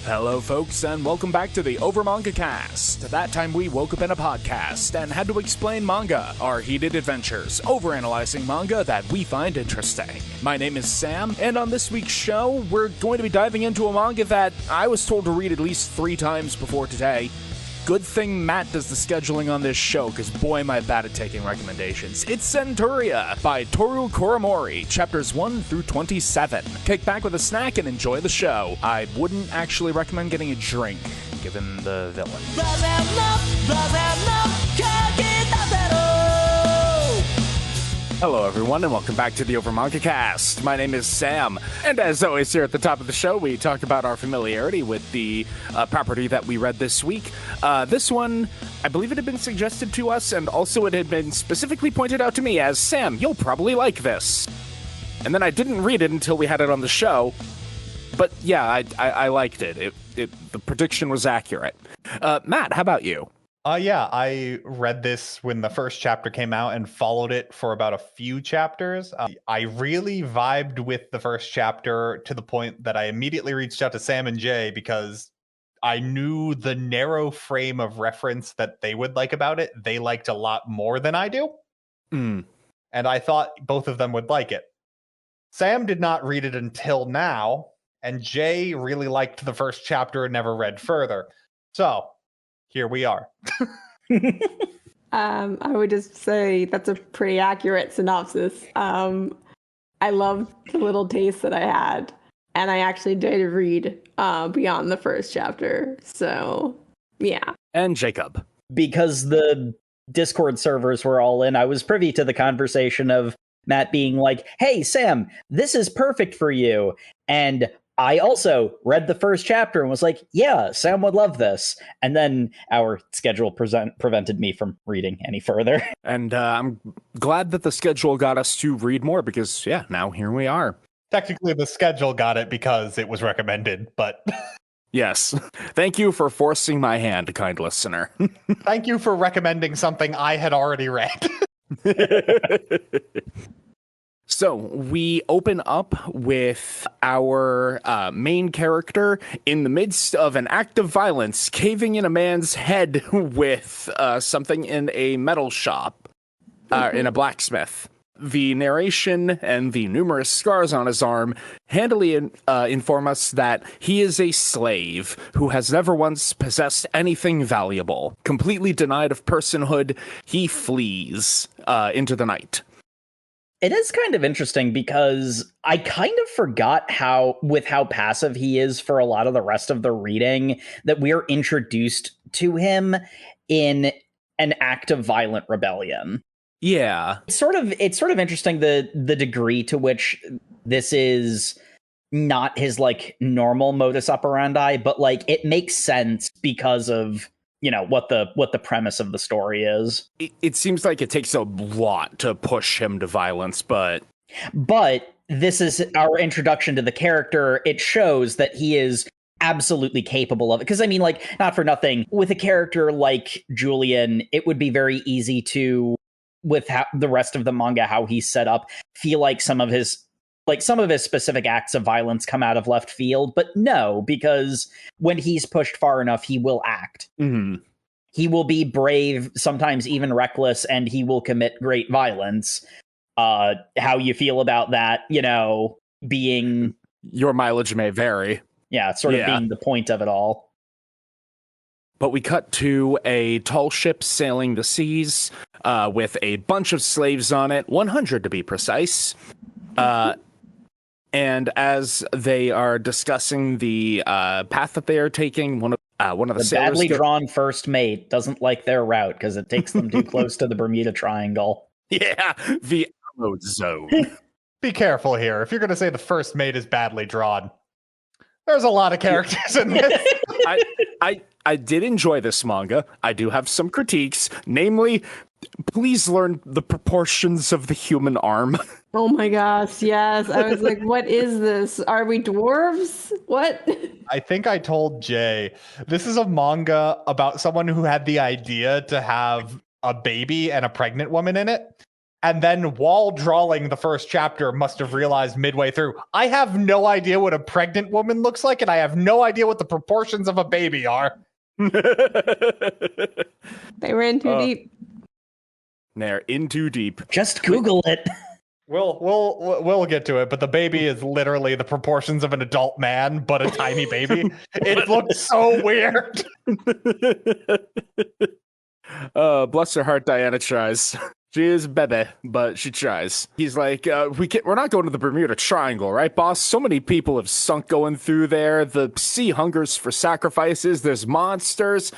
Hello folks, and welcome back to the Over Manga Cast. That time we woke up in a podcast and had to explain manga, our heated adventures, overanalyzing manga that we find interesting. My name is Sam, and on this week's show, we're going to be diving into a manga that I was told to read at least 3 times before today. Good thing Matt does the scheduling on this show, because boy am I bad at taking recommendations. It's Centuria by Tohru Kuramori, chapters 1 through 27. Kick back with a snack and enjoy the show. I wouldn't actually recommend getting a drink, given the villain. Hello everyone, and welcome back to the Over Manga Cast. My name is Sam, and as always here at the top of the show, we talk about our familiarity with the property that we read this week. This one, I believe it had been suggested to us, and also it had been specifically pointed out to me as, Sam, you'll probably like this. And then I didn't read it until we had it on the show, but yeah, I liked it. The prediction was accurate. Matt, how about you? Yeah, I read this when the first chapter came out and followed it for about a few chapters. I really vibed with the first chapter to the point that I immediately reached out to Sam and Jay because I knew the narrow frame of reference that they would like about it. They liked a lot more than I do. And I thought both of them would like it. Sam did not read it until now, and Jay really liked the first chapter and never read further. So here we are. I would just say that's a pretty accurate synopsis. I loved the little taste that I had, and I actually did read beyond the first chapter. So, yeah. And Jacob. Because the Discord servers were all in, I was privy to the conversation of Matt being like, hey, Sam, this is perfect for you. And I also read the first chapter and was like, yeah, Sam would love this. And then our schedule prevented me from reading any further. And I'm glad that the schedule got us to read more because, yeah, now here we are. Technically, the schedule got it because it was recommended, but Yes. Thank you for forcing my hand, kind listener. Thank you for recommending something I had already read. So we open up with our main character in the midst of an act of violence, caving in a man's head with something in a metal shop, in a blacksmith. The narration and the numerous scars on his arm handily inform us that he is a slave who has never once possessed anything valuable. Completely denied of personhood, he flees into the night. It is kind of interesting because I kind of forgot how passive he is for a lot of the rest of the reading, that we are introduced to him in an act of violent rebellion. Yeah. It's sort of interesting the degree to which this is not his like normal modus operandi, but like it makes sense because of, you know, what the premise of the story is. It seems like it takes a lot to push him to violence, but this is our introduction to the character. It shows that he is absolutely capable of it. Because I mean, like, not for nothing, with a character like Julian, it would be very easy to, with the rest of the manga, how he's set up, feel like some of his specific acts of violence come out of left field, but no, because when he's pushed far enough, he will act. Mm-hmm. He will be brave, sometimes even reckless, and he will commit great violence. How you feel about that, you know, being... Your mileage may vary. Yeah, sort of being the point of it all. But we cut to a tall ship sailing the seas with a bunch of slaves on it, 100 to be precise. And as they are discussing the path that they are taking, one of the sailors... badly drawn first mate doesn't like their route because it takes them too close to the Bermuda Triangle. Yeah, the Alamo Zone. Be careful here. If you're going to say the first mate is badly drawn, there's a lot of characters in this. I did enjoy this manga. I do have some critiques, namely, please learn the proportions of the human arm. Oh my gosh, yes. I was like, what is this? Are we dwarves? What? I think I told Jay, this is a manga about someone who had the idea to have a baby and a pregnant woman in it. And then while drawing the first chapter, must have realized midway through, I have no idea what a pregnant woman looks like, and I have no idea what the proportions of a baby are. They were in too deep. They're in too deep. Just Google it. We'll get to it, but the baby is literally the proportions of an adult man, but a tiny baby. It looks so weird. Bless her heart, Diana tries. She is bebe, but she tries. He's like, we're not going to the Bermuda Triangle, right, boss? So many people have sunk going through there. The sea hungers for sacrifices. There's monsters.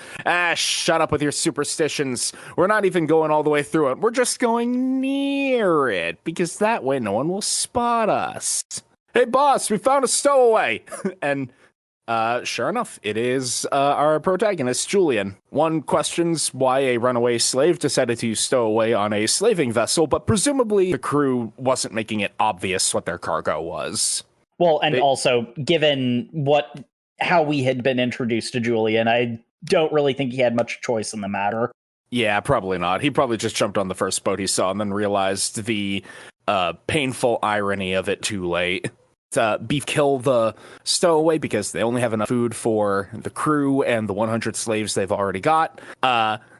Shut up with your superstitions. We're not even going all the way through it. We're just going near it, because that way no one will spot us. Hey, boss, we found a stowaway. And sure enough, it is our protagonist, Julian. One questions why a runaway slave decided to stow away on a slaving vessel, but presumably the crew wasn't making it obvious what their cargo was. Well, and also, given how we had been introduced to Julian, I don't really think he had much choice in the matter. Yeah, probably not. He probably just jumped on the first boat he saw and then realized the painful irony of it too late. Beef kill the stowaway because they only have enough food for the crew and the 100 slaves they've already got.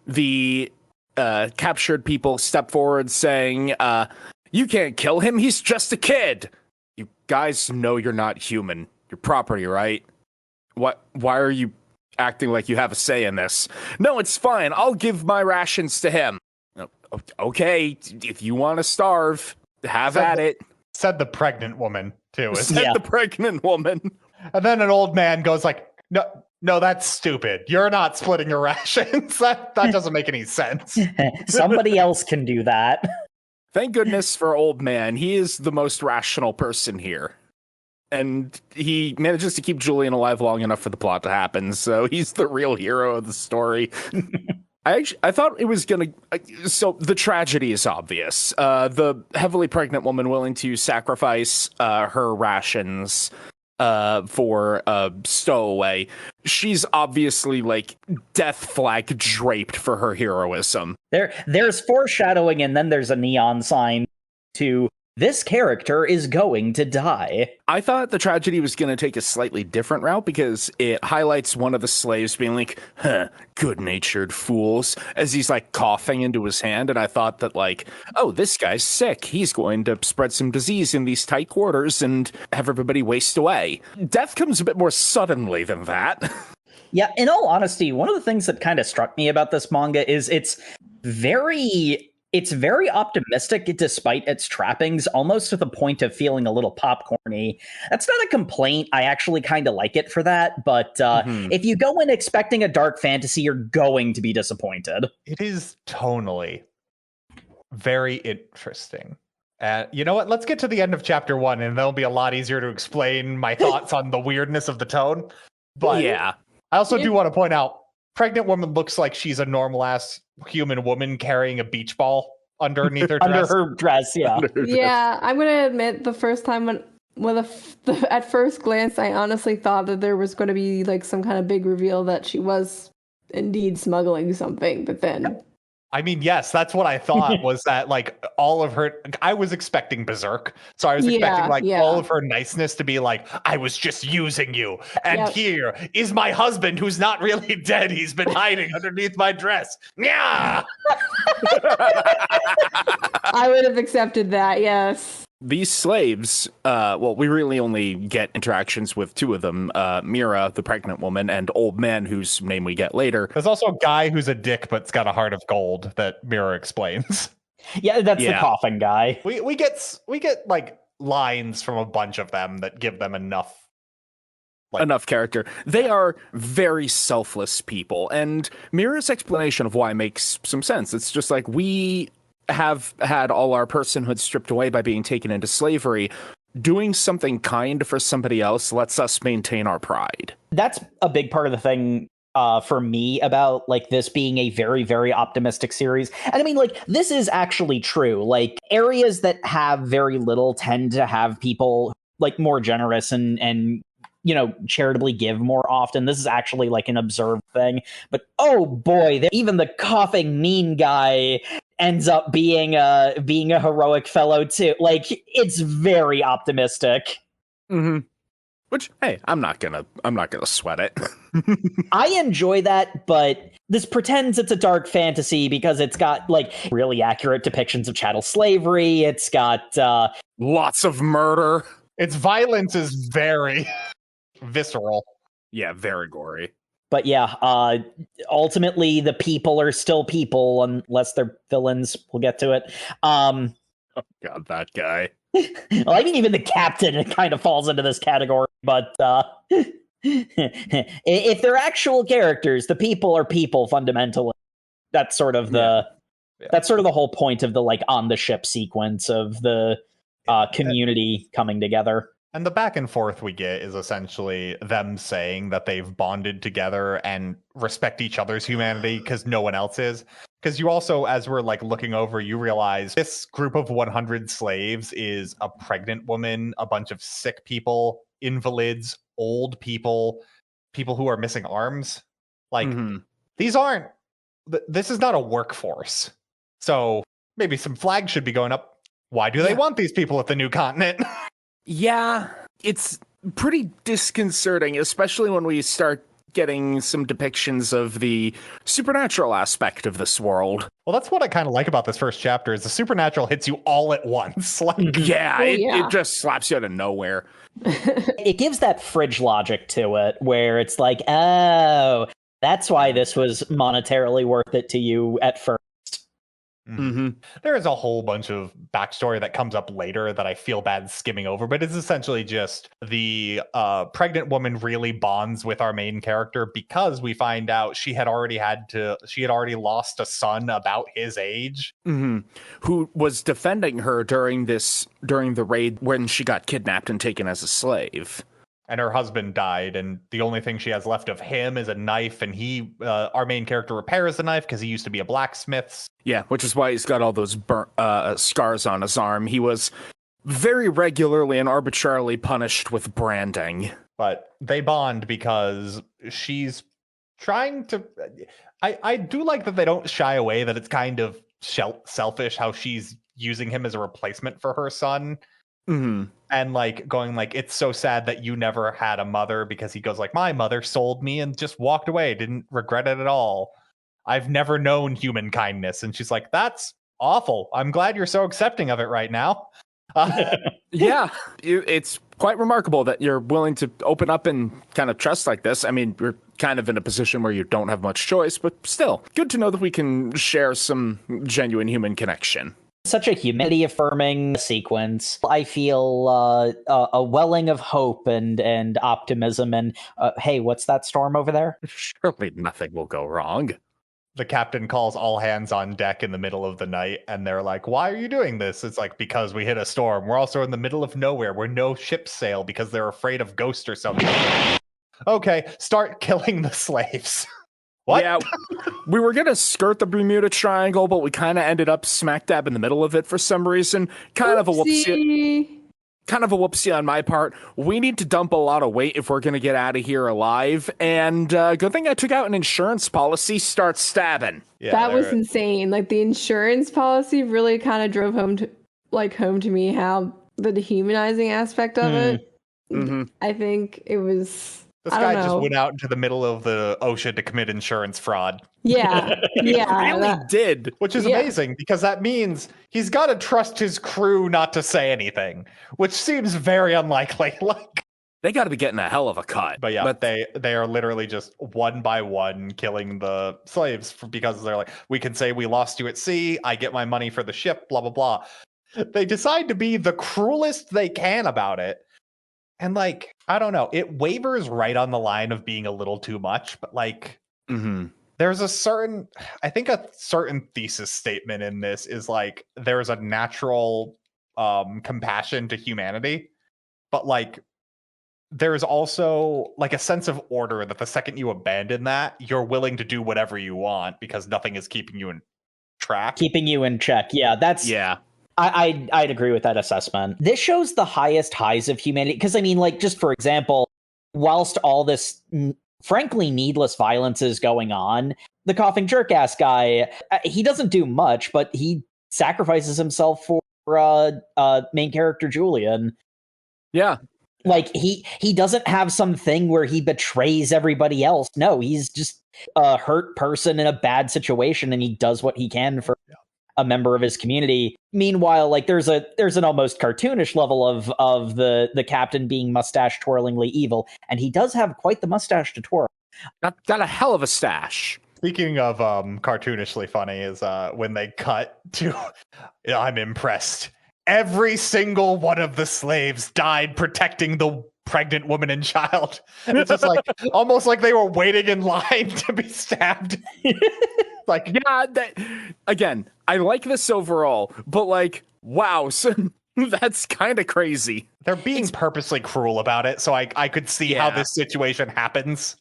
The captured people step forward saying, you can't kill him, he's just a kid. You guys know you're not human. You're property, right? Why are you acting like you have a say in this? No, it's fine. I'll give my rations to him. Okay, if you want to starve, have at it. Said the pregnant woman, too. Said the pregnant woman. And then an old man goes like, no, that's stupid. You're not splitting your rations. That doesn't make any sense. Somebody else can do that. Thank goodness for old man. He is the most rational person here. And he manages to keep Julian alive long enough for the plot to happen, so he's the real hero of the story. I thought it was going to... So the tragedy is obvious. The heavily pregnant woman willing to sacrifice her rations for a stowaway. She's obviously, like, death flag draped for her heroism. There's foreshadowing, and then there's a neon sign to... This character is going to die. I thought the tragedy was going to take a slightly different route because it highlights one of the slaves being like, good-natured fools, as he's like coughing into his hand. And I thought that like, oh, this guy's sick. He's going to spread some disease in these tight quarters and have everybody waste away. Death comes a bit more suddenly than that. Yeah, in all honesty, one of the things that kind of struck me about this manga is it's very optimistic despite its trappings, almost to the point of feeling a little popcorny. That's not a complaint. I actually kind of like it for that. But if you go in expecting a dark fantasy, you're going to be disappointed. It is tonally very interesting. You know what? Let's get to the end of chapter 1, and that'll be a lot easier to explain my thoughts on the weirdness of the tone. But yeah, I also do want to point out, pregnant woman looks like she's a normal-ass human woman carrying a beach ball underneath her dress. Under her dress, yeah. Yeah, I'm going to admit the first time at first glance, I honestly thought that there was going to be like some kind of big reveal that she was indeed smuggling something, but then... I mean, yes, that's what I thought was that like all of her, I was expecting Berserk. So I was expecting all of her niceness to be like, I was just using you. And here is my husband who's not really dead. He's been hiding underneath my dress. Yeah. I would have accepted that. Yes. These slaves, we really only get interactions with two of them, Mira, the pregnant woman, and Old Man, whose name we get later. There's also a guy who's a dick but's got a heart of gold that Mira explains. Yeah, that's the coffin guy. We get like lines from a bunch of them that give them enough character. They are very selfless people, and Mira's explanation of why makes some sense. It's just like, we have had all our personhood stripped away by being taken into slavery. Doing something kind for somebody else lets us maintain our pride. That's a big part of the thing for me about like this being a very, very optimistic series. And I mean, like, this is actually true. Like, areas that have very little tend to have people like more generous and you know, charitably give more often. This is actually like an observed thing. But oh boy, even the coughing mean guy ends up being a heroic fellow too. Like, it's very optimistic. Mm-hmm. Which, hey, I'm not gonna sweat it. I enjoy that, but this pretends it's a dark fantasy because it's got like really accurate depictions of chattel slavery. It's got lots of murder. Its violence is very visceral. Yeah, very gory. But yeah, ultimately the people are still people unless they're villains. We'll get to it. Oh God, that guy. Well, I mean, even the captain kind of falls into this category, but if they're actual characters, the people are people fundamentally. That's sort of that's sort of the whole point of the like on the ship sequence of the community coming together. And the back and forth we get is essentially them saying that they've bonded together and respect each other's humanity because no one else is. Because you also, as we're like looking over, you realize this group of 100 slaves is a pregnant woman, a bunch of sick people, invalids, old people, people who are missing arms. Like, these aren't, this is not a workforce. So maybe some flags should be going up. Why do they want these people at the new continent? Yeah, it's pretty disconcerting, especially when we start getting some depictions of the supernatural aspect of this world. Well, that's what I kind of like about this first chapter is the supernatural hits you all at once. Like, it just slaps you out of nowhere. It gives that fridge logic to it where it's like, oh, that's why this was monetarily worth it to you at first. There is a whole bunch of backstory that comes up later that I feel bad skimming over, but it's essentially just the pregnant woman really bonds with our main character because we find out she had already lost a son about his age, who was defending her during the raid when she got kidnapped and taken as a slave. And her husband died, and the only thing she has left of him is a knife, and he, our main character, repairs the knife because he used to be a blacksmith. Yeah, which is why he's got all those scars on his arm. He was very regularly and arbitrarily punished with branding. But they bond because she's trying to... I do like that they don't shy away, that it's kind of selfish how she's using him as a replacement for her son. And like going like, it's so sad that you never had a mother, because he goes like, my mother sold me and just walked away, didn't regret it at all. I've never known human kindness. And she's like, that's awful. I'm glad you're so accepting of it right now. Yeah, it's quite remarkable that you're willing to open up and kind of trust like this. I mean, you're kind of in a position where you don't have much choice, but still, good to know that we can share some genuine human connection. Such a humanity-affirming sequence. I feel a welling of hope and optimism. And hey, what's that storm over there? Surely nothing will go wrong. The captain calls all hands on deck in the middle of the night, and they're like, why are you doing this? It's like, because we hit a storm. We're also in the middle of nowhere where no ships sail because they're afraid of ghosts or something. Okay, start killing the slaves. What? Yeah, we were going to skirt the Bermuda Triangle, but we kind of ended up smack dab in the middle of it for some reason. Kind of a whoopsie on my part. We need to dump a lot of weight if we're going to get out of here alive. And good thing I took out an insurance policy. Start stabbing. Yeah, that was insane. Like, the insurance policy really kind of drove home to me how the dehumanizing aspect of it. I think it was... This guy just went out into the middle of the ocean to commit insurance fraud. Yeah. He really did. Which is amazing, because that means he's got to trust his crew not to say anything, which seems very unlikely. Like, they got to be getting a hell of a cut. But yeah, they are literally just one by one killing the slaves because they're like, we can say we lost you at sea, I get my money for the ship, blah, blah, blah. They decide to be the cruelest they can about it. And like, I don't know, it wavers right on the line of being a little too much, but like, there's a certain thesis statement in this is like, there's a natural compassion to humanity, but like, there's also like a sense of order that the second you abandon that, you're willing to do whatever you want because nothing is keeping you in check. Yeah, that's... Yeah. I'd agree with that assessment. This shows the highest highs of humanity. Because, I mean, like, just for example, whilst all this, frankly, needless violence is going on, the coughing jerk ass guy, he doesn't do much, but he sacrifices himself for main character Julian. Yeah. Like he doesn't have something where he betrays everybody else. No, he's just a hurt person in a bad situation, and he does what he can for a member of his community. Meanwhile, like there's an almost cartoonish level of the captain being mustache twirlingly evil, and he does have quite the mustache to twirl. Got a hell of a stash. Speaking of cartoonishly funny is when they cut to I'm impressed. Every single one of the slaves died protecting the pregnant woman and child. It's just like almost like they were waiting in line to be stabbed. Like, yeah, again, I like this overall, but like, wow, so that's kind of crazy. They're being purposely cruel about it, so I could see how this situation happens.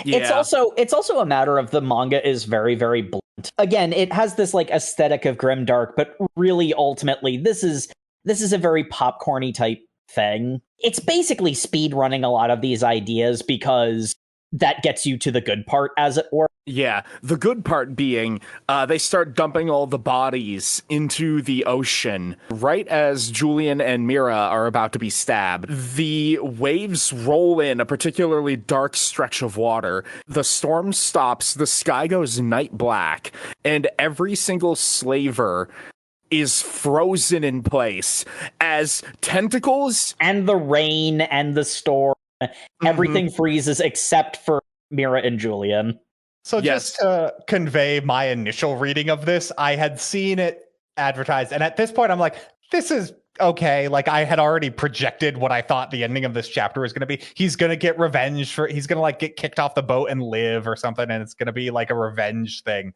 Yeah. It's also a matter of the manga is very, very blunt. Again, it has this like aesthetic of grimdark, but really ultimately this is a very popcorny type thing. It's basically speed running a lot of these ideas because that gets you to the good part, as it were. Yeah, the good part being they start dumping all the bodies into the ocean right as Julian and Mira are about to be stabbed. The waves roll in a particularly dark stretch of water. The storm stops, the sky goes night black, and every single slaver is frozen in place as tentacles and the rain and the storm, everything freezes except for Mira and Julian. So just to convey my initial reading of this, I had seen it advertised, and at this point I'm like, this is okay. Like, I had already projected what I thought the ending of this chapter was going to be. He's going to get revenge he's going to like get kicked off the boat and live or something, and it's going to be like a revenge thing.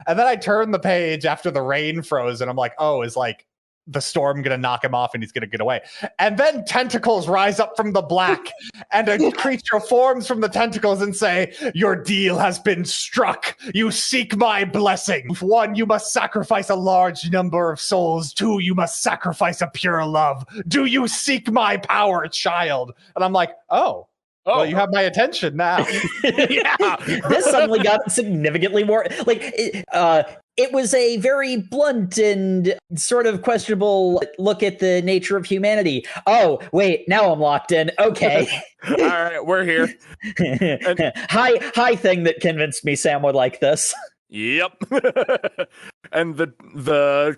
And then I turned the page after the rain froze, and I'm like, oh, is like the storm gonna knock him off and he's gonna get away? And then tentacles rise up from the black, and a creature forms from the tentacles and say, your deal has been struck. You seek my blessing. 1, you must sacrifice a large number of souls. 2, you must sacrifice a pure love. Do you seek my power, child? And I'm like, oh. Well, you have my attention now. Yeah. This suddenly got significantly more like it was a very blunt and sort of questionable look at the nature of humanity. Oh, wait, now I'm locked in. Okay. All right, we're here. High thing that convinced me Sam would like this. Yep. And the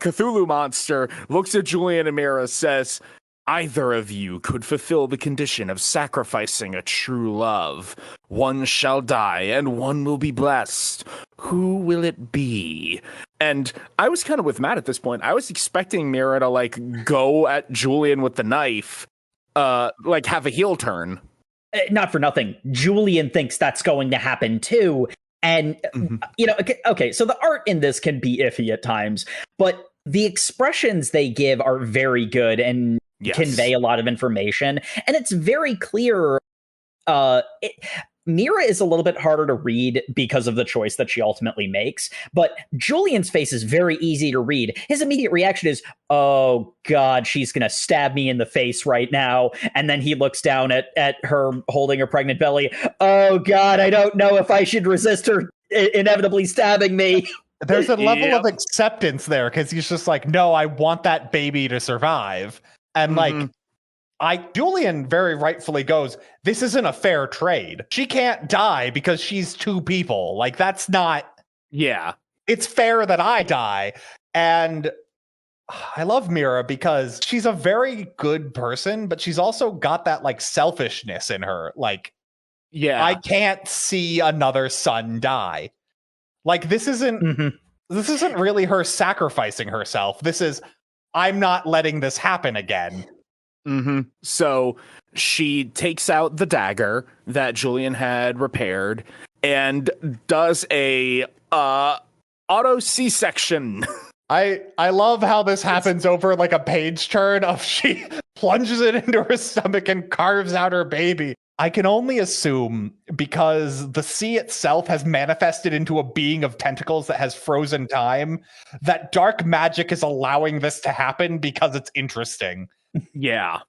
Cthulhu monster looks at Julian and Mira, says, either of you could fulfill the condition of sacrificing a true love. One shall die, and one will be blessed. Who will it be? And I was kind of with Matt at this point. I was expecting Mira to, like, go at Julian with the knife, like, have a heel turn. Not for nothing. Julian thinks that's going to happen, too. And, you know, okay, so the art in this can be iffy at times, but the expressions they give are very good and convey a lot of information, and it's very clear. Mira is a little bit harder to read because of the choice that she ultimately makes, but Julian's face is very easy to read. His immediate reaction is, oh god, she's gonna stab me in the face right now, and then he looks down at her holding her pregnant belly. Oh god, I don't know if I should resist her inevitably stabbing me. There's a level of acceptance there, because he's just like, no, I want that baby to survive. And like, Julian very rightfully goes, this isn't a fair trade. She can't die because she's 2 people. Like, that's not. Yeah. It's fair that I die. And I love Mira because she's a very good person, but she's also got that like selfishness in her. Like, I can't see another son die. Like, this isn't really her sacrificing herself. This is, I'm not letting this happen again. So she takes out the dagger that Julian had repaired and does a auto C-section. I love how this happens over like a page turn of she plunges it into her stomach and carves out her baby. I can only assume, because the sea itself has manifested into a being of tentacles that has frozen time, that dark magic is allowing this to happen because it's interesting. Yeah.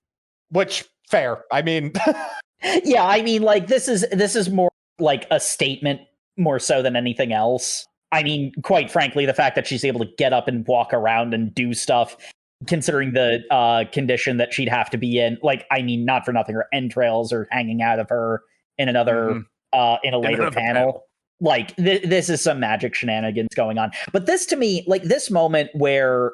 Which, fair. I mean... Yeah, I mean, like, this is more like a statement more so than anything else. I mean, quite frankly, the fact that she's able to get up and walk around and do stuff, considering the condition that she'd have to be in, like, I mean, not for nothing, her entrails are hanging out of her in another, in a later panel. Like, this is some magic shenanigans going on. But this, to me, like, this moment where,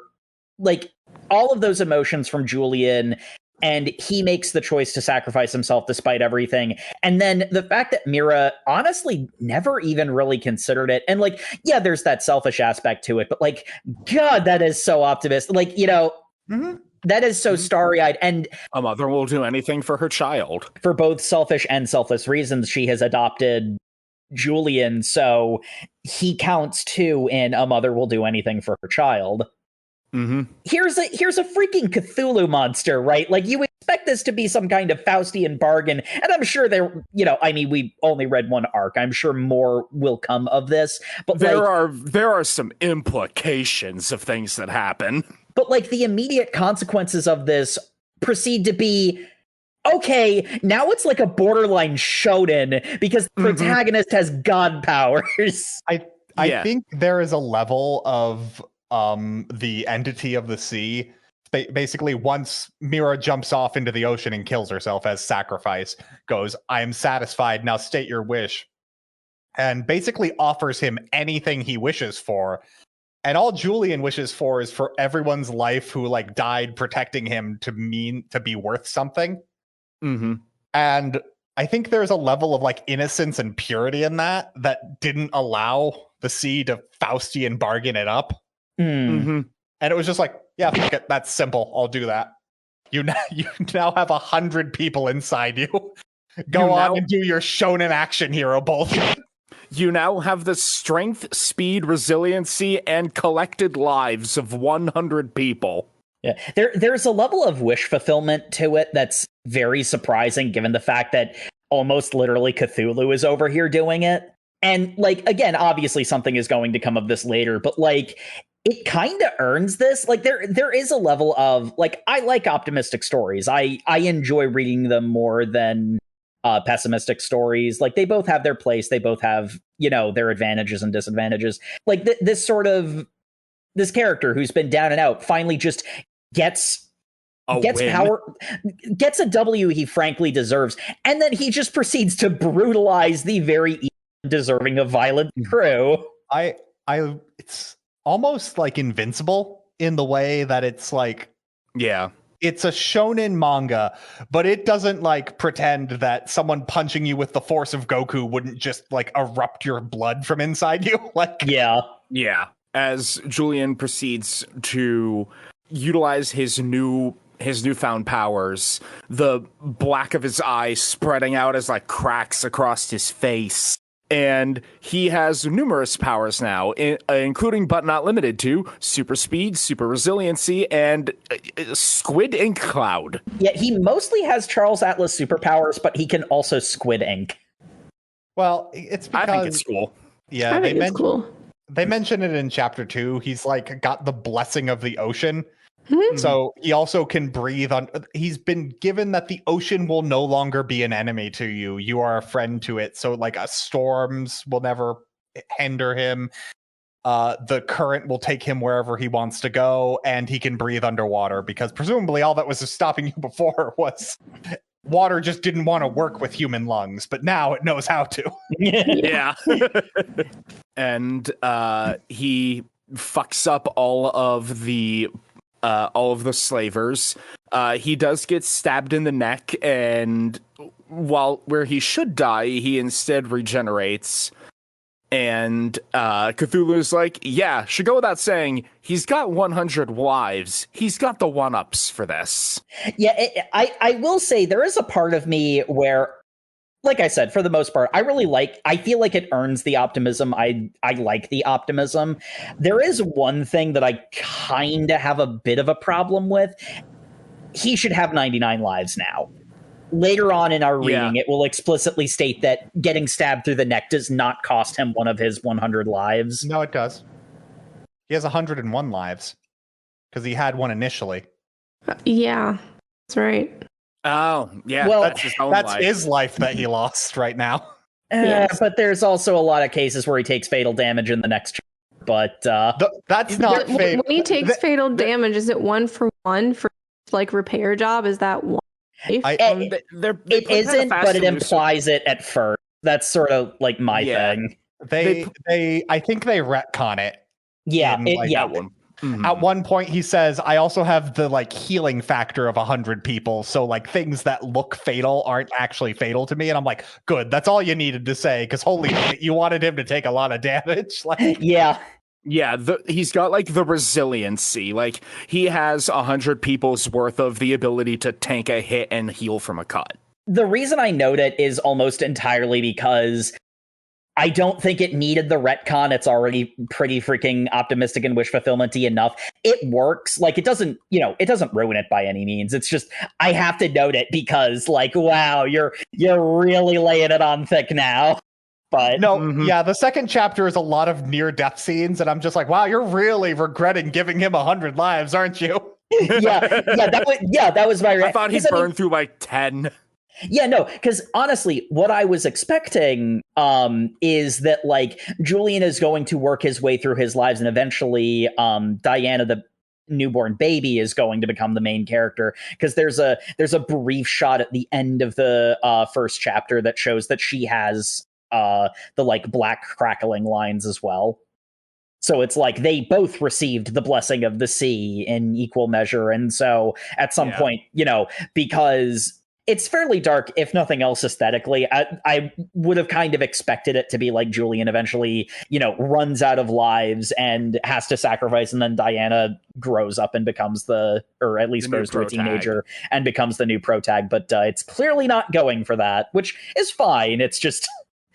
like, all of those emotions from Julian, and he makes the choice to sacrifice himself despite everything. And then the fact that Mira honestly never even really considered it. And like, yeah, there's that selfish aspect to it, but like, God, that is so optimistic. Like, you know, that is so starry-eyed. And a mother will do anything for her child. For both selfish and selfless reasons, she has adopted Julian. So he counts too in a mother will do anything for her child. Here's a freaking Cthulhu monster, right? Like, you expect this to be some kind of Faustian bargain, and I'm sure there, you know, I mean, we only read one arc. I'm sure more will come of this, but there are some implications of things that happen. But like, the immediate consequences of this proceed to be, okay, now it's like a borderline shonen because the protagonist has god powers. I think there is a level of the entity of the sea. Basically, once Mira jumps off into the ocean and kills herself as sacrifice, goes, I am satisfied, now state your wish. And basically offers him anything he wishes for. And all Julian wishes for is for everyone's life who like died protecting him to be worth something. And I think there's a level of like innocence and purity in that didn't allow the sea to Faustian bargain it up. And it was just like, yeah, fuck it, that's simple. I'll do that. You now have 100 people inside you. Go on and do your shonen action hero bullshit. You now have the strength, speed, resiliency, and collected lives of 100 people. Yeah, there's a level of wish fulfillment to it that's very surprising, given the fact that almost literally Cthulhu is over here doing it. And like, again, obviously something is going to come of this later, but like, it kind of earns this. Like, there is a level of like, I like optimistic stories. I enjoy reading them more than pessimistic stories. Like, they both have their place. They both have, you know, their advantages and disadvantages. Like this character who's been down and out finally just gets power, gets a W he frankly deserves, and then he just proceeds to brutalize the very deserving of violent crew. It's almost like invincible in the way that it's like, yeah, it's a shonen manga, but it doesn't like pretend that someone punching you with the force of Goku wouldn't just like erupt your blood from inside you. Like, yeah. As Julian proceeds to utilize his newfound powers, the black of his eye spreading out as like cracks across his face. And he has numerous powers now, including but not limited to super speed, super resiliency, and squid ink cloud. Yeah, he mostly has Charles Atlas superpowers, but he can also squid ink. Well, it's because I think it's cool. Yeah, they mention it in chapter 2. He's like got the blessing of the ocean. So he also can breathe on. He's been given that the ocean will no longer be an enemy to you. You are a friend to it. So like storms will never hinder him. The current will take him wherever he wants to go, and he can breathe underwater because presumably all that was stopping you before was water just didn't want to work with human lungs, but now it knows how to. Yeah. And he fucks up all of the slavers. He does get stabbed in the neck, and where he should die, he instead regenerates. And Cthulhu's like, yeah, should go without saying, he's got 100 wives. He's got the one-ups for this. Yeah, I will say there is a part of me where, like I said, for the most part, I feel like it earns the optimism. I like the optimism. There is one thing that I kind of have a bit of a problem with. He should have 99 lives now. Later on in our reading, it will explicitly state that getting stabbed through the neck does not cost him one of his 100 lives. No, it does. He has 101 lives because he had one initially. Yeah, that's right. Oh, yeah. Well, that's his own life. His life that he lost right now. Yes. But there's also a lot of cases where he takes fatal damage in the next. But That's not When he takes th- fatal damage, is it 1 for like repair job? Is that one life? it isn't, but it implies it at first. That's sort of like my thing. I think they retcon it. Yeah, That one. At one point, he says, "I also have the like healing factor of 100 people, so like things that look fatal aren't actually fatal to me." And I'm like, "Good, that's all you needed to say." Because holy shit, you wanted him to take a lot of damage. Like, yeah, he's got like the resiliency. Like he has 100 people's worth of the ability to tank a hit and heal from a cut. The reason I note it is almost entirely because I don't think it needed the retcon. It's already pretty freaking optimistic and wish fulfillment-y enough. It works. Like, it doesn't ruin it by any means. It's just, I have to note it because, like, wow, you're really laying it on thick now. But the second chapter is a lot of near-death scenes, and I'm just like, wow, you're really regretting giving him 100 lives, aren't you? That was my reaction. I thought he burned through like 10. Yeah, no, because honestly, what I was expecting is that, like, Julian is going to work his way through his lives, and eventually Diana, the newborn baby, is going to become the main character, because there's a brief shot at the end of the first chapter that shows that she has the, like, black crackling lines as well. So it's like they both received the blessing of the sea in equal measure, and so at some point, because it's fairly dark, if nothing else, aesthetically. I would have kind of expected it to be like Julian eventually, runs out of lives and has to sacrifice, and then Diana grows up and becomes or at least grows to a teenager and becomes the new protag. But it's clearly not going for that, which is fine. It's just...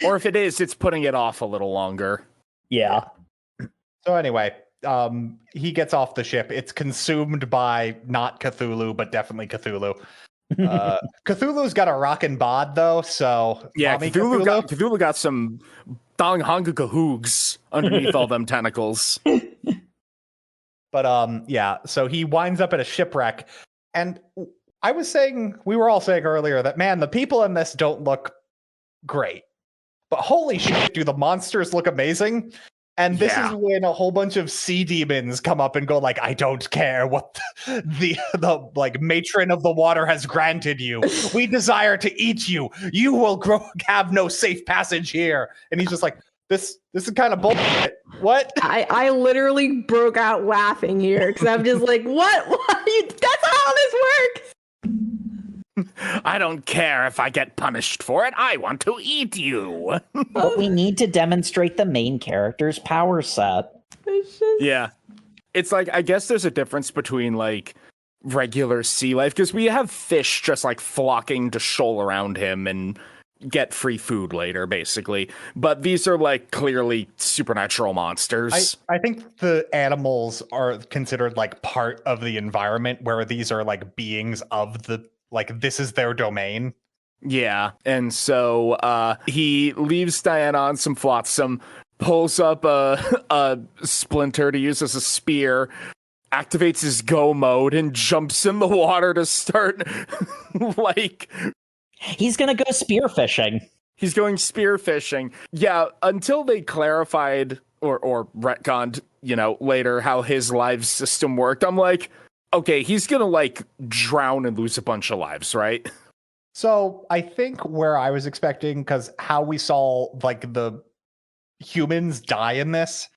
Or if it is, it's putting it off a little longer. Yeah. So anyway, he gets off the ship. It's consumed by not Cthulhu, but definitely Cthulhu. Cthulhu's got a rockin' bod though, so yeah, Cthulhu got some dong hanga kahoogs underneath all them tentacles. But so he winds up at a shipwreck, and we were all saying earlier that, man, the people in this don't look great, but holy shit, do the monsters look amazing. And this is when a whole bunch of sea demons come up and go like, "I don't care what the like matron of the water has granted you. We desire to eat you. You will have no safe passage here." And he's just like, this is kind of bullshit. What? I literally broke out laughing here because I'm just like, what? That's how this works. I don't care if I get punished for it. I want to eat you. But we need to demonstrate the main character's power set. Yeah. It's like, I guess there's a difference between, like, regular sea life, because we have fish just, like, flocking to shoal around him and get free food later, basically. But these are, like, clearly supernatural monsters. I think the animals are considered, like, part of the environment, where these are, like, beings of the... Like, this is their domain. Yeah, and so he leaves Diana on some flotsam, pulls up a splinter to use as a spear, activates his go mode, and jumps in the water to start, like... He's gonna go spearfishing. He's going spearfishing. Yeah, until they clarified or retconned, later how his live system worked, I'm like... Okay, he's gonna, like, drown and lose a bunch of lives, right? So, I think where I was expecting, because how we saw, like, the humans die in this,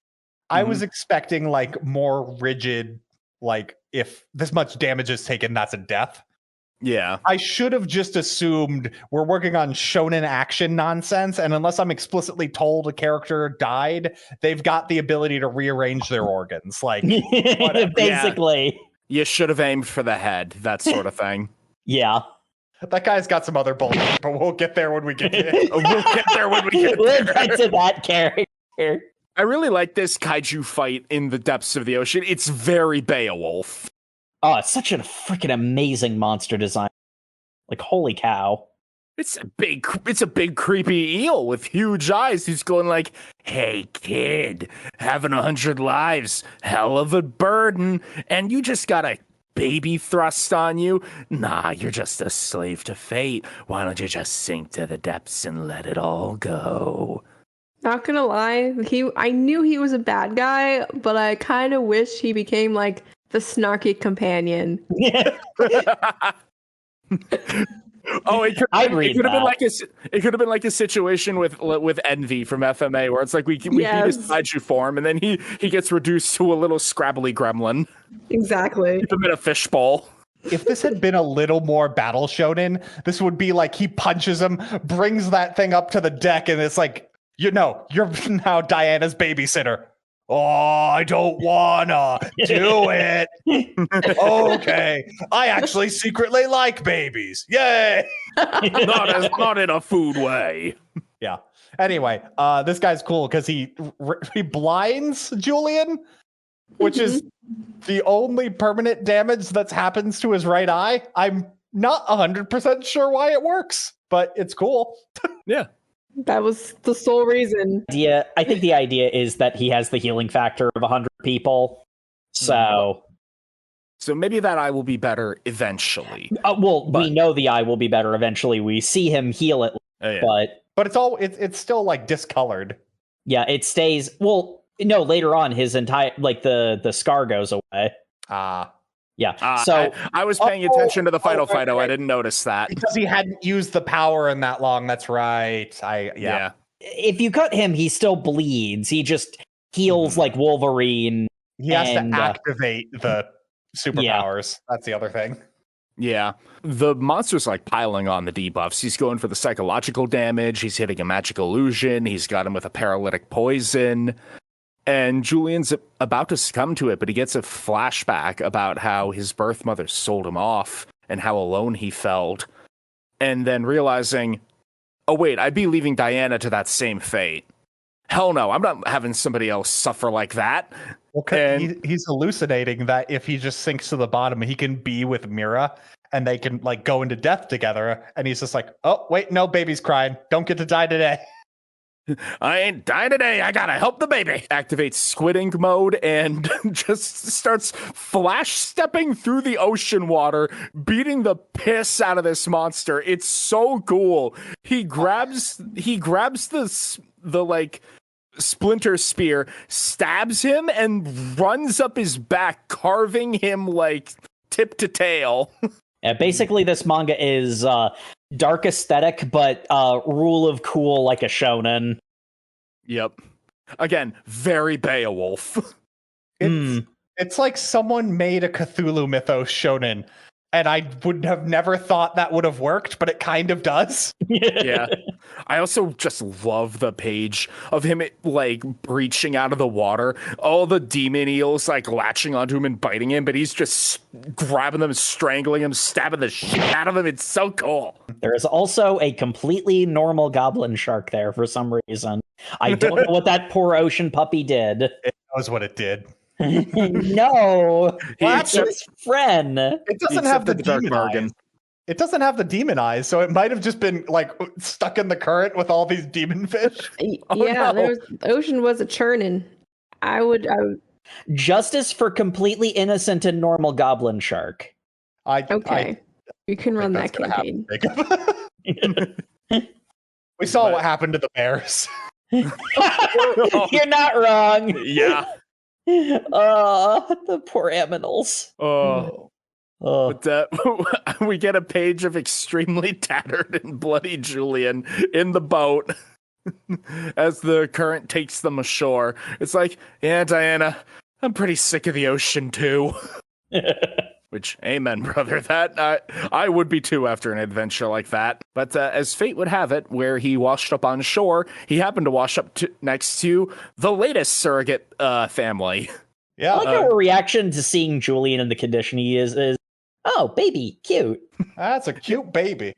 I was expecting, like, more rigid, like, if this much damage is taken, that's a death. Yeah. I should have just assumed we're working on shonen action nonsense, and unless I'm explicitly told a character died, they've got the ability to rearrange their organs. Like, basically. Yeah. You should have aimed for the head, that sort of thing. Yeah. That guy's got some other bullshit, but we'll get there when we get there. We'll get to that character. I really like this kaiju fight in the depths of the ocean. It's very Beowulf. Oh, it's such a freaking amazing monster design. Like, holy cow. It's a big creepy eel with huge eyes. He's going like, "Hey kid, having 100 lives, hell of a burden, and you just gotta baby thrust on you? Nah, you're just a slave to fate. Why don't you just sink to the depths and let it all go? Not gonna lie, I knew he was a bad guy, but I kind of wish he became like the snarky companion. Oh, it could have been like a situation with Envy from FMA, where it's like we beat his kaiju form, and then he gets reduced to a little scrabbly gremlin. Exactly. Keep him in a fishbowl. If this had been a little more battle shonen, this would be like he punches him, brings that thing up to the deck, and it's like, you're now Diana's babysitter. Oh, I don't wanna do it. Okay. I actually secretly like babies. Yay. Not in a food way. Yeah. Anyway, this guy's cool because he blinds Julian, which is the only permanent damage that happens to his right eye. I'm not 100% sure why it works, but it's cool. Yeah. That was the sole reason. Yeah, I think the idea is that he has the healing factor of 100 people. So maybe that eye will be better eventually. We know the eye will be better eventually. We see him heal it, but it's still like discolored. Yeah, it stays. Well, no, later on his entire the scar goes away. Yeah. So I was paying attention to the final Fido. I didn't notice that. Because he hadn't used the power in that long. That's right. Yeah. If you cut him, he still bleeds. He just heals like Wolverine. He has to activate the superpowers. That's the other thing. Yeah. The monster's like piling on the debuffs. He's going for the psychological damage. He's hitting a magic illusion. He's got him with a paralytic poison. And Julian's about to succumb to it, but he gets a flashback about how his birth mother sold him off and how alone he felt. And then realizing, oh, wait, I'd be leaving Diana to that same fate. Hell no, I'm not having somebody else suffer like that. Okay, he's hallucinating that if he just sinks to the bottom, he can be with Mira and they can like go into death together. And he's just like, oh, wait, no, baby's crying. Don't get to die today. I ain't dying today. I gotta help the baby. Activates Squid Ink mode and just starts flash stepping through the ocean water, beating the piss out of this monster. It's so cool. He grabs the like splinter spear, stabs him, and runs up his back, carving him like tip to tail. Yeah, basically this manga is dark aesthetic, but rule of cool like a shonen. Yep. Again, very Beowulf. It's like someone made a Cthulhu mythos shonen, and I would have never thought that would have worked, but it kind of does. Yeah. I also just love the page of him like breaching out of the water. All the demon eels like latching onto him and biting him, but he's just grabbing them, strangling him, stabbing the shit out of him. It's so cool. There is also a completely normal goblin shark there for some reason. I don't know what that poor ocean puppy did. It knows what it did. No, that's his friend. It doesn't have the demon eyes. It doesn't have the demon eyes, so it might have just been like stuck in the current with all these demon fish. The ocean was a churning. I would Justice for completely innocent and normal goblin shark. You can run that campaign. We saw what happened to the bears. You're not wrong. Yeah. The poor aminals. But we get a page of extremely tattered and bloody Julian in the boat as the current takes them ashore. It's like, yeah, Diana, I'm pretty sick of the ocean too. Which, amen, brother. That I would be too after an adventure like that. But as fate would have it, where he washed up on shore, he happened to wash up next to the latest surrogate family. Yeah, I like our reaction to seeing Julian in the condition he is, oh, baby, cute. That's a cute baby.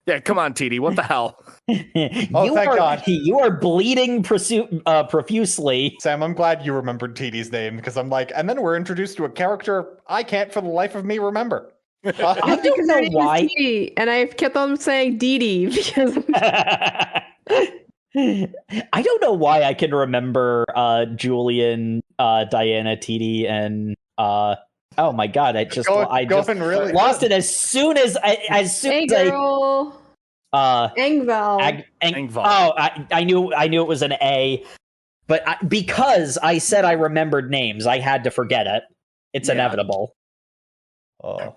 Yeah, come on, TD, what the hell? Thank God. You are bleeding profusely. Sam, I'm glad you remembered TD's name, because I'm like, and then we're introduced to a character I can't for the life of me remember. I don't know why. And I've kept on saying Dee because I don't know why I can remember Julian, Diana, TD, and Oh my god! I just really lost good. it as soon as I Hey, girl. Engvald. Engvald. Oh, I knew it was an A, but because I said I remembered names, I had to forget it. It's inevitable. Oh.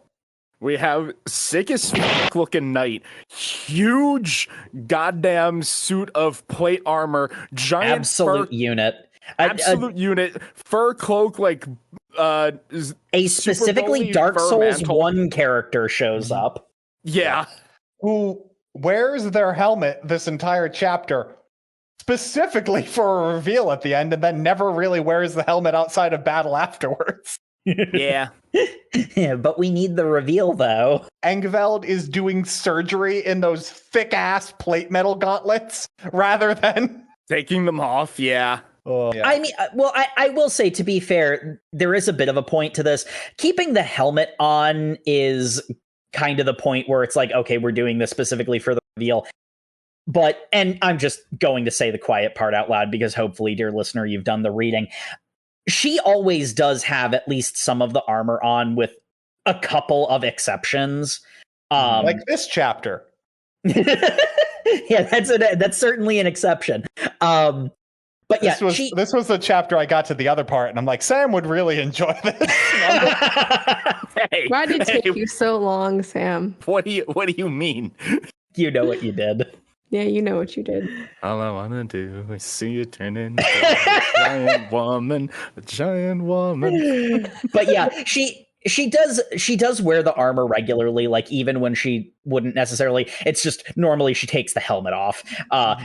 We have sick as fuck looking knight, huge goddamn suit of plate armor, giant Absolute fur, unit. absolute unit, fur cloak, like A specifically Dark Souls mantle. 1 character shows up. Yeah. Who wears their helmet this entire chapter specifically for a reveal at the end, and then never really wears the helmet outside of battle afterwards. Yeah. Yeah, but we need the reveal, though. Engveld is doing surgery in those thick-ass plate metal gauntlets rather than Taking them off, yeah. Oh, yeah. I mean, well, I will say, to be fair, there is a bit of a point to this. Keeping the helmet on is kind of the point where it's like, okay, we're doing this specifically for the reveal. But, and I'm just going to say the quiet part out loud because hopefully, dear listener, you've done the reading. She always does have at least some of the armor on, with a couple of exceptions. Like this chapter. Yeah, that's certainly an exception. But yeah, this was the chapter I got to the other part, and I'm like, Sam would really enjoy this. Hey, Why did it take you so long, Sam? What do you mean? You know what you did. Yeah, you know what you did. All I wanna do is see you turn into a giant woman, a giant woman. But yeah, she does wear the armor regularly, like even when she wouldn't necessarily. It's just normally she takes the helmet off.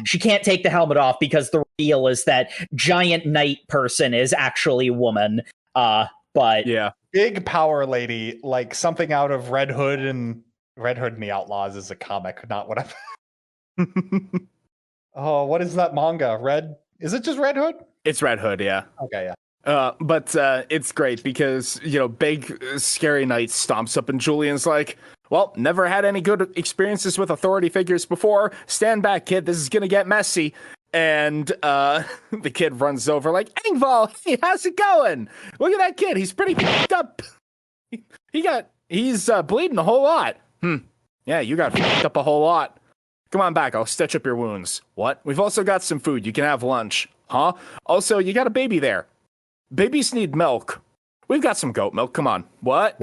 She can't take the helmet off because the reveal is that giant knight person is actually a woman. But yeah, big power lady, like something out of Red Hood and the Outlaws is a comic, not what I've. Oh, what is that manga? Is it just Red Hood? it's Red Hood, yeah. Okay, yeah. But it's great because, big, scary knight stomps up and Julian's like, well, never had any good experiences with authority figures before. Stand back, kid. This is going to get messy. And the kid runs over like, Engvald, hey, how's it going? Look at that kid. He's pretty fucked up. He's bleeding a whole lot. Yeah, you got fucked up a whole lot. Come on back. I'll stitch up your wounds. What? We've also got some food. You can have lunch. Huh? Also, you got a baby there. Babies need milk. We've got some goat milk. Come on. What?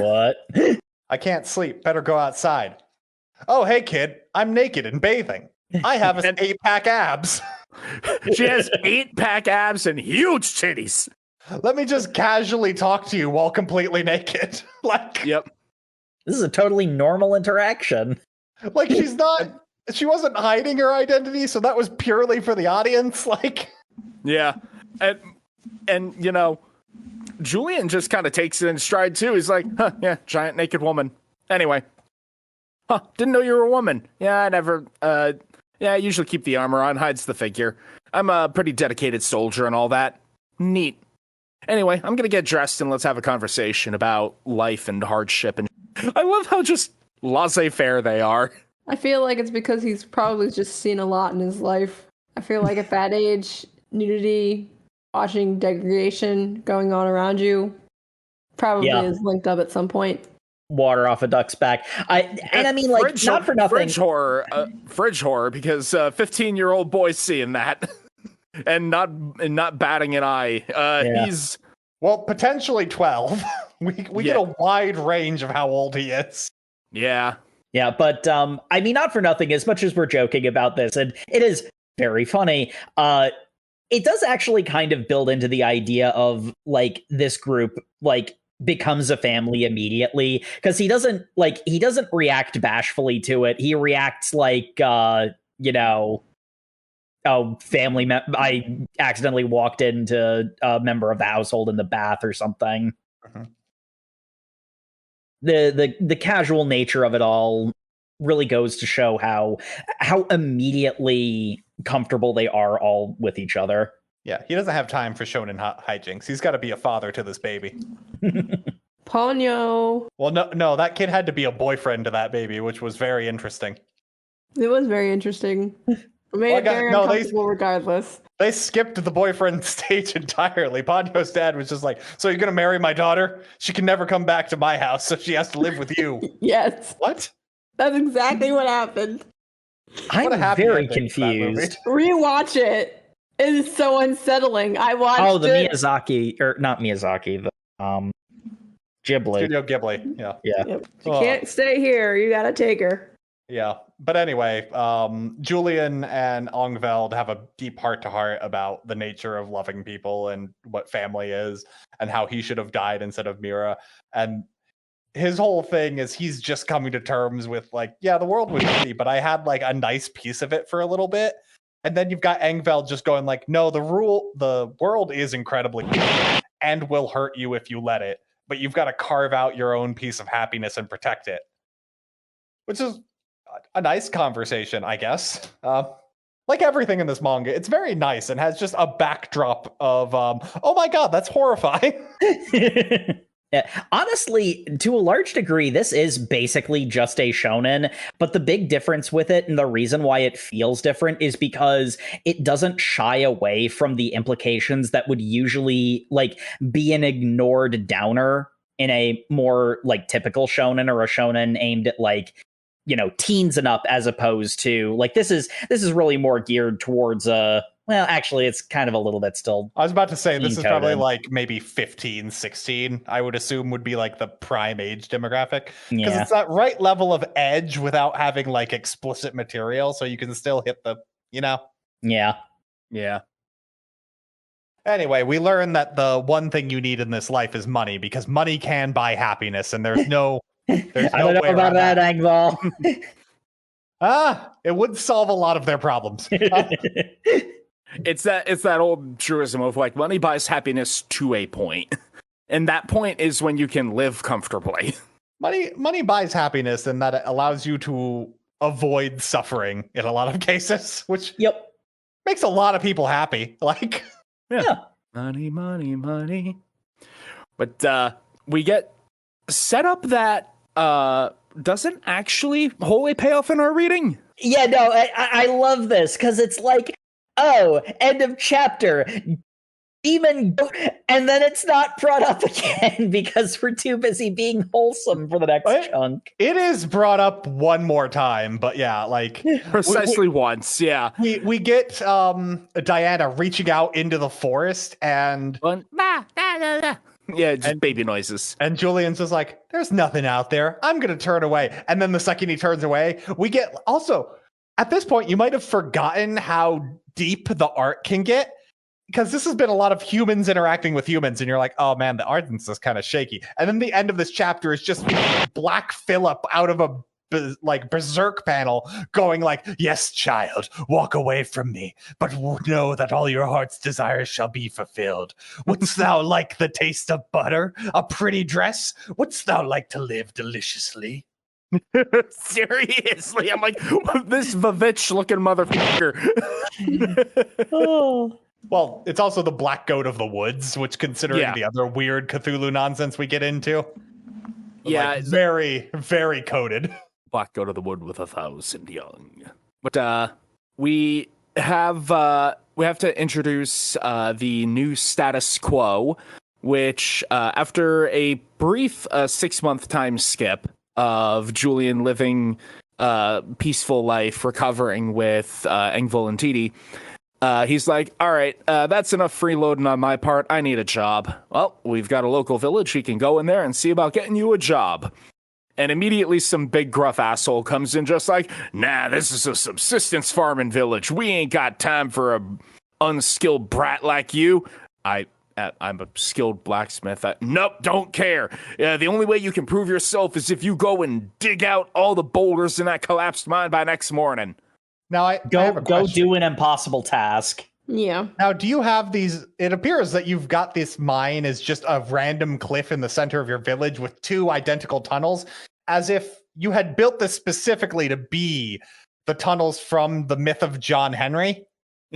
I can't sleep. Better go outside. Oh, hey, kid. I'm naked and bathing. I have an 8-pack abs. She has 8-pack abs and huge titties. Let me just casually talk to you while completely naked. Yep. This is a totally normal interaction. Like she wasn't hiding her identity, so that was purely for the audience. Yeah. And Julian just kind of takes it in stride too. He's like, huh, yeah, giant naked woman. Anyway. Huh, didn't know you were a woman. Yeah, I usually keep the armor on, hides the figure. I'm a pretty dedicated soldier and all that. Neat. Anyway, I'm gonna get dressed and let's have a conversation about life and hardship. And I love how just laissez-faire they are. I feel like it's because he's probably just seen a lot in his life. I feel like at that age, nudity, watching degradation going on around you probably is linked up at some point. Water off a duck's back. I mean, like, not for nothing. Fridge horror, because 15-year-old boys seeing that and not batting an eye. He's potentially 12. We get a wide range of how old he is. Yeah. Yeah, but I mean, not for nothing, as much as we're joking about this, and it is very funny, it does actually kind of build into the idea of, like, this group, like, becomes a family immediately, because he doesn't react bashfully to it. He reacts like, I accidentally walked into a member of the household in the bath or something. Uh-huh. The casual nature of it all really goes to show how immediately comfortable they are all with each other. Yeah, he doesn't have time for shonen hijinks. He's got to be a father to this baby. Ponyo. Well, no, that kid had to be a boyfriend to that baby, which was very interesting. It was very interesting. Made it very uncomfortable regardless. They skipped the boyfriend stage entirely. Ponyo's dad was just like, so you're going to marry my daughter? She can never come back to my house, so she has to live with you. Yes. What? That's exactly what happened. I'm very confused. Rewatch it. It is so unsettling. I watched the Miyazaki, or not Miyazaki, the Ghibli. Studio Ghibli, yeah. Yep. She can't stay here. You gotta take her. Yeah. But anyway, Julian and Angveld have a deep heart-to-heart about the nature of loving people and what family is and how he should have died instead of Mira. And his whole thing is he's just coming to terms with, like, yeah, the world was shitty, but I had, like, a nice piece of it for a little bit. And then you've got Angveld just going, like, no, the world is incredibly good and will hurt you if you let it. But you've got to carve out your own piece of happiness and protect it. Which is a nice conversation, I guess. Like everything in this manga, it's very nice and has just a backdrop of, oh my god, that's horrifying. Yeah. Honestly, to a large degree, this is basically just a shonen, but the big difference with it and the reason why it feels different is because it doesn't shy away from the implications that would usually, like, be an ignored downer in a more, like, typical shonen or a shonen aimed at, like, you know, teens and up, as opposed to, like, this is really more geared towards well, actually, it's kind of a little bit still. I was about to say, this is probably like maybe 15, 16, I would assume would be like the prime age demographic. Because it's that right level of edge without having like explicit material, so you can still hit the, you know? Yeah. Yeah. Anyway, we learn that the one thing you need in this life is money, because money can buy happiness, and there's no... I don't know about that, Angval. It would solve a lot of their problems. It's that old truism of, like, money buys happiness to a point. And that point is when you can live comfortably. Money buys happiness, and that it allows you to avoid suffering in a lot of cases, which makes a lot of people happy. Like, yeah. Money, money, money. But we get set up that doesn't actually wholly pay off in our reading. Yeah, no, I love this, because it's like, oh, end of chapter, demon, and then it's not brought up again because we're too busy being wholesome for the next chunk. It is brought up one more time, but yeah, like... Precisely once, yeah. We get Diana reaching out into the forest, and... Yeah, just baby noises. And Julian's just like, there's nothing out there. I'm going to turn away. And then the second he turns away, we get... Also, at this point, you might have forgotten how deep the art can get, because this has been a lot of humans interacting with humans, and you're like, oh man, the art is just kind of shaky. And then the end of this chapter is just Black Phillip out of a berserk panel going like, yes, child, walk away from me, but know that all your heart's desires shall be fulfilled. Wouldst thou like the taste of butter, a pretty dress? Wouldst thou like to live deliciously? Seriously, I'm like, this Vavitch looking motherfucker. Well, it's also the Black Goat of the Woods, which, considering the other weird Cthulhu nonsense we get into, like, very, very coded. Black Goat of the Wood with 1,000 young. But we have to introduce the new status quo, which after a brief 6-month time skip of Julian living peaceful life, recovering with Engvil and Titi, he's like, all right, that's enough freeloading on my part. I need a job. Well, we've got a local village. We can go in there and see about getting you a job. And immediately some big gruff asshole comes in just like, nah, this is a subsistence farming village. We ain't got time for a unskilled brat like you. I'm a skilled blacksmith. Nope, don't care. The only way you can prove yourself is if you go and dig out all the boulders in that collapsed mine by next morning. Now, I have a go do an impossible task. Yeah. Now, do you have these... It appears that you've got this mine as just a random cliff in the center of your village with 2 identical tunnels, as if you had built this specifically to be the tunnels from the myth of John Henry.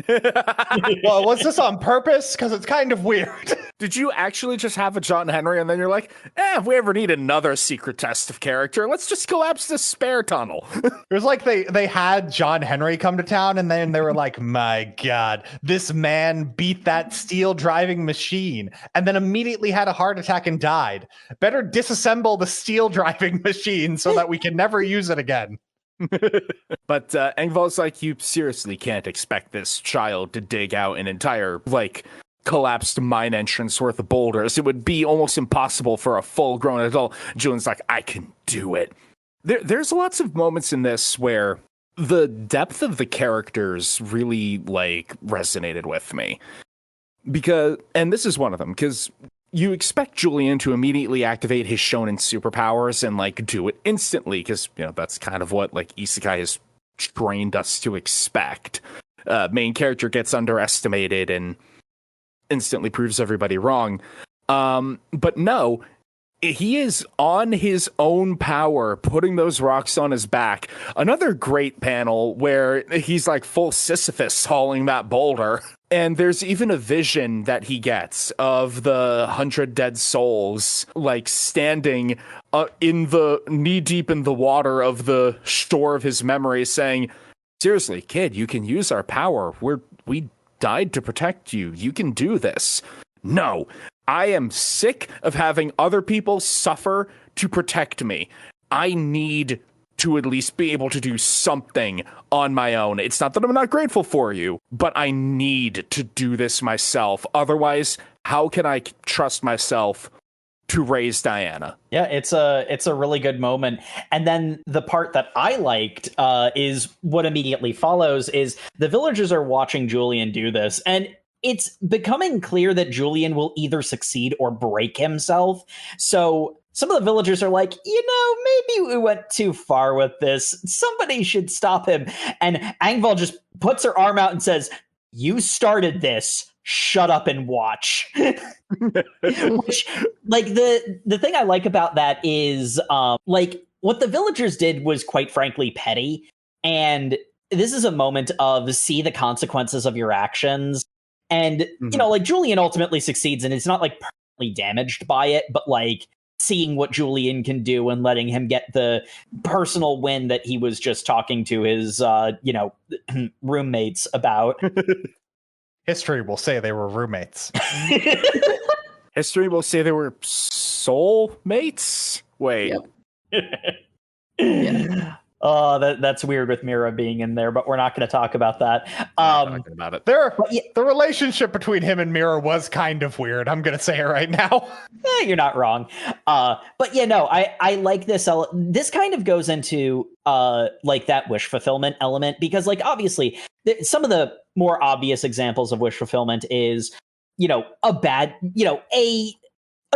Well, was this on purpose? Because it's kind of weird. Did you actually just have a John Henry and then you're like, if we ever need another secret test of character, let's just collapse this spare tunnel? It was like they had John Henry come to town and then they were like, my God, this man beat that steel driving machine and then immediately had a heart attack and died. Better disassemble the steel driving machine so that we can never use it again. But Engvall's like, you seriously can't expect this child to dig out an entire, like, collapsed mine entrance worth of boulders. It would be almost impossible for a full-grown adult. Julian's like, I can do it. There's lots of moments in this where the depth of the characters really, like, resonated with me. And this is one of them, because you expect Julian to immediately activate his shonen superpowers and, like, do it instantly, because, that's kind of what, like, Isekai has trained us to expect. Main character gets underestimated and instantly proves everybody wrong. But no, he is on his own power, putting those rocks on his back. Another great panel where he's like full Sisyphus hauling that boulder. And there's even a vision that he gets of the 100 dead souls, like standing in the knee deep in the water of the shore of his memory, saying, seriously, kid, you can use our power. We died to protect you. You can do this. No, I am sick of having other people suffer to protect me. I need to at least be able to do something on my own. It's not that I'm not grateful for you, but I need to do this myself. Otherwise, how can I trust myself to raise Diana? Yeah, it's a really good moment. And then the part that I liked is what immediately follows is the villagers are watching Julian do this, and it's becoming clear that Julian will either succeed or break himself. So some of the villagers are like, maybe we went too far with this. Somebody should stop him. And Engvall just puts her arm out and says, you started this. Shut up and watch. Which, like, the thing I like about that is, like, what the villagers did was quite frankly petty. And this is a moment of see the consequences of your actions. And, like, Julian ultimately succeeds, and it's not, like, permanently damaged by it, but, like, seeing what Julian can do and letting him get the personal win that he was just talking to his, roommates about. History will say they were roommates. History will say they were soulmates? Wait. Yep. Yeah. Oh, that's weird with Mira being in there, but we're not going to talk about that. Talking about it. The relationship between him and Mira was kind of weird. I'm going to say it right now. You're not wrong. But yeah, no, I like this. This kind of goes into like that wish fulfillment element, because, like, obviously some of the more obvious examples of wish fulfillment is, a bad,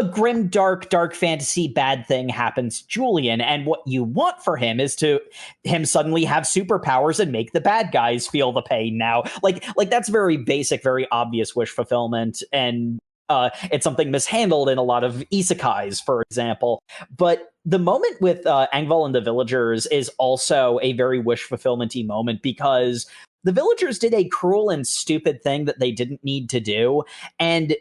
a grim, dark fantasy bad thing happens to Julian, and what you want for him is to him suddenly have superpowers and make the bad guys feel the pain now. Like that's very basic, very obvious wish fulfillment, and it's something mishandled in a lot of isekais, for example. But the moment with Engvall and the villagers is also a very wish fulfillment-y moment, because the villagers did a cruel and stupid thing that they didn't need to do, and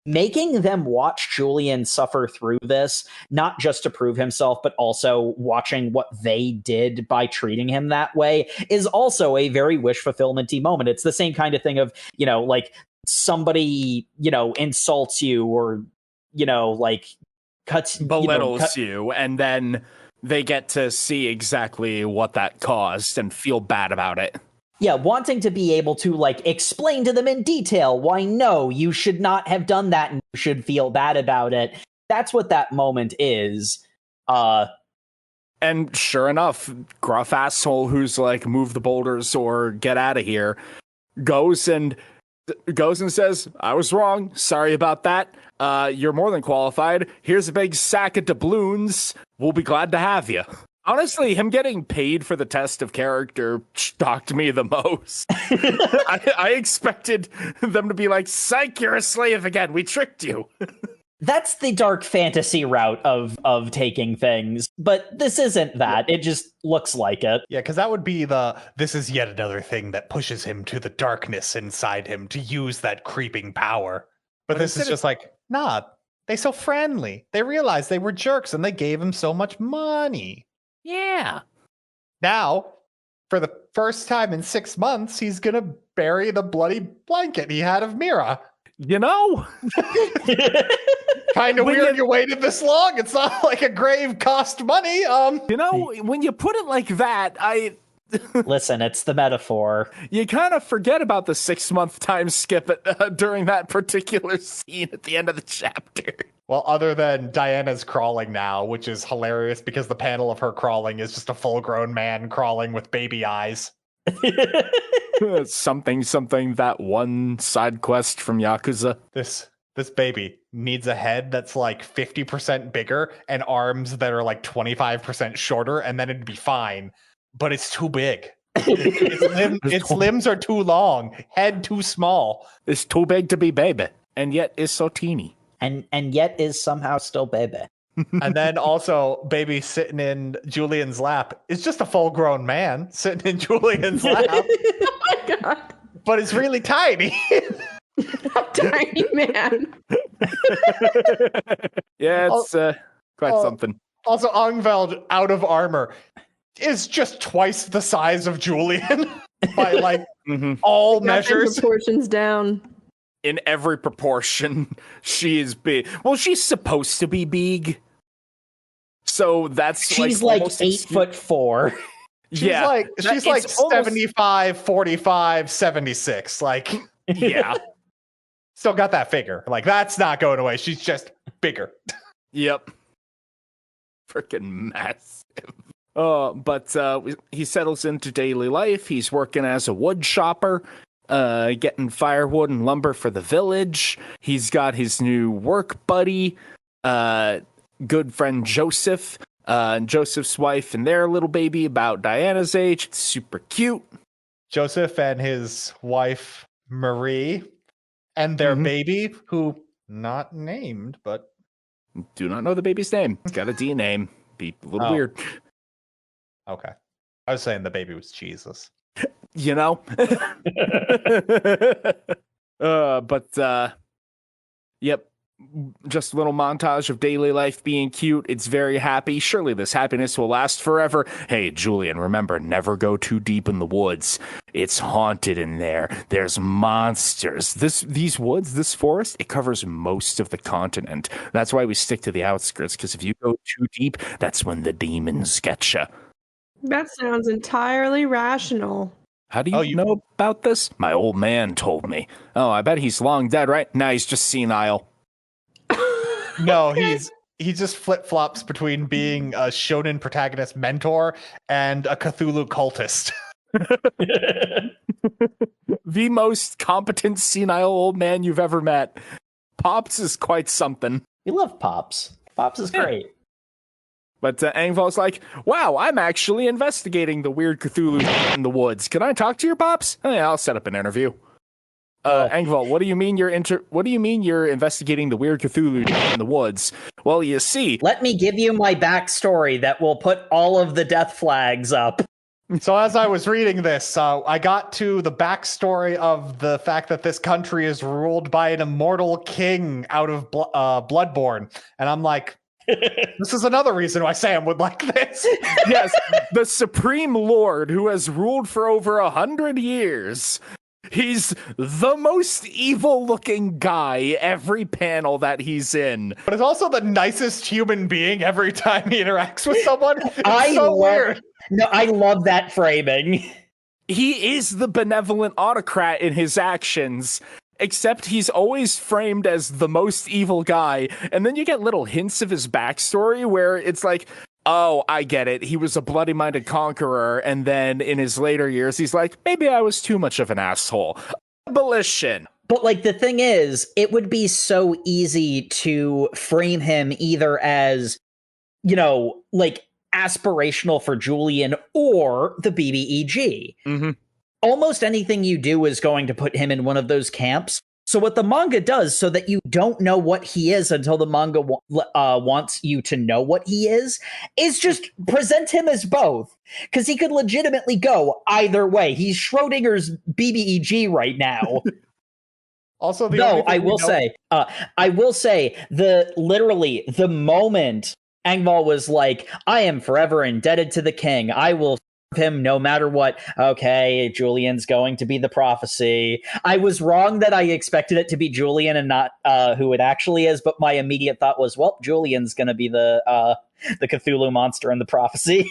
making them watch Julian suffer through this, not just to prove himself, but also watching what they did by treating him that way, is also a very wish fulfillment-y moment. It's the same kind of thing of, like, somebody, insults you or, like, belittles you, and then they get to see exactly what that caused and feel bad about it. Yeah, wanting to be able to, like, explain to them in detail why, no, you should not have done that and you should feel bad about it. That's what that moment is. And sure enough, gruff asshole who's like, move the boulders or get out of here, goes and says, I was wrong. Sorry about that. You're more than qualified. Here's a big sack of doubloons. We'll be glad to have you. Honestly, him getting paid for the test of character shocked me the most. I expected them to be like, psych, you're a slave again. We tricked you. That's the dark fantasy route of taking things, but this isn't that. It just looks like it. Yeah, because that would be this is yet another thing that pushes him to the darkness inside him to use that creeping power. But this is just like, Nah, they so friendly. They realized they were jerks and they gave him so much money. Yeah. Now, for the first time in 6 months, he's gonna bury the bloody blanket he had of Mira. You know? Kind of When weird you- you waited this long. It's not like a grave cost money. You know, when you put it like that, Listen, it's the metaphor. you kind of forget about the 6-month time skip during that particular scene at the end of the chapter. Well, other than Diana's crawling now, which is hilarious because the panel of her crawling is just a full-grown man crawling with baby eyes. Something, that one side quest from Yakuza. This baby needs a head that's like 50% bigger and arms that are like 25% shorter, and then it'd be fine. But it's too big. Its limbs are too long, head too small. It's too big to be baby, and yet is so teeny. And yet is somehow still baby. And then also, baby sitting in Julian's lap is just a full-grown man sitting in Julian's lap. Oh my god. But it's really tiny. Tiny man. Yeah, it's quite something. Also, Angveld, out of armor, is just twice the size of Julian by like all measures. Proportions down. In every proportion, she is big. Well, she's supposed to be big. So that's She's like almost 8'4". She's like it's almost- 75, 45, 76. Like, yeah. still got that figure. Like, that's not going away. She's just bigger. Yep. Freaking massive. But he settles into daily life. He's working as a wood chopper, getting firewood and lumber for the village. He's got his new work buddy, good friend Joseph, Joseph's wife and their little baby about Diana's age. It's super cute. Joseph and his wife, Marie, and their baby, who not named, but... Do not know the baby's name. It's got a D name. Be a little weird. Okay. I was saying the baby was Jesus. You know? Yep. Just a little montage of daily life being cute. It's very happy. Surely this happiness will last forever. Hey, Julian, remember, never go too deep in the woods. It's haunted in there. There's monsters. These woods, this forest, it covers most of the continent. That's why we stick to the outskirts, because if you go too deep, that's when the demons get you. That sounds entirely rational. How do you know about this? My old man told me. Oh, I bet he's long dead, right? Nah, he's just senile. No, he just flip-flops between being a shonen protagonist mentor and a Cthulhu cultist. The most competent senile old man you've ever met. Pops is quite something. We love Pops. Pops is great. But Angval's like, wow, I'm actually investigating the weird Cthulhu in the woods. Can I talk to your Pops? Oh, yeah, I'll set up an interview. Angval, what do you mean you're investigating the weird Cthulhu in the woods? Well, you see. Let me give you my backstory that will put all of the death flags up. So as I was reading this, I got to the backstory of the fact that this country is ruled by an immortal king out of Bloodborne. And I'm like, this is another reason why Sam would like this. Yes, the Supreme Lord who has ruled for over 100 years. He's the most evil-looking guy every panel that he's in. But he's also the nicest human being every time he interacts with someone. It's weird. No, I love that framing. He is the benevolent autocrat in his actions, except he's always framed as the most evil guy. And then you get little hints of his backstory where it's like, oh, I get it. He was a bloody-minded conqueror, and then in his later years, he's like, maybe I was too much of an asshole. Abolition. But, like, the thing is, it would be so easy to frame him either as, you know, like, aspirational for Julian or the BBEG. Mm-hmm. Almost anything you do is going to put him in one of those camps. So what the manga does, so that you don't know what he is until the manga wants you to know what he is just present him as both. Because he could legitimately go either way. He's Schrodinger's BBEG right now. Also, I will say, the moment Angval was like, I am forever indebted to the king. I will serve him no matter what. Okay, Julian's going to be the prophecy. I was wrong that I expected it to be Julian and not who it actually is, but my immediate thought was, well, Julian's going to be the Cthulhu monster in the prophecy.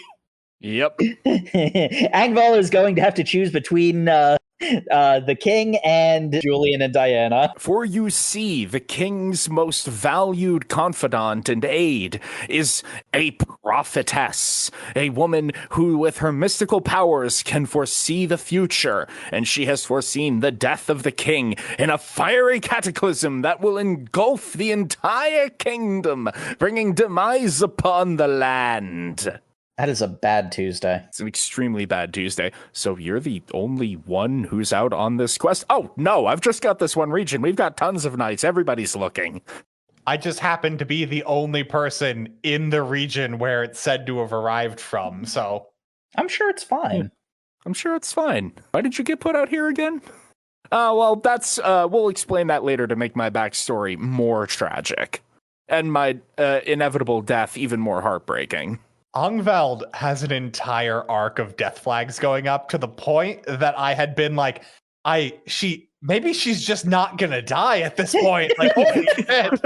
Yep. Angval is going to have to choose between the king and Julian and Diana. For you see, the king's most valued confidant and aide is a prophetess, a woman who, with her mystical powers, can foresee the future, and she has foreseen the death of the king in a fiery cataclysm that will engulf the entire kingdom, bringing demise upon the land. That is a bad Tuesday. It's an extremely bad Tuesday. So you're the only one who's out on this quest? Oh, no, I've just got this one region. We've got tons of knights. Everybody's looking. I just happen to be the only person in the region where it's said to have arrived from, so... I'm sure it's fine. I'm sure it's fine. Why did you get put out here again? Well, that's... we'll explain that later to make my backstory more tragic. And my inevitable death even more heartbreaking. Angvald has an entire arc of death flags going up to the point that I had been like, maybe she's just not gonna die at this point. Like, holy shit.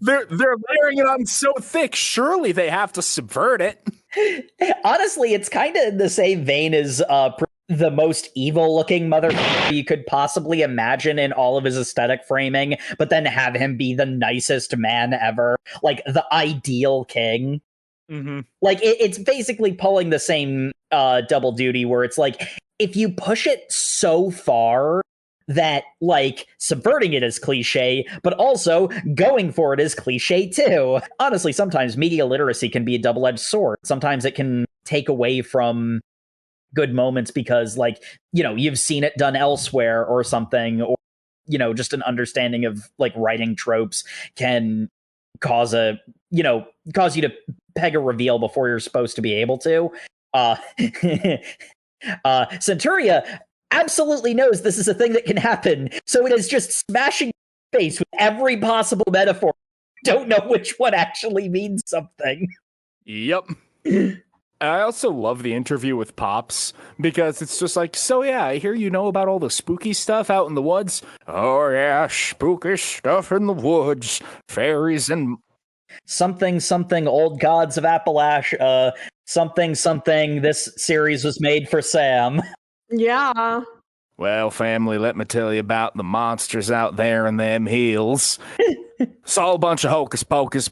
They're layering it on so thick. Surely they have to subvert it. Honestly, it's kind of in the same vein as the most evil-looking mother you could possibly imagine in all of his aesthetic framing, but then have him be the nicest man ever, like the ideal king. Mm-hmm. Like, it's basically pulling the same double duty where it's like, if you push it so far that, like, subverting it is cliche, but also going for it is cliche too. Honestly, sometimes media literacy can be a double-edged sword. Sometimes it can take away from good moments because, like, you know, you've seen it done elsewhere or something, or, you know, just an understanding of, like, writing tropes can cause you to peg a reveal before you're supposed to be able to. Centuria absolutely knows this is a thing that can happen, so it is just smashing face with every possible metaphor. Don't know which one actually means something. Yep. I also love the interview with Pops, because it's just like, so yeah, I hear you know about all the spooky stuff out in the woods. Oh yeah, spooky stuff in the woods. Fairies and... Something, old gods of Appalachia, something, this series was made for Sam. Yeah. Well, family, let me tell you about the monsters out there in them hills. It's all a bunch of hocus pocus,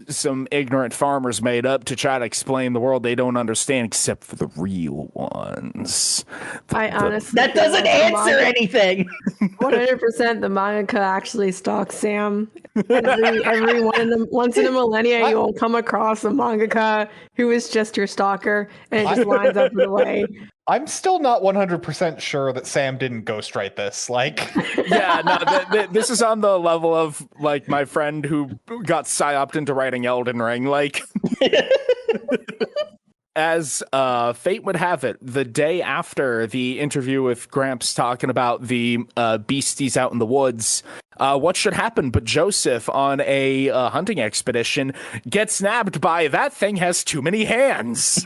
some ignorant farmers made up to try to explain the world they don't understand, except for the real ones. Honestly, that doesn't answer anything. 100% the mangaka actually stalks Sam. Every once in a millennia, you will come across a mangaka who is just your stalker, and it just lines up in the way. I'm still not 100% sure that Sam didn't ghostwrite this. Like, yeah, no, this is on the level of, like, my friend who got psyoped into writing Elden Ring. Like, as fate would have it, the day after the interview with Gramps talking about the beasties out in the woods, what should happen but Joseph on a hunting expedition gets nabbed by that thing has too many hands.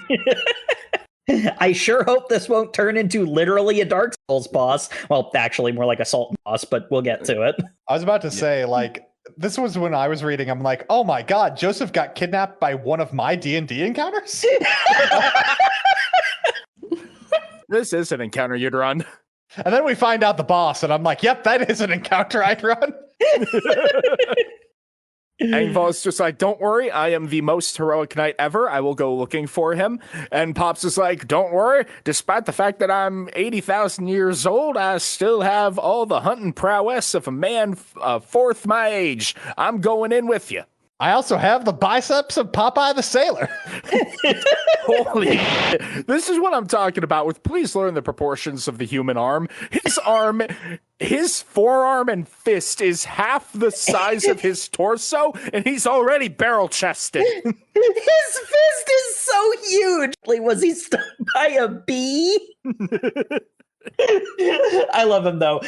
I sure hope this won't turn into literally a Dark Souls boss. Well, actually, more like a Salt boss, but we'll get to it. I was about to say, like, this was when I was reading, I'm like, oh my god, Joseph got kidnapped by one of my D&D encounters? This is an encounter you'd run. And then we find out the boss, and I'm like, yep, that is an encounter I'd run. Angval's just like, don't worry, I am the most heroic knight ever. I will go looking for him. And Pops is like, don't worry, despite the fact that I'm 80,000 years old, I still have all the hunting prowess of a man fourth my age. I'm going in with you. I also have the biceps of Popeye the Sailor. Holy shit. This is what I'm talking about with please learn the proportions of the human arm. His forearm and fist is half the size of his torso, and he's already barrel-chested. His fist is so huge. Was he stung by a bee? I love him though,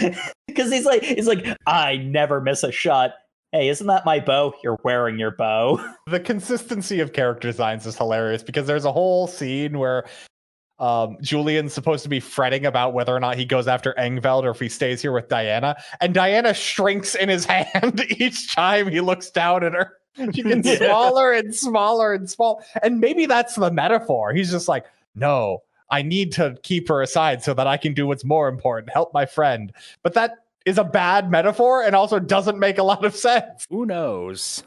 because he's like, I never miss a shot. Hey, isn't that my bow? You're wearing your bow. The consistency of character designs is hilarious because there's a whole scene where Julian's supposed to be fretting about whether or not he goes after Engveld or if he stays here with Diana, and Diana shrinks in his hand each time he looks down at her. She gets smaller and smaller and small. And maybe that's the metaphor. He's just like, no, I need to keep her aside so that I can do what's more important, help my friend. But that is a bad metaphor and also doesn't make a lot of sense. Who knows?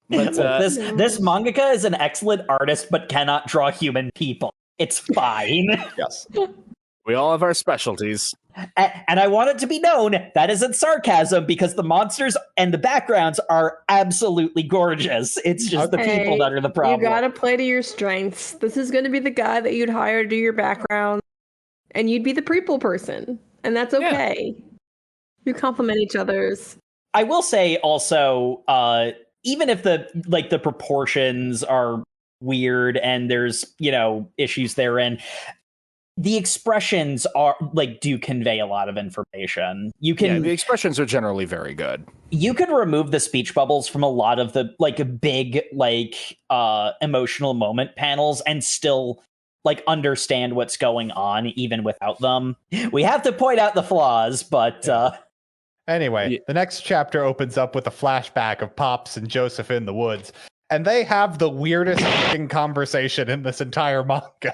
But this mangaka is an excellent artist, but cannot draw human people. It's fine. Yes. We all have our specialties. And I want it to be known that isn't sarcasm, because the monsters and the backgrounds are absolutely gorgeous. It's just the people that are the problem. You gotta play to your strengths. This is gonna be the guy that you'd hire to do your background, and you'd be the people person, and that's okay. Yeah. You complement each other's. I will say also, even if the proportions are weird and there's issues therein, the expressions are do convey a lot of information. The expressions are generally very good. You can remove the speech bubbles from a lot of the big emotional moment panels and still understand what's going on even without them. We have to point out the flaws, but anyway, the next chapter opens up with a flashback of Pops and Joseph in the woods. And they have the weirdest conversation in this entire manga.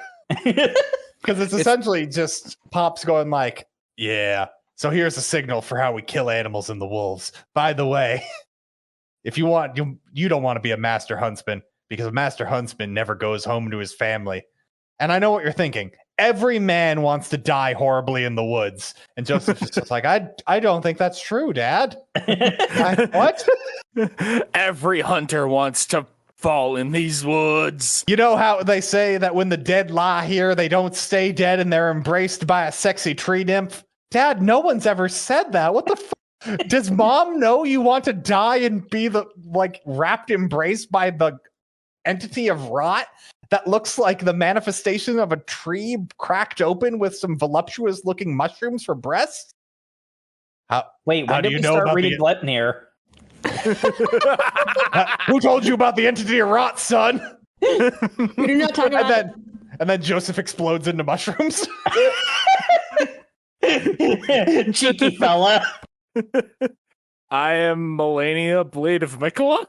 Because it's essentially just Pops going like, yeah, so here's a signal for how we kill animals in the wolves. By the way, if you want, you don't want to be a master huntsman, because a master huntsman never goes home to his family. And I know what you're thinking. Every man wants to die horribly in the woods. And Joseph is just like, I don't think that's true, Dad. What? Every hunter wants to fall in these woods. You know how they say that when the dead lie here, they don't stay dead and they're embraced by a sexy tree nymph? Dad, no one's ever said that. What the fuck? Does Mom know you want to die and be wrapped embraced by the entity of rot that looks like the manifestation of a tree cracked open with some voluptuous looking mushrooms for breasts? When did we start reading Gleipnir? Who told you about the entity of rot, son? We do not talk about and then Joseph explodes into mushrooms. Cheeky fella. I am Melania, Blade of Mikola.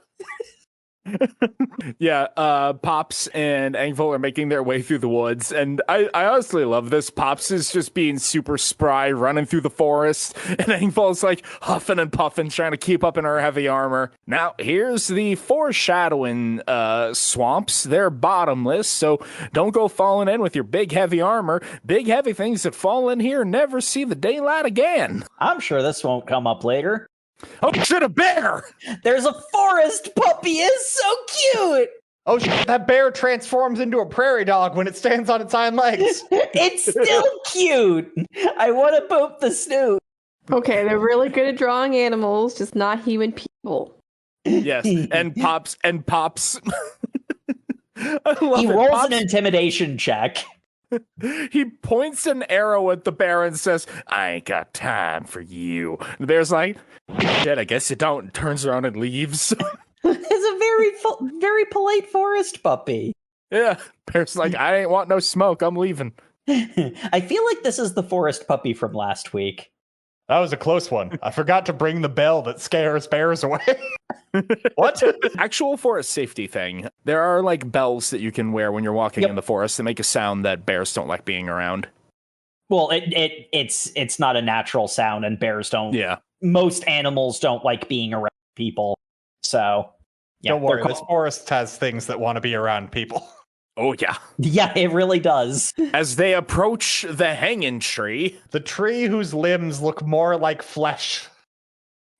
Pops and Engvol are making their way through the woods, and I honestly love this. Pops is just being super spry, running through the forest, and Engvol's huffing and puffing, trying to keep up in her heavy armor. Now, here's the foreshadowing swamps. They're bottomless, so don't go falling in with your big heavy armor. Big heavy things that fall in here never see the daylight again. I'm sure this won't come up later. Oh shit, a bear! There's a forest puppy. It's so cute. Oh shit, that bear transforms into a prairie dog when it stands on its hind legs. It's still cute. I want to poop the snoot. Okay, they're really good at drawing animals, just not human people. Yes, and Pops. He rolls an intimidation check. He points an arrow at the bear and says, I ain't got time for you. The bear's like, shit, I guess you don't, and turns around and leaves. It's a very polite forest puppy. Yeah, bear's like, I ain't want no smoke, I'm leaving. I feel like this is the forest puppy from last week. That was a close one. I forgot to bring the bell that scares bears away. What? Actual forest safety thing. There are bells that you can wear when you're walking in the forest that make a sound that bears don't like being around. Well, it's not a natural sound, and bears don't. Yeah. Most animals don't like being around people. So, yeah, don't worry. This forest has things that want to be around people. Oh, yeah. Yeah, it really does. As they approach the hanging tree. The tree whose limbs look more like flesh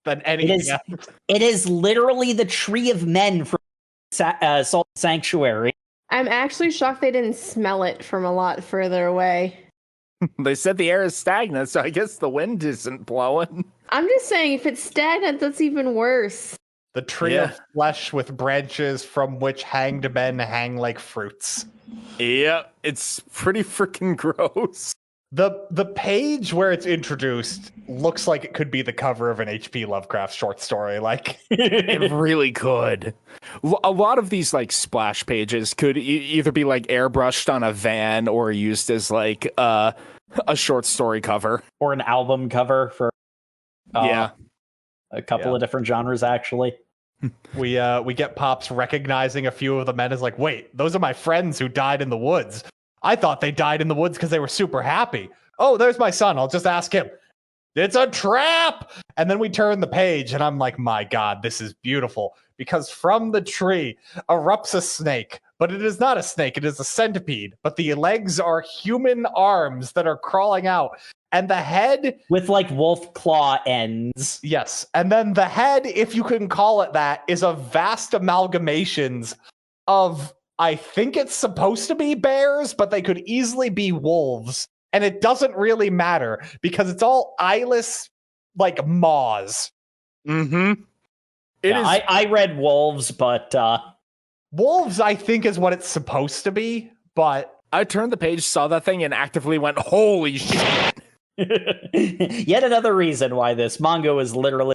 than anything else. It is literally the tree of men from Salt Sanctuary. I'm actually shocked they didn't smell it from a lot further away. They said the air is stagnant, so I guess the wind isn't blowing. I'm just saying, if it's stagnant, that's even worse. The tree of flesh with branches from which hanged men hang like fruits. Yeah, it's pretty freaking gross. The page where it's introduced looks like it could be the cover of an H.P. Lovecraft short story. Like It really could. A lot of these like splash pages could either be like airbrushed on a van or used as like a short story cover or an album cover for a couple of different genres. Actually, we get Pops recognizing a few of the men as like, wait, those are my friends who died in the woods. I thought they died in the woods because they were super happy. Oh, there's my son. I'll just ask him. It's a trap. And then we turn the page and I'm like, my God, this is beautiful. Because from the tree erupts a snake, but it is not a snake. It is a centipede. But the legs are human arms that are crawling out. And the head... with like wolf claw ends. Yes. And then the head, if you can call it that, is a vast amalgamations of... I think it's supposed to be bears, but they could easily be wolves. And it doesn't really matter because it's all eyeless, like, maws. Mm-hmm. I read wolves, but... wolves, I think, is what it's supposed to be, but... I turned the page, saw that thing, and actively went, holy shit! Yet another reason why this manga is literally...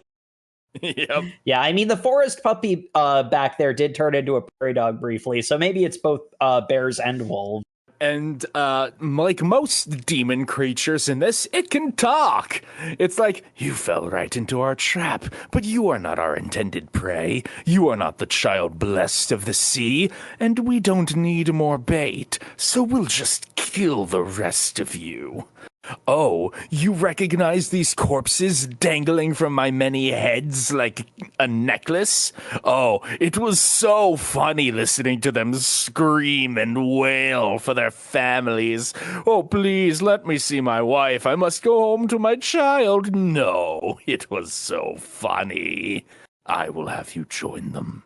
Yep. Yeah, I mean, the forest puppy back there did turn into a prairie dog briefly, so maybe it's both bears and wolves. And like most demon creatures in this, it can talk. It's like, you fell right into our trap, but you are not our intended prey. You are not the child blessed of the sea, and we don't need more bait, so we'll just kill the rest of you. Oh, you recognize these corpses dangling from my many heads like a necklace? Oh, it was so funny listening to them scream and wail for their families. Oh, please, let me see my wife. I must go home to my child. No, it was so funny. I will have you join them.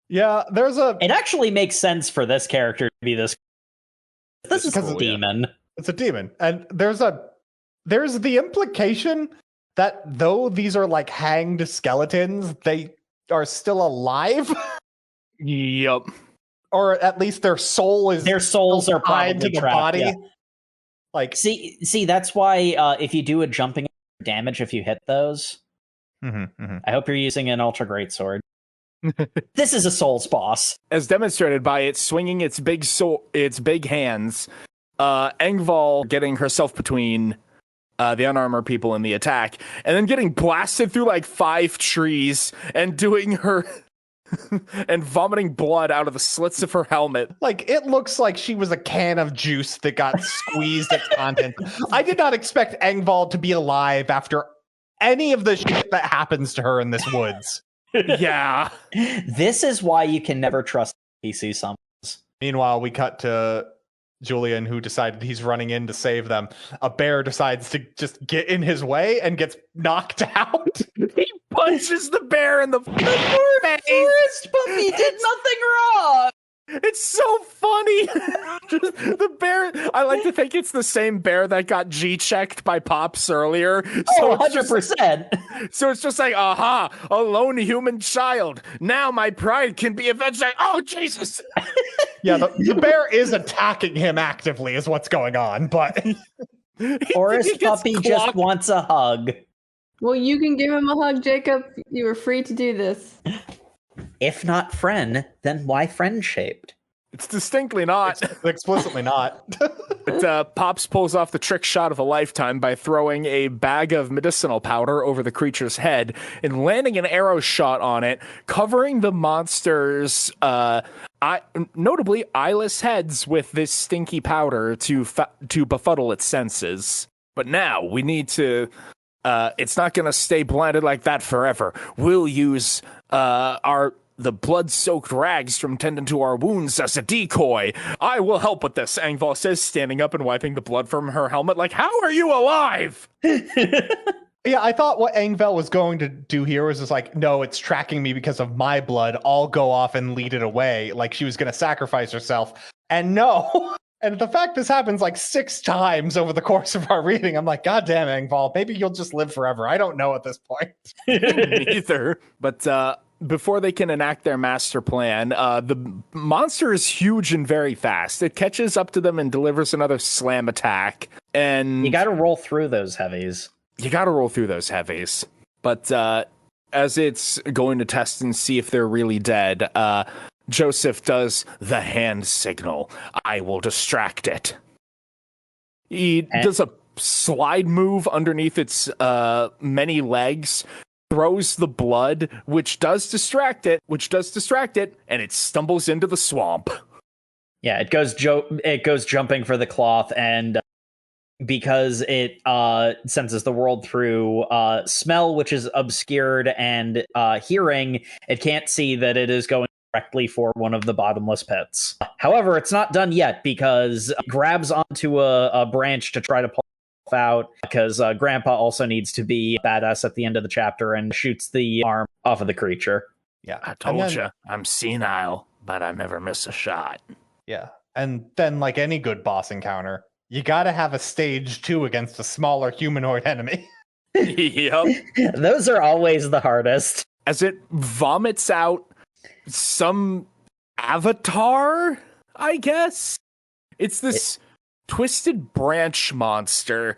Yeah, there's a... It actually makes sense for this character to be this. This is a demon. It's a demon. And there's the implication that though these are like hanged skeletons, they are still alive. Yep. Or at least their souls are tied to the trapped, body. Yeah. Like see, that's why if you do a jumping damage if you hit those. I hope you're using an ultra great sword. This is a Souls boss, as demonstrated by it swinging its big hands. Engvall getting herself between the unarmored people in the attack, and then getting blasted through like 5 trees and doing her and vomiting blood out of the slits of her helmet. Like, it looks like she was a can of juice that got squeezed its content. I did not expect Engvall to be alive after any of the shit that happens to her in this woods. Yeah. This is why you can never trust PC summons. Meanwhile, we cut to Julian, who decided he's running in to save them. A bear decides to just get in his way and gets knocked out. He punches the bear in the face. Forest puppy did nothing wrong. It's so funny. The bear, I like to think it's the same bear that got G-checked by Pops earlier. So 100%. So it's just like, aha, a lone human child. Now my pride can be avenged. Oh, Jesus. Yeah, the bear is attacking him actively is what's going on, but... Forest puppy just wants a hug. Well, you can give him a hug, Jacob. You were free to do this. If not friend, then why friend-shaped? It's distinctly not. It's explicitly not. But Pops pulls off the trick shot of a lifetime by throwing a bag of medicinal powder over the creature's head and landing an arrow shot on it, covering the monster's notably eyeless heads with this stinky powder to befuddle its senses. But now we need to... it's not going to stay blinded like that forever. We'll use the blood-soaked rags from tending to our wounds as a decoy. I will help with this, Engvall says, standing up and wiping the blood from her helmet. Like, how are you alive? Yeah, I thought what Engvall was going to do here was just like, no, it's tracking me because of my blood. I'll go off and lead it away. Like she was going to sacrifice herself. And no. And the fact this happens like 6 times over the course of our reading, I'm like, God damn, Engvall, maybe you'll just live forever. I don't know at this point. Neither. But before they can enact their master plan, the monster is huge and very fast. It catches up to them and delivers another slam attack. And you got to roll through those heavies. But as it's going to test and see if they're really dead, Joseph does the hand signal. I will distract it. He does a slide move underneath its many legs, throws the blood, which does distract it, and it stumbles into the swamp. Yeah, it goes jumping for the cloth, and because it senses the world through smell, which is obscured, and hearing, it can't see that it is going directly for one of the bottomless pits. However, it's not done yet, because it grabs onto a branch to try to pull out, because Grandpa also needs to be badass at the end of the chapter and shoots the arm off of the creature. Yeah, I told you, I'm senile, but I never miss a shot. Yeah, and then like any good boss encounter, you gotta have a stage 2 against a smaller humanoid enemy. Yep. Those are always the hardest. As it vomits out some avatar, I guess? It's this twisted branch monster.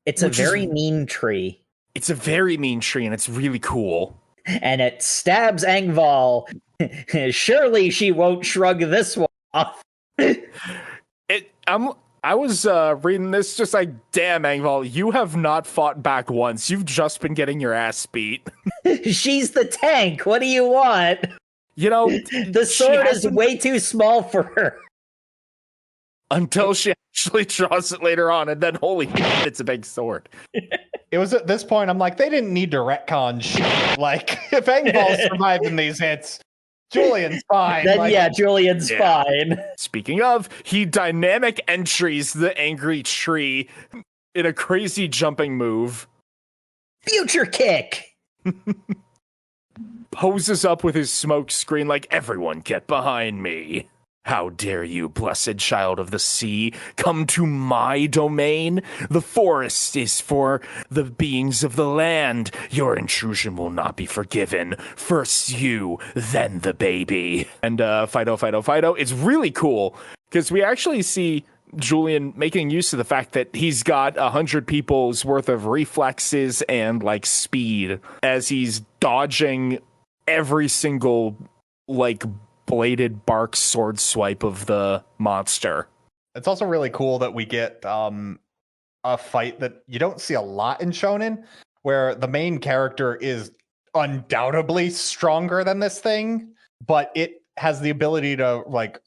It's a very mean tree. It's a very mean tree, and it's really cool. And it stabs Engval. Surely she won't shrug this one off. I was reading this just like, damn, Engval, you have not fought back once. You've just been getting your ass beat. She's the tank. What do you want? You know, the sword is way too small for her. Until she actually draws it later on, and then holy shit, it's a big sword. It was at this point, I'm like, they didn't need to retcon shit. Like, if Engval surviving these hits, Julian's fine. Then, Julian's fine. Speaking of, he dynamic entries the angry tree in a crazy jumping move. Future kick! Poses up with his smoke screen like, everyone get behind me. How dare you, blessed child of the sea, come to my domain? The forest is for the beings of the land. Your intrusion will not be forgiven. First you, then the baby. And Fido. It's really cool, because we actually see Julian making use of the fact that he's got 100 people's worth of reflexes and, like, speed as he's dodging every single, like, bladed bark sword swipe of the monster. It's also really cool that we get a fight that you don't see a lot in Shonen, where the main character is undoubtedly stronger than this thing, but it has the ability to, like,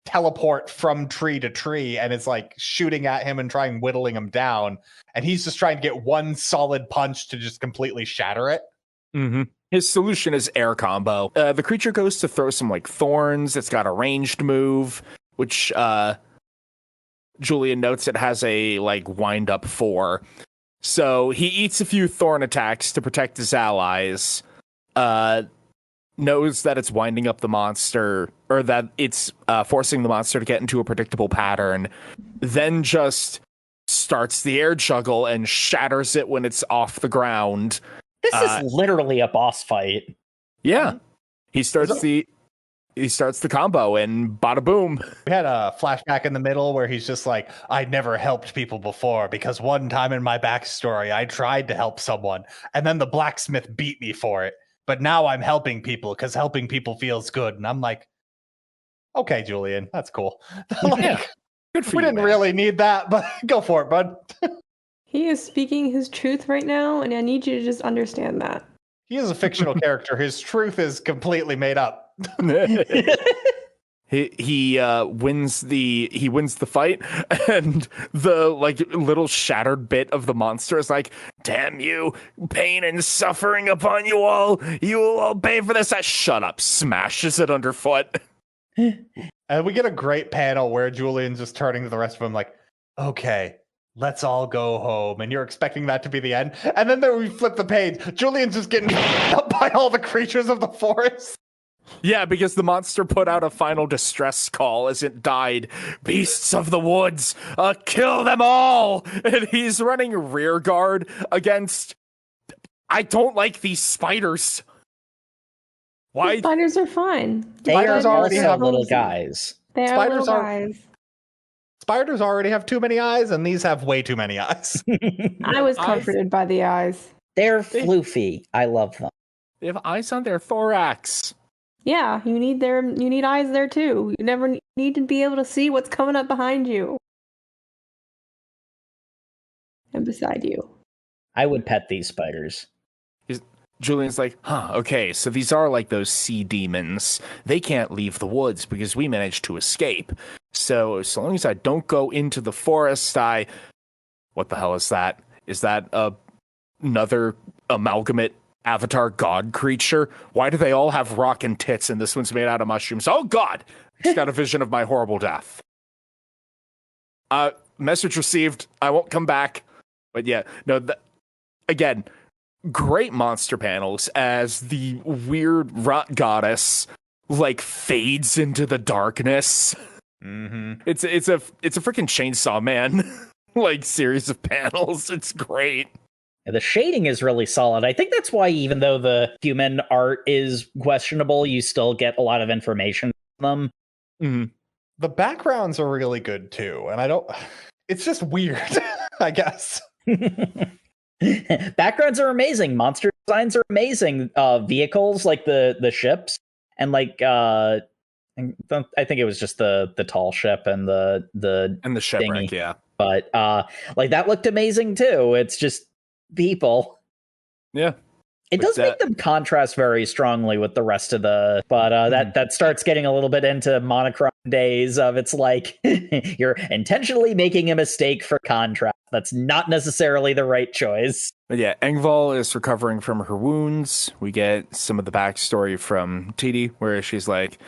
teleport from tree to tree, and it's like shooting at him and trying whittling him down, and he's just trying to get one solid punch to just completely shatter it. Mm-hmm. His solution is air combo. The creature goes to throw some, like, thorns. It's got a ranged move, which Julian notes it has a, like, wind up for. So he eats a few thorn attacks to protect his allies. Knows that it's winding up the monster, or that it's forcing the monster to get into a predictable pattern. Then just starts the air juggle and shatters it when it's off the ground. This is literally a boss fight. Yeah. He starts the combo, and bada boom. We had a flashback in the middle where he's just like, I never helped people before because one time in my backstory I tried to help someone and then the blacksmith beat me for it. But now I'm helping people because helping people feels good. And I'm like, okay, Julian, that's cool. Like, good for we you, didn't really need that, but go for it, bud. He is speaking his truth right now, and I need you to just understand that. He is a fictional character. His truth is completely made up. He wins the fight, and the, like, little shattered bit of the monster is like, damn you, pain and suffering upon you all. You will all pay for this. Shut up. Smashes it underfoot. And we get a great panel where Julian's just turning to the rest of them like, okay, let's all go home. And you're expecting that to be the end. And then we flip the page. Julian's just getting up by all the creatures of the forest. Yeah, because the monster put out a final distress call as it died. Beasts of the woods, kill them all! And he's running rear guard against... I don't like these spiders. Why? Spiders are fine. They are Spiders already also have little cozy. guys. They are Spiders little are- guys. Spiders already have too many eyes, and these have way too many eyes. I was Eyes? comforted by the eyes. They're floofy. I love them. They have eyes on their thorax. Yeah, you need eyes there too. You never need to be able to see what's coming up behind you and beside you. I would pet these spiders. Julian's like, okay, so these are like those sea demons. They can't leave the woods because we managed to escape. So long as I don't go into the forest, what the hell is that? Is that another amalgamate avatar god creature? Why do they all have rockin' tits and this one's made out of mushrooms? Oh god! Just got a vision of my horrible death. Message received. I won't come back. But yeah, no, again, great monster panels as the weird rot goddess like fades into the darkness. Mm-hmm. It's a freaking Chainsaw Man like series of panels. It's great. The shading is really solid. I think that's why, even though the human art is questionable, you still get a lot of information from them. Mm-hmm. The backgrounds are really good too, and it's just weird, I guess. Backgrounds are amazing. Monster designs are amazing. Vehicles like the ships and like I think it was just the tall ship and the shipwreck, dinghy. yeah. But like that looked amazing too. It's just people. Yeah. It does make them contrast very strongly with the rest of the, but that starts getting a little bit into monochrome days of it's like you're intentionally making a mistake for contrast. That's not necessarily the right choice. But yeah, Engvall is recovering from her wounds. We get some of the backstory from Titi, where she's like,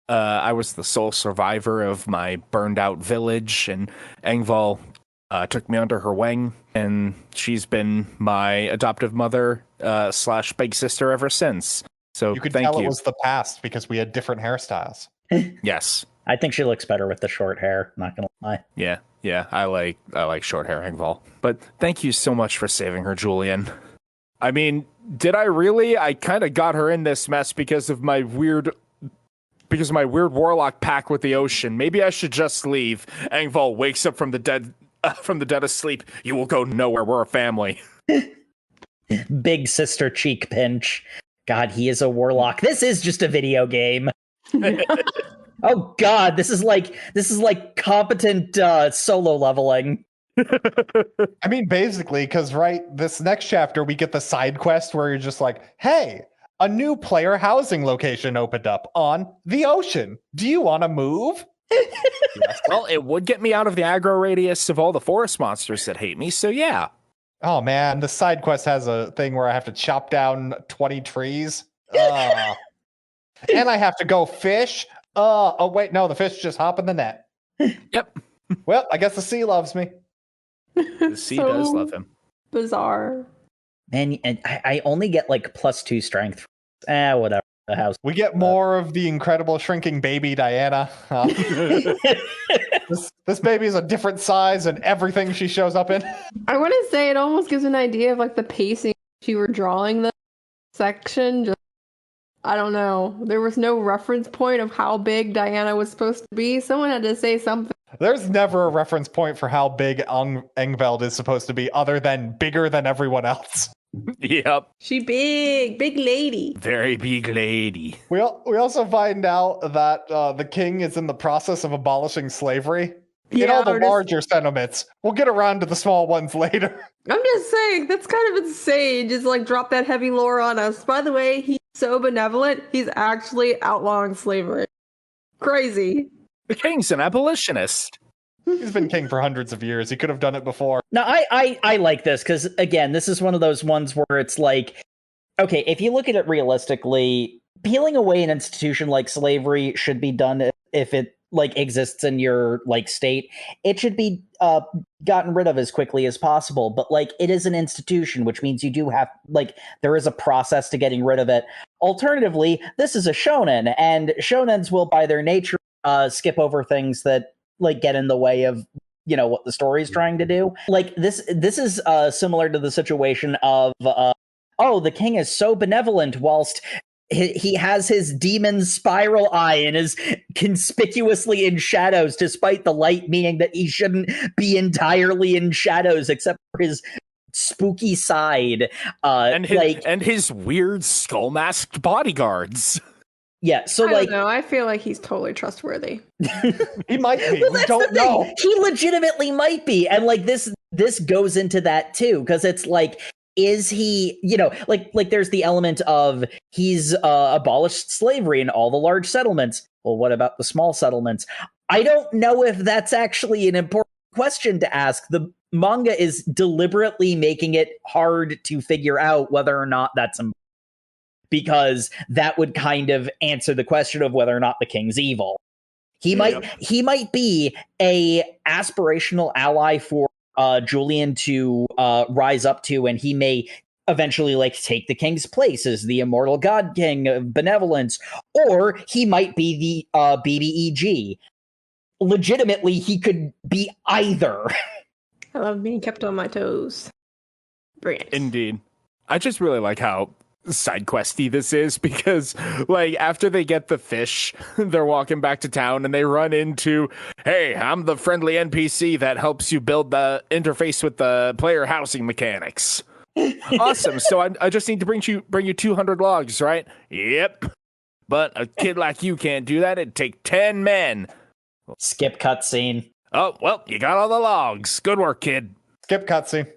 I was the sole survivor of my burned out village, and Engvall took me under her wing, and she's been my adoptive mother / big sister ever since. So you could thank tell you. It was the past because we had different hairstyles. Yes. I think she looks better with the short hair, not gonna lie. Yeah, I like short hair Engvall. But thank you so much for saving her, Julian. I mean, did I really? I kind of got her in this mess because of my weird warlock pact with the ocean. Maybe I should just leave. Engvall wakes up from the dead asleep. You will go nowhere. We're a family. Big sister cheek pinch. God, he is a warlock. This is just a video game. Oh God, this is like competent solo leveling. I mean, basically, because this next chapter we get the side quest where you're just like, hey, a new player housing location opened up on the ocean. Do you want to move? Yes. Well, it would get me out of the aggro radius of all the forest monsters that hate me, so yeah. Oh man, the side quest has a thing where I have to chop down 20 trees. And I have to go fish. Oh wait, no, the fish just hop in the net. Yep. Well, I guess the sea loves me. The sea does love him. Bizarre. Man, and I only get like +2 strength. Whatever. The house. We get more of the incredible shrinking baby Diana. This baby is a different size and everything she shows up in. I want to say it almost gives an idea of like the pacing you were drawing the section. Just I don't know. There was no reference point of how big Diana was supposed to be. Someone had to say something. There's never a reference point for how big Engveld is supposed to be other than bigger than everyone else. Yep. She big lady. Very big lady. We also find out that the king is in the process of abolishing slavery. In all the larger settlements. We'll get around to the small ones later. I'm just saying, that's kind of insane. Just like drop that heavy lore on us. By the way, he's so benevolent, he's actually outlawing slavery. Crazy. The king's an abolitionist. He's been king for hundreds of years. He could have done it before. No, I like this because, again, this is one of those ones where it's like, okay, if you look at it realistically, peeling away an institution like slavery should be done if it like exists in your like state. It should be gotten rid of as quickly as possible. But like it is an institution, which means you do have like there is a process to getting rid of it. Alternatively, this is a shonen, and shonens will by their nature skip over things that like get in the way of what the story is trying to do. Like this is similar to the situation of the king is so benevolent whilst he has his demon spiral eye and is conspicuously in shadows despite the light, meaning that he shouldn't be entirely in shadows except for his spooky side. And his weird skull-masked bodyguards. Yeah, so I don't know. I feel like he's totally trustworthy. He might be. Well, we don't know. He legitimately might be. And like this goes into that too, because it's like, is he, like there's the element of he's abolished slavery in all the large settlements. Well, what about the small settlements? I don't know if that's actually an important question to ask. The manga is deliberately making it hard to figure out whether or not that's important, because that would kind of answer the question of whether or not the king's evil. He might be a aspirational ally for Julian to rise up to, and he may eventually take the king's place as the immortal god king of benevolence, or he might be the BBEG. Legitimately, he could be either. I love being kept on my toes. Brilliant. Indeed. I just really like how side questy this is, because after they get the fish, they're walking back to town and they run into, hey, I'm the friendly NPC that helps you build the interface with the player housing mechanics. Awesome. So I just need to bring you 200 logs, right? Yep. But a kid like you can't do that. It'd take 10 men. Skip cutscene. Oh, well, you got all the logs. Good work, kid. Skip cutscene.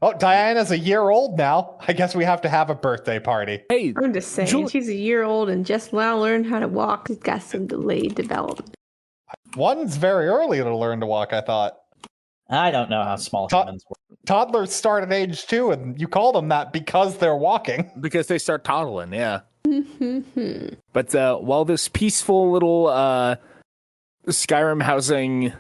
Oh, Diana's a year old now. I guess we have to have a birthday party. Hey, I'm just saying, she's a year old and just now learned how to walk. She's got some delayed development. One's very early to learn to walk, I thought. I don't know how small humans work. Toddlers start at age 2, and you call them that because they're walking. Because they start toddling, yeah. But while this peaceful little Skyrim housing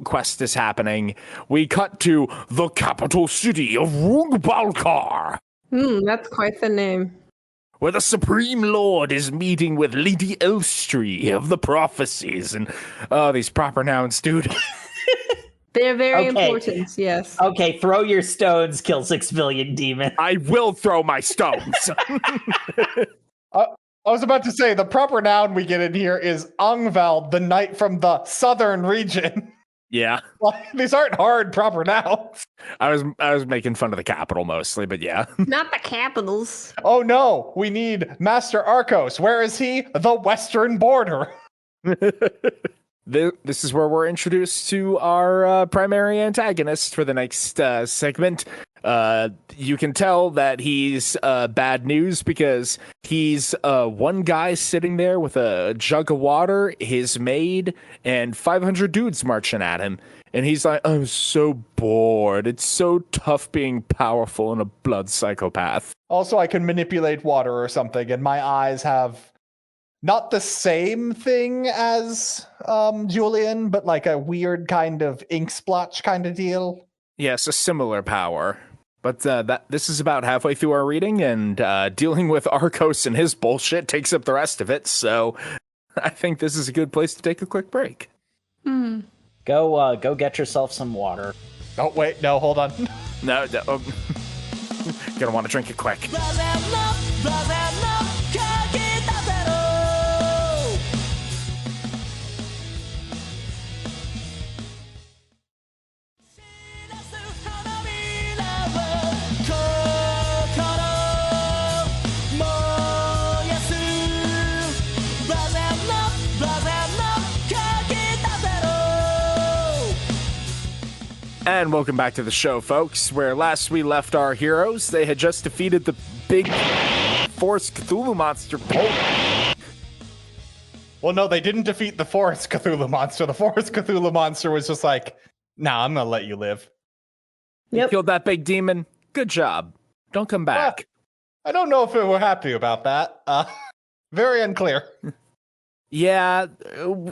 quest is happening, we cut to the capital city of Rungbalkar. That's quite the name. Where the Supreme Lord is meeting with Lady Elstree of the Prophecies. And, these proper nouns, dude. They're very important, yes. Okay, throw your stones, kill 6 billion demon. I will throw my stones. I was about to say, the proper noun we get in here is Angvald, the knight from the southern region. Yeah. These aren't hard proper nouns. I was making fun of the capital mostly, but yeah. Not the capitals. Oh no, we need Master Arcos. Where is he? The western border. This is where we're introduced to our primary antagonist for the next segment. You can tell that he's bad news because he's one guy sitting there with a jug of water, his maid, and 500 dudes marching at him. And he's like, I'm so bored. It's so tough being powerful and a blood psychopath. Also, I can manipulate water or something, and my eyes have not the same thing as Julian, but like a weird kind of ink splotch kind of deal. Yes, a similar power. But this is about halfway through our reading, and dealing with Arcos and his bullshit takes up the rest of it, so I think this is a good place to take a quick break. Go get yourself some water. Oh, wait, no, hold on. No, gonna want to drink it quick. And welcome back to the show, folks, where last we left our heroes, they had just defeated the big Forest Cthulhu monster. Well, no, they didn't defeat the Forest Cthulhu monster. The Forest Cthulhu monster was just like, nah, I'm going to let you live. You killed that big demon. Good job. Don't come back. I don't know if we're happy about that. Very unclear. Yeah,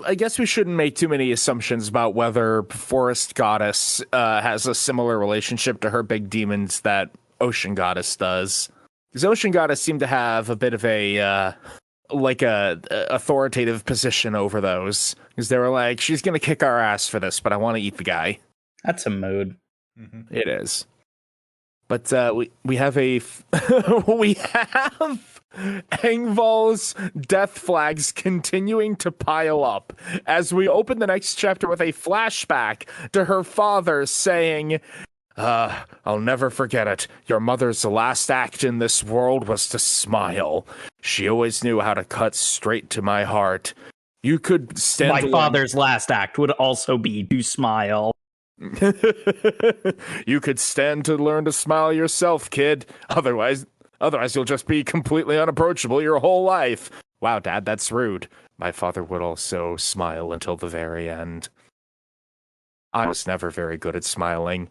I guess we shouldn't make too many assumptions about whether Forest Goddess has a similar relationship to her big demons that Ocean Goddess does. Because Ocean Goddess seemed to have a bit of a authoritative position over those. Because they were like, she's going to kick our ass for this, but I want to eat the guy. That's a mood. It is. But we have we have Engval's death flags continuing to pile up as we open the next chapter with a flashback to her father saying, I'll never forget it. Your mother's last act in this world was to smile. She always knew how to cut straight to my heart. You could stand. My father's last act would also be to smile. You could stand to learn to smile yourself, kid. Otherwise you'll just be completely unapproachable your whole life. Wow, Dad, that's rude. My father would also smile until the very end. I was never very good at smiling.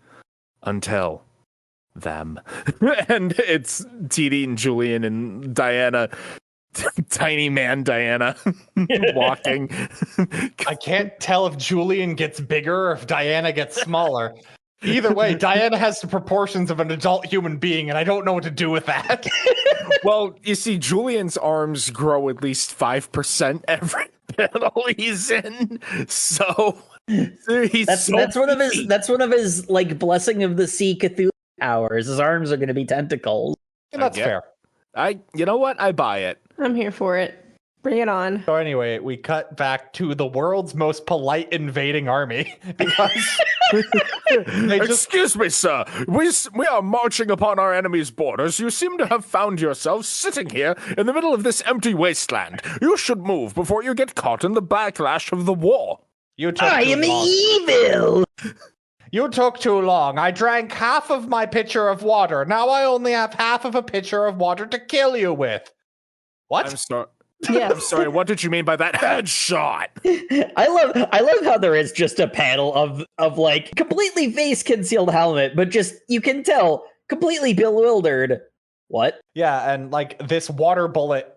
Until them. And it's TD and Julian and Diana. Tiny man Diana walking. I can't tell if Julian gets bigger or if Diana gets smaller. Either way, Diana has the proportions of an adult human being, and I don't know what to do with that. Well, you see, Julian's arms grow at least 5% every panel he's in. So that's one of his like blessing of the sea Cthulhu powers. His arms are going to be tentacles. And that's fair. You know what? I buy it. I'm here for it. Bring it on. So anyway, we cut back to the world's most polite invading army because Excuse me, sir. We are marching upon our enemy's borders. You seem to have found yourselves sitting here in the middle of this empty wasteland. You should move before you get caught in the backlash of the war. I am evil. You took too long. I drank half of my pitcher of water. Now I only have half of a pitcher of water to kill you with. What? I'm sorry. Yeah. I'm sorry. What did you mean by that headshot? I love how there is just a panel of like completely face concealed helmet, but just you can tell completely bewildered. What? Yeah, and like this water bullet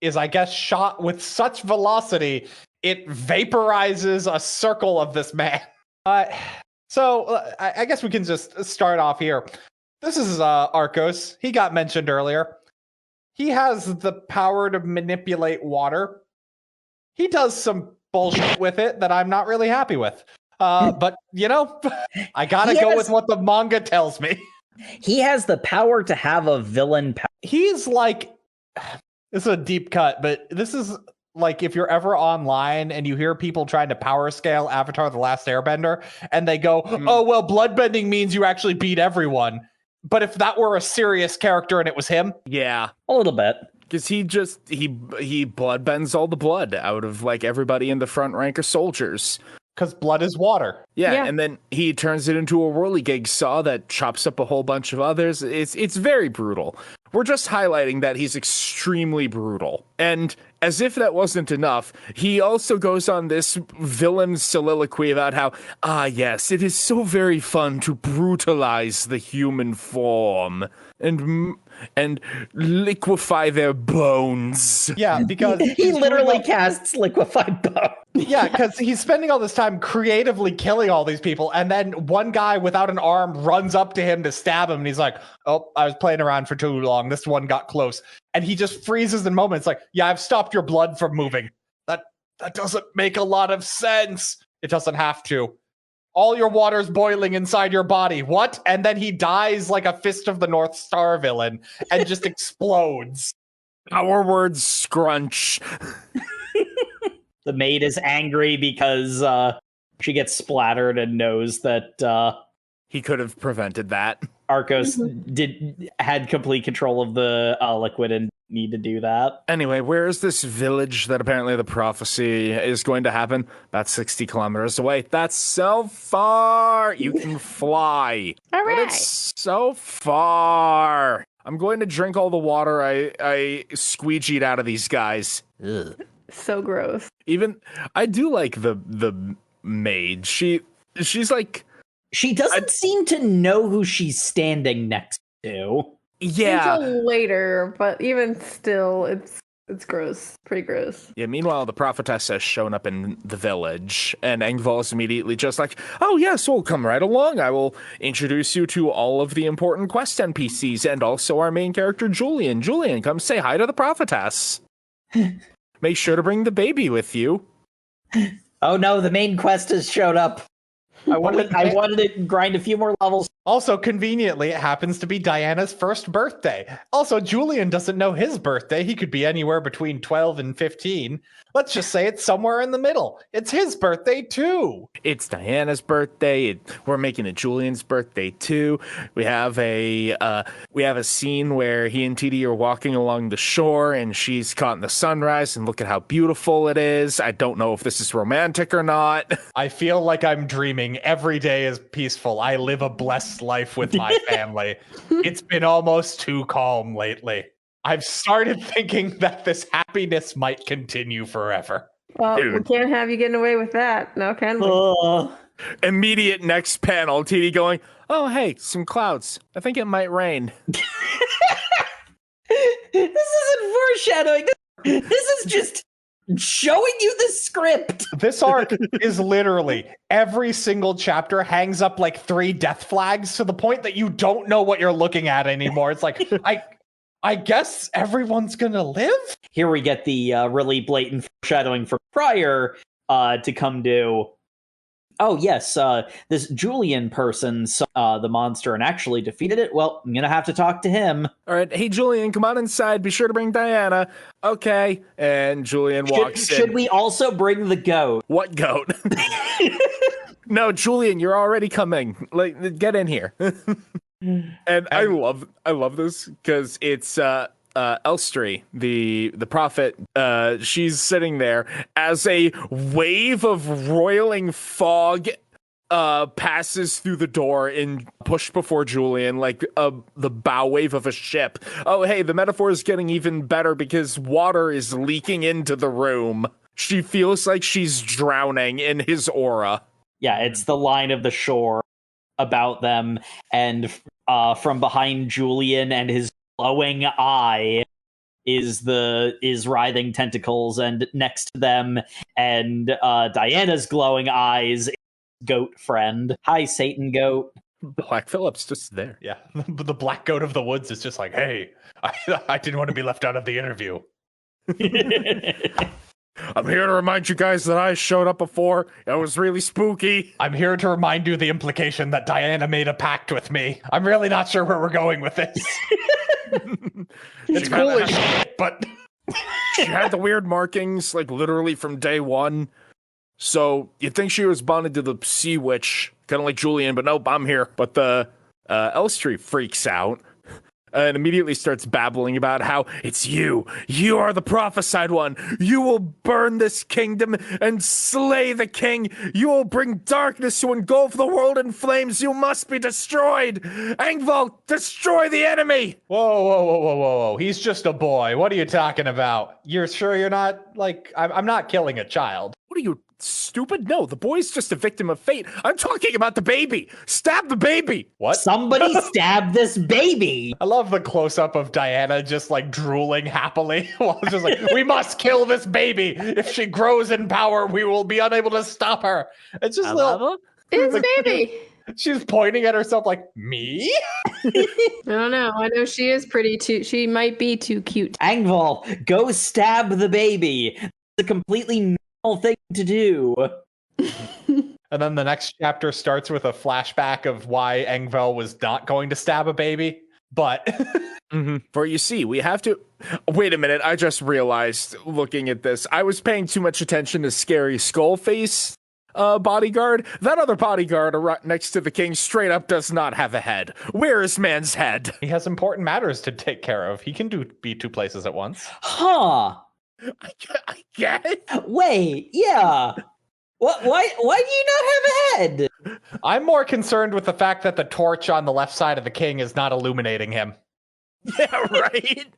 is, I guess, shot with such velocity it vaporizes a circle of this man. So I guess we can just start off here. This is Arcos. He got mentioned earlier. He has the power to manipulate water. He does some bullshit with it that I'm not really happy with. But, you know, I gotta go with what the manga tells me. He has the power to have a villain power. He's like, this is a deep cut, but this is like if you're ever online and you hear people trying to power scale Avatar The Last Airbender, and they go, oh, well, bloodbending means you actually beat everyone. But if that were a serious character and it was him? Yeah. A little bit. Because he bloodbends all the blood out of like everybody in the front rank of soldiers. Because blood is water. Yeah, and then he turns it into a whirligig saw that chops up a whole bunch of others. It's very brutal. We're just highlighting that he's extremely brutal. And as if that wasn't enough, he also goes on this villain soliloquy about how, yes, it is so very fun to brutalize the human form and liquefy their bones. Yeah, because he literally casts liquefied bone. Yeah, because he's spending all this time creatively killing all these people, and then one guy without an arm runs up to him to stab him, and he's like, oh, I was playing around for too long. This one got close. And he just freezes in moments like, yeah, I've stopped your blood from moving. That doesn't make a lot of sense. It doesn't have to. All your water's boiling inside your body. What? And then he dies like a Fist of the North Star villain and just explodes. Our words scrunch. The maid is angry because she gets splattered and knows that he could have prevented that. Arcos had complete control of the liquid and need to do that. Anyway, where is this village that apparently the prophecy is going to happen? About 60 kilometers away. That's so far. You can fly. All right. But it's so far. I'm going to drink all the water I squeegeed out of these guys. Ugh. So gross. Even I do like the maid. She's like, she doesn't seem to know who she's standing next to. Yeah. Until later, but even still, it's gross. Pretty gross. Yeah, meanwhile, the prophetess has shown up in the village, and Engval is immediately just like, oh yes, we'll come right along. I will introduce you to all of the important quest NPCs, and also our main character, Julian. Julian, come say hi to the prophetess. Make sure to bring the baby with you. Oh no, the main quest has showed up. I wanted to grind a few more levels. Also, conveniently, it happens to be Diana's first birthday. Also, Julian doesn't know his birthday. He could be anywhere between 12 and 15. Let's just say it's somewhere in the middle. It's his birthday, too. It's Diana's birthday. We're making it Julian's birthday, too. We have a scene where he and TD are walking along the shore, and she's caught in the sunrise, and look at how beautiful it is. I don't know if this is romantic or not. I feel like I'm dreaming. Every day is peaceful. I live a blessed life with my family. It's been almost too calm lately. I've started thinking that this happiness might continue forever. Well, we can't have you getting away with that. No, can we? Immediate next panel, TD going, oh, hey, some clouds. I think it might rain. This isn't foreshadowing. This is just showing you the script. This arc is literally every single chapter hangs up like 3 death flags to the point that you don't know what you're looking at anymore. It's like, I guess everyone's gonna live? Here we get the really blatant foreshadowing from prior to come to. Oh, yes, this Julian person saw the monster and actually defeated it. Well, I'm going to have to talk to him. All right, hey, Julian, come on inside. Be sure to bring Diana. Okay. And Julian walks in. Should we also bring the goat? What goat? No, Julian, you're already coming. Like, get in here. And I love this because it's Elstree, the prophet. She's sitting there as a wave of roiling fog passes through the door and pushed before Julian like the bow wave of a ship. Oh, hey, the metaphor is getting even better because water is leaking into the room. She feels like she's drowning in his aura. Yeah, it's the line of the shore about them, and from behind Julian and his glowing eye is writhing tentacles, and next to them and Diana's glowing eyes, goat friend. Hi, Satan goat. Black Phillip's just there. Yeah, the black goat of the woods is just like, hey, I didn't want to be left out of the interview. I'm here to remind you guys that I showed up before. It was really spooky. I'm here to remind you the implication that Diana made a pact with me. I'm really not sure where we're going with this. It's cool as shit, but she had the weird markings, like literally from day one. So you'd think she was bonded to the sea witch, kind of like Julian, but nope, I'm here. But the Elstree freaks out and immediately starts babbling about how it's you. You are the prophesied one. You will burn this kingdom and slay the king. You will bring darkness to engulf the world in flames. You must be destroyed. Engvall, destroy the enemy. Whoa. He's just a boy. What are you talking about? You're sure you're not, like, I'm not killing a child. What are you, stupid? No, the boy's just a victim of fate. I'm talking about the baby. Stab the baby. What? Somebody stab this baby. I love the close-up of Diana just like drooling happily while just like, we must kill this baby. If she grows in power, we will be unable to stop her. It's just It's baby. She's pointing at herself like, me? I don't know. I know she is pretty too. She might be too cute. Engvall, go stab the baby. It's a completely thing to do. And then the next chapter starts with a flashback of why Engvall was not going to stab a baby. But For you see, we have to wait a minute. I just realized looking at this, I was paying too much attention to Scary Skullface bodyguard. That other bodyguard next to the king straight up does not have a head. Where is man's head? he has important matters to take care of. He can be 2 places at once. Huh. I get it. Wait, yeah. What? Why do you not have a head? I'm more concerned with the fact that the torch on the left side of the king is not illuminating him. Yeah, right.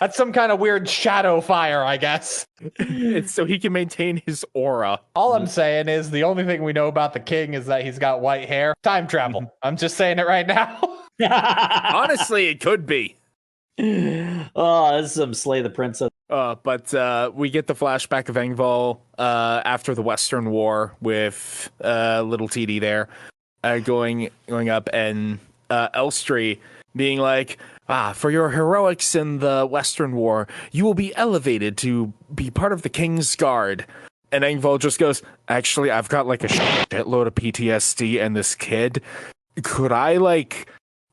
That's some kind of weird shadow fire, I guess. It's so he can maintain his aura. All I'm saying is the only thing we know about the king is that he's got white hair. Time travel. I'm just saying it right now. Honestly, it could be. Oh, this is some Slay the Princess. But we get the flashback of Engvall after the Western War with little TD there going up, and Elstree being like, for your heroics in the Western War, you will be elevated to be part of the King's Guard. And Engvald just goes, actually, I've got like a shitload of PTSD and this kid. Could I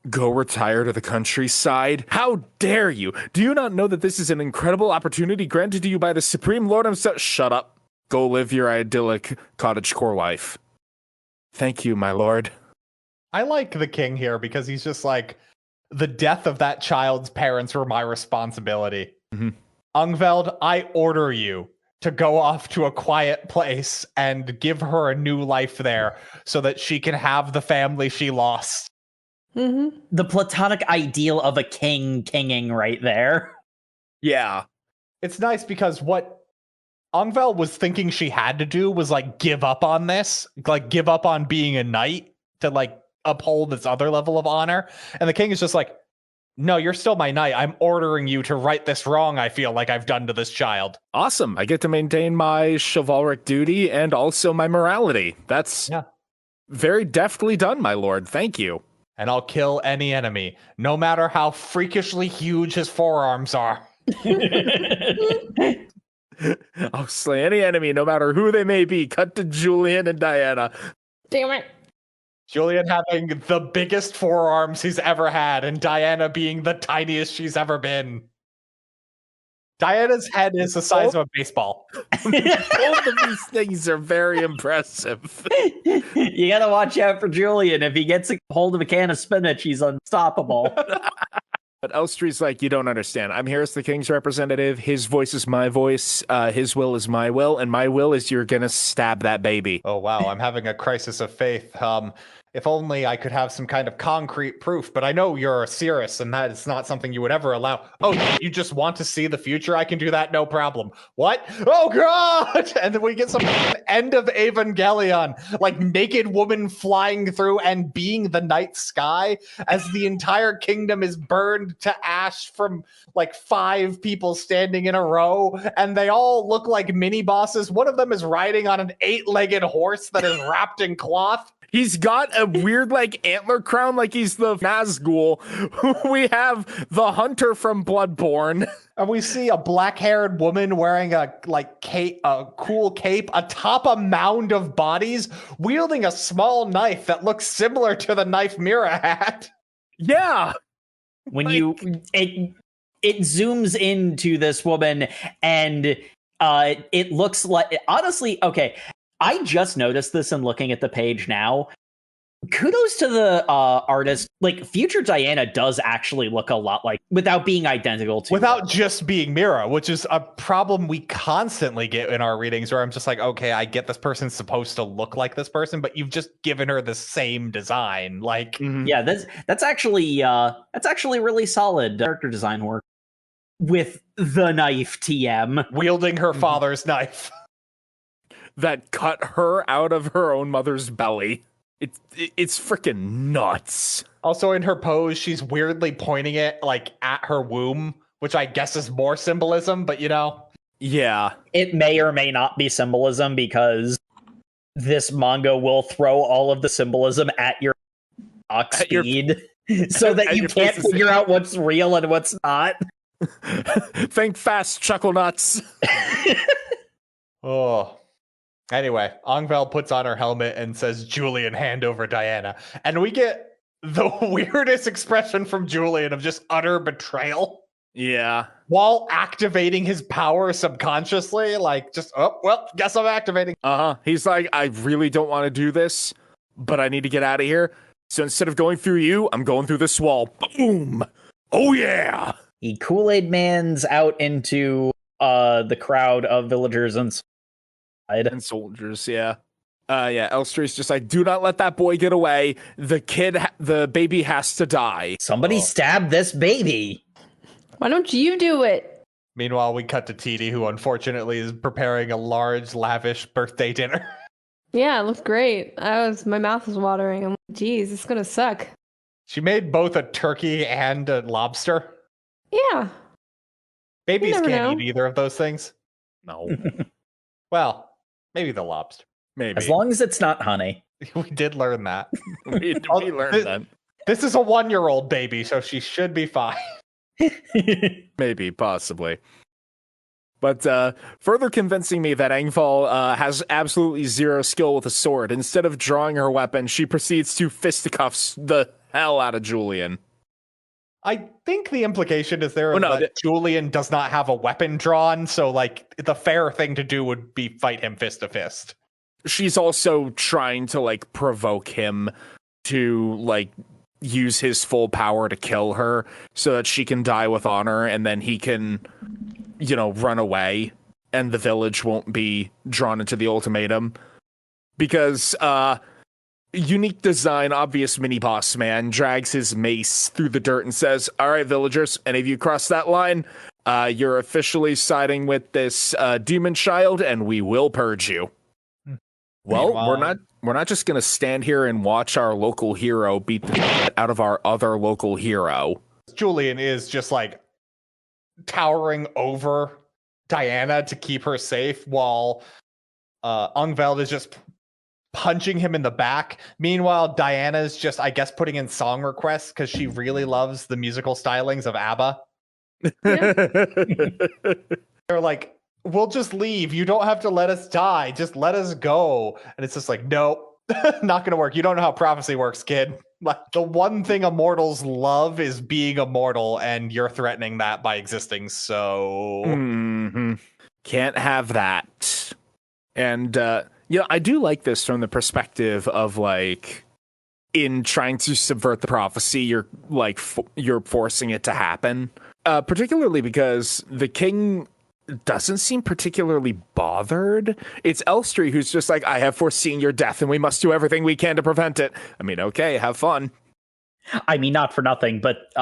go retire to the countryside? How dare you? Do you not know that this is an incredible opportunity granted to you by the Supreme Lord himself? Shut up. Go live your idyllic cottagecore life. Thank you, my lord. I like the king here because he's just like, the death of that child's parents were my responsibility. Mm-hmm. Ungveld, I order you to go off to a quiet place and give her a new life there so that she can have the family she lost. Mm-hmm. The platonic ideal of a kinging right there. Yeah. It's nice because what Ungveld was thinking she had to do was give up on this, give up on being a knight to uphold this other level of honor. And the king is just like, no, you're still my knight. I'm ordering you to right this wrong I feel like I've done to this child. Awesome. I get to maintain my chivalric duty and also my morality. That's very deftly done, my lord. Thank you. And I'll kill any enemy, no matter how freakishly huge his forearms are. I'll slay any enemy, no matter who they may be. Cut to Julian and Diana. Damn it. Julian having the biggest forearms he's ever had, and Diana being the tiniest she's ever been. Diana's head is the size of a baseball. Both of these things are very impressive. You gotta watch out for Julian. If he gets a hold of a can of spinach, he's unstoppable. But Elstrie's like, you don't understand. I'm here as the king's representative. His voice is my voice. His will is my will. And my will is you're going to stab that baby. Oh, wow. I'm having a crisis of faith. If only I could have some kind of concrete proof, but I know you're a Cirrus and that is not something you would ever allow. Oh, you just want to see the future? I can do that, no problem. What? Oh, God! And then we get some end of Evangelion, naked woman flying through and being the night sky as the entire kingdom is burned to ash from 5 people standing in a row, and they all look like mini bosses. One of them is riding on an 8-legged horse that is wrapped in cloth. He's got a weird antler crown like he's the Nazgul. We have the hunter from Bloodborne. And we see a black-haired woman wearing a cool cape atop a mound of bodies, wielding a small knife that looks similar to the knife Mira had. Yeah. When it zooms into this woman and it looks like, honestly, okay, I just noticed this in looking at the page now. Kudos to the artist. Future Diana does actually look a lot without being identical to without her. just being Mira, which is a problem we constantly get in our readings where I'm just like, okay, I get this person's supposed to look like this person, but you've just given her the same design. Yeah, that's actually really solid character design work with the knife TM wielding her father's knife. That cut her out of her own mother's belly. It's freaking nuts. Also in her pose, she's weirdly pointing it at her womb, which I guess is more symbolism, but Yeah. It may or may not be symbolism because this manga will throw all of the symbolism at your speed so that you can't figure out what's real and what's not. Think fast, chuckle nuts. Oh. Anyway, Ongvel puts on her helmet and says, Julian, hand over Diana. And we get the weirdest expression from Julian of just utter betrayal. Yeah. While activating his power subconsciously, guess I'm activating. He's like, I really don't want to do this, but I need to get out of here. So instead of going through you, I'm going through this wall. Boom. Oh, yeah. He Kool-Aid Man's out into the crowd of villagers and soldiers, yeah. Elstrie's just like, do not let that boy get away. The baby has to die. Somebody stab this baby. Why don't you do it? Meanwhile, we cut to Titi, who unfortunately is preparing a large, lavish birthday dinner. Yeah, it looked great. My mouth was watering. I'm like, geez, it's gonna suck. She made both a turkey and a lobster. Yeah. Babies can't eat either of those things. No. Well, maybe the lobster. Maybe. As long as it's not honey. We did learn that. we learned that. This is a 1-year-old baby, so she should be fine. Maybe, possibly. But further convincing me that Engvall has absolutely zero skill with a sword. Instead of drawing her weapon, she proceeds to fisticuffs the hell out of Julian. I think the implication is there no, that Julian does not have a weapon drawn, so like the fair thing to do would be fight him fist to fist. She's also trying to like provoke him to like use his full power to kill her so that she can die with honor, and then he can, run away and the village won't be drawn into the ultimatum. Because unique design, obvious mini boss man drags his mace through the dirt and says, "All right, villagers, any of you cross that line, you're officially siding with this demon child, and we will purge you." Well, we're not just gonna stand here and watch our local hero beat the shit out of our other local hero. Julian is just like towering over Diana to keep her safe, while Angveld is just punching him in the back. Meanwhile, Diana's just, I guess, putting in song requests because she really loves the musical stylings of ABBA. Yeah. They're like, "We'll just leave. You don't have to let us die. Just let us go." And it's just like, nope, not going to work. You don't know how prophecy works, kid. Like, the one thing immortals love is being immortal, and you're threatening that by existing. So Can't have that. And I do like this from the perspective of like, in trying to subvert the prophecy, you're like you're forcing it to happen. Particularly because the king doesn't seem particularly bothered. It's Elstree who's just like, "I have foreseen your death and we must do everything we can to prevent it." I mean, okay, have fun. I mean, not for nothing, but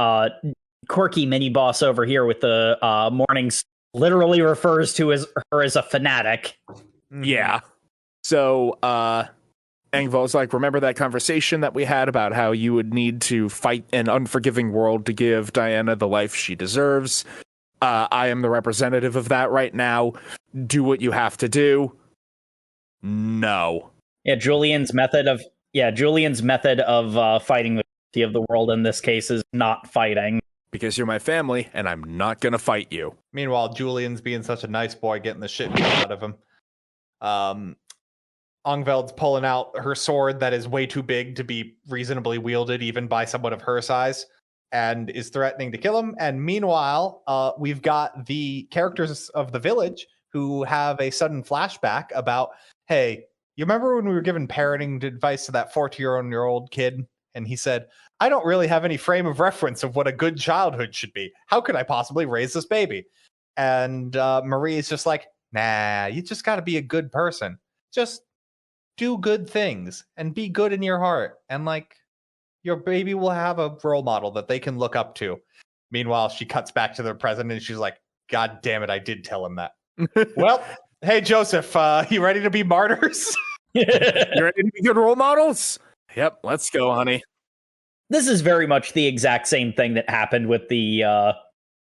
quirky mini boss over here with the mornings literally refers to her as a fanatic. Yeah. So Engvall's like, "Remember that conversation that we had about how you would need to fight an unforgiving world to give Diana the life she deserves? I am the representative of that right now. Do what you have to do." No. Yeah, Julian's method of fighting the of the world in this case is not fighting. Because you're my family, and I'm not gonna fight you. Meanwhile, Julian's being such a nice boy, getting the shit beat out of him. Angveld's pulling out her sword that is way too big to be reasonably wielded even by someone of her size, and is threatening to kill him. And meanwhile, we've got the characters of the village who have a sudden flashback about, "Hey, you remember when we were giving parenting advice to that 14-year-old kid? And he said, I don't really have any frame of reference of what a good childhood should be. How could I possibly raise this baby?" And Marie is just like, "Nah, you just got to be a good person. Just do good things and be good in your heart. And like, your baby will have a role model that they can look up to." Meanwhile, she cuts back to the president and she's like, "God damn it, I did tell him that." Well, hey, Joseph, you ready to be martyrs? You ready to be good role models? Yep, let's go, honey. This is very much the exact same thing that happened with the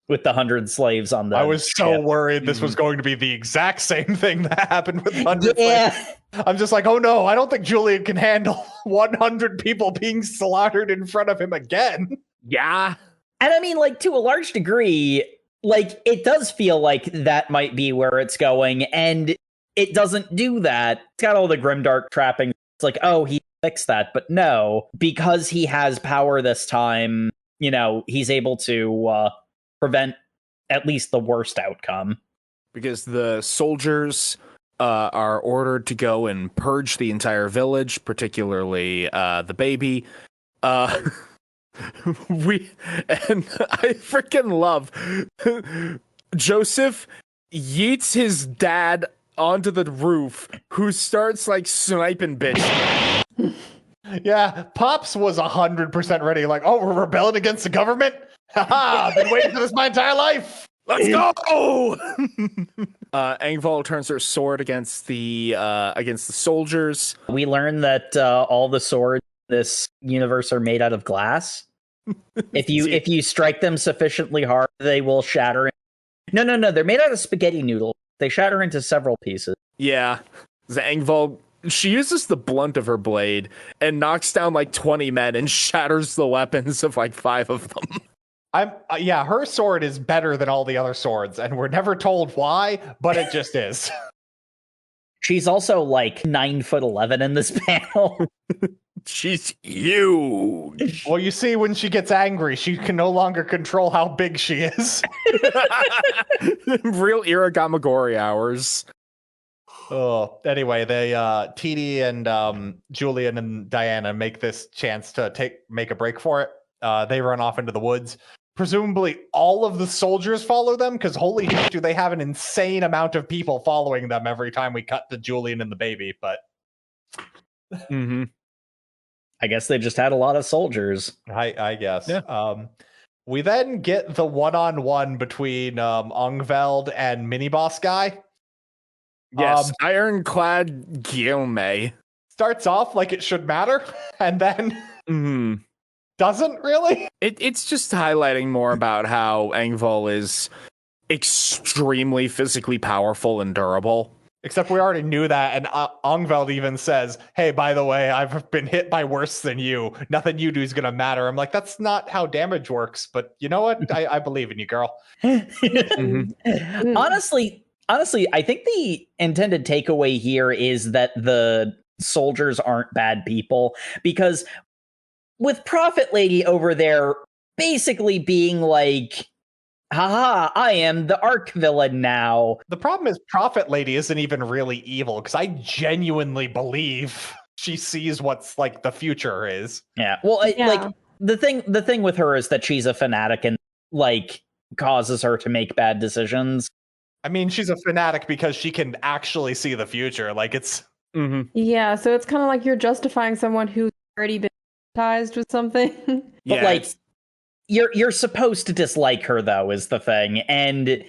100 slaves on the I was so ship. worried this was going to be the exact same thing that happened with 100 Yeah. slaves. I'm just like, oh no, I don't think Julian can handle 100 people being slaughtered in front of him again. Yeah. And I mean, like, to a large degree, like, it does feel like that might be where it's going, and it doesn't do that. It's got all the grimdark trappings. It's like, oh, he fixed that. But no, because he has power this time, he's able to prevent at least the worst outcome. Because the soldiers are ordered to go and purge the entire village, particularly the baby. I freaking love Joseph yeets his dad onto the roof, who starts like sniping bitch. Yeah, Pops was 100% ready. Like, oh, we're rebelling against the government? Haha, I've been waiting for this my entire life. Let's go! Engvall turns her sword against the soldiers. We learn that all the swords in this universe are made out of glass. If you strike them sufficiently hard, they will shatter. No, they're made out of spaghetti noodles. They shatter into several pieces. Yeah, Engvall, she uses the blunt of her blade and knocks down like 20 men and shatters the weapons of like 5 of them. Yeah, her sword is better than all the other swords, and we're never told why, but it just is. She's also like 9'11" in this panel. She's huge. Well, you see, when she gets angry, she can no longer control how big she is. Real Iragamagori hours. Oh, anyway, they TD and Julian and Diana make this chance to make a break for it. They run off into the woods. Presumably, all of the soldiers follow them because holy shit, do they have an insane amount of people following them every time we cut to Julian and the baby. But I guess they just had a lot of soldiers. I guess. Yeah. We then get the one-on-one between Ongveld and Mini Boss Guy. Yes, Ironclad Guillaume. Starts off like it should matter, and then doesn't really. It's just highlighting more about how Engvall is extremely physically powerful and durable. Except we already knew that, and Ongveld even says, hey, by the way, I've been hit by worse than you. Nothing you do is going to matter. I'm like, that's not how damage works, but you know what? I believe in you, girl. Honestly, I think the intended takeaway here is that the soldiers aren't bad people, because with Prophet Lady over there basically being like, haha, I am the arch villain now. The problem is Prophet Lady isn't even really evil, because I genuinely believe she sees what's like the future is. Yeah. Well, like the thing with her is that she's a fanatic and like causes her to make bad decisions. I mean, she's a fanatic because she can actually see the future. Like it's Yeah, so it's kind of like you're justifying someone who's already been baptized with something. But like you're supposed to dislike her though is the thing. And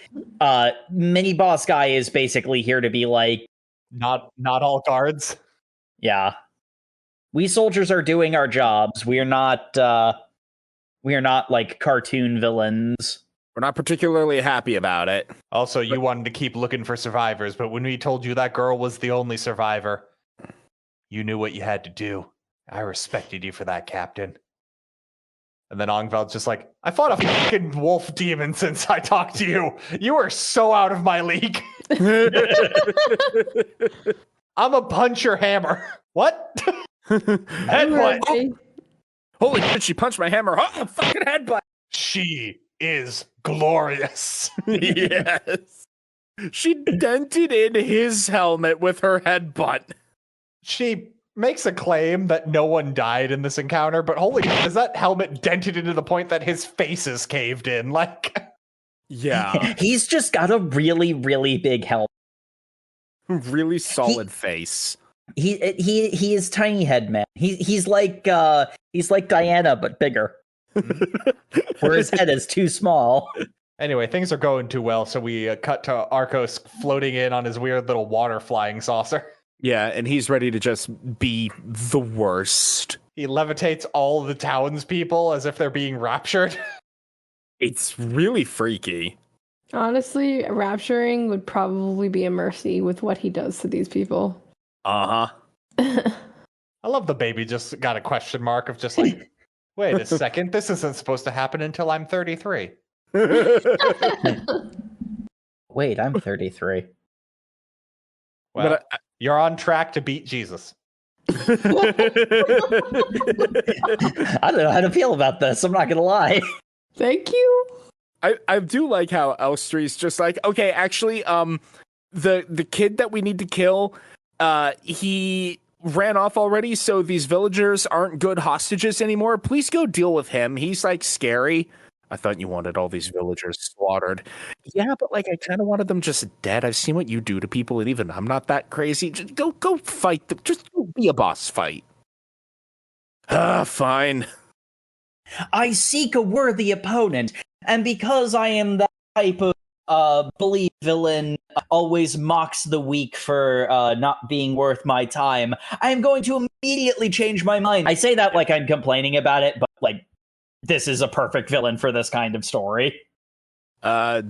Mini Boss Guy is basically here to be like, not all guards. Yeah. We soldiers are doing our jobs. We are not like cartoon villains. We're not particularly happy about it. Also, you wanted to keep looking for survivors, but when we told you that girl was the only survivor, you knew what you had to do. I respected you for that, Captain. And then Ongveld's just like, I fought a fucking wolf demon since I talked to you. You are so out of my league. I'm a punch your hammer. What? Headbutt. Holy shit, she punched my hammer. Oh, fucking headbutt. She is glorious. Yes. She dented in his helmet with her headbutt. She makes a claim that no one died in this encounter, but holy shit, is that helmet dented into the point that his face is caved in? Like, yeah. He's just got a really, really big helmet. Really solid face. He is tiny head man. He's like Diana but bigger. Where his head is too small. Anyway, things are going too well, so we cut to Arcos floating in on his weird little water flying saucer. Yeah, and he's ready to just be the worst. He levitates all the townspeople as if they're being raptured. It's really freaky. Honestly, rapturing would probably be a mercy with what he does to these people. Uh-huh. I love the baby just got a question mark of just like, wait a second, this isn't supposed to happen until I'm 33. Wait, I'm 33. Well, you're on track to beat Jesus. I don't know how to feel about this. I'm not gonna lie. Thank you. I do like how Elstree's just like, okay, actually, the kid that we need to kill, he ran off already, so these villagers aren't good hostages anymore. Please go deal with him. He's like scary. I thought you wanted all these villagers slaughtered. Yeah, but like I kind of wanted them just dead. I've seen what you do to people, and even I'm not that crazy. Just go fight them. Just go be a boss fight. Fine. I seek a worthy opponent, and because I am that type of bully villain always mocks the weak for not being worth my time, I am going to immediately change my mind. I say that like I'm complaining about it, but like this is a perfect villain for this kind of story.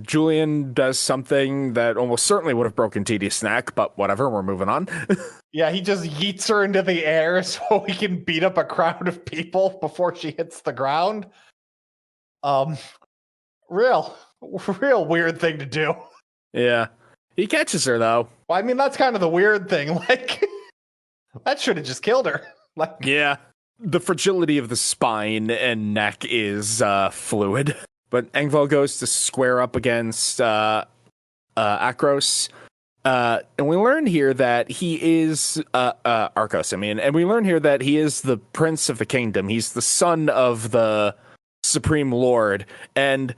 Julian does something that almost certainly would have broken TD's neck, but whatever, we're moving on. Yeah, he just yeets her into the air so he can beat up a crowd of people before she hits the ground. real weird thing to do. Yeah. He catches her, though. Well, I mean, that's kind of the weird thing. Like, that should have just killed her. Like, Yeah. The fragility of the spine and neck is fluid. But Engvall goes to square up against Akros. And we learn here that he is Arcos, and we learn here that he is the prince of the kingdom. He's the son of the Supreme Lord, and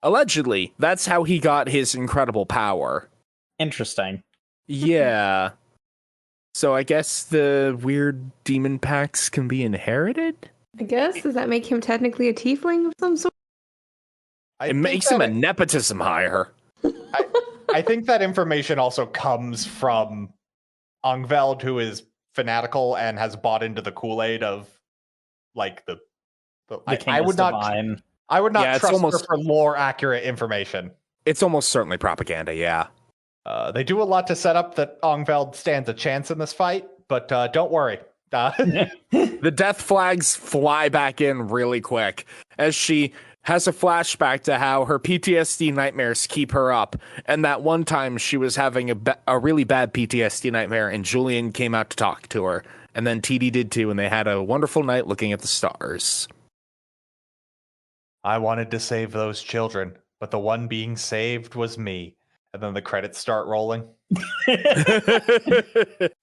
allegedly, that's how he got his incredible power. Interesting. Yeah. So I guess the weird demon packs can be inherited? I guess. Does that make him technically a tiefling of some sort? It makes him a nepotism hire. I think that information also comes from Angveld, who is fanatical and has bought into the Kool-Aid of, like, the I would not trust her for lore accurate information. It's almost certainly propaganda, yeah. They do a lot to set up that Angveld stands a chance in this fight, but don't worry. The death flags fly back in really quick as she has a flashback to how her PTSD nightmares keep her up, and that one time she was having a really bad PTSD nightmare, and Julian came out to talk to her, and then TD did too, and they had a wonderful night looking at the stars. I wanted to save those children, but the one being saved was me. And then the credits start rolling.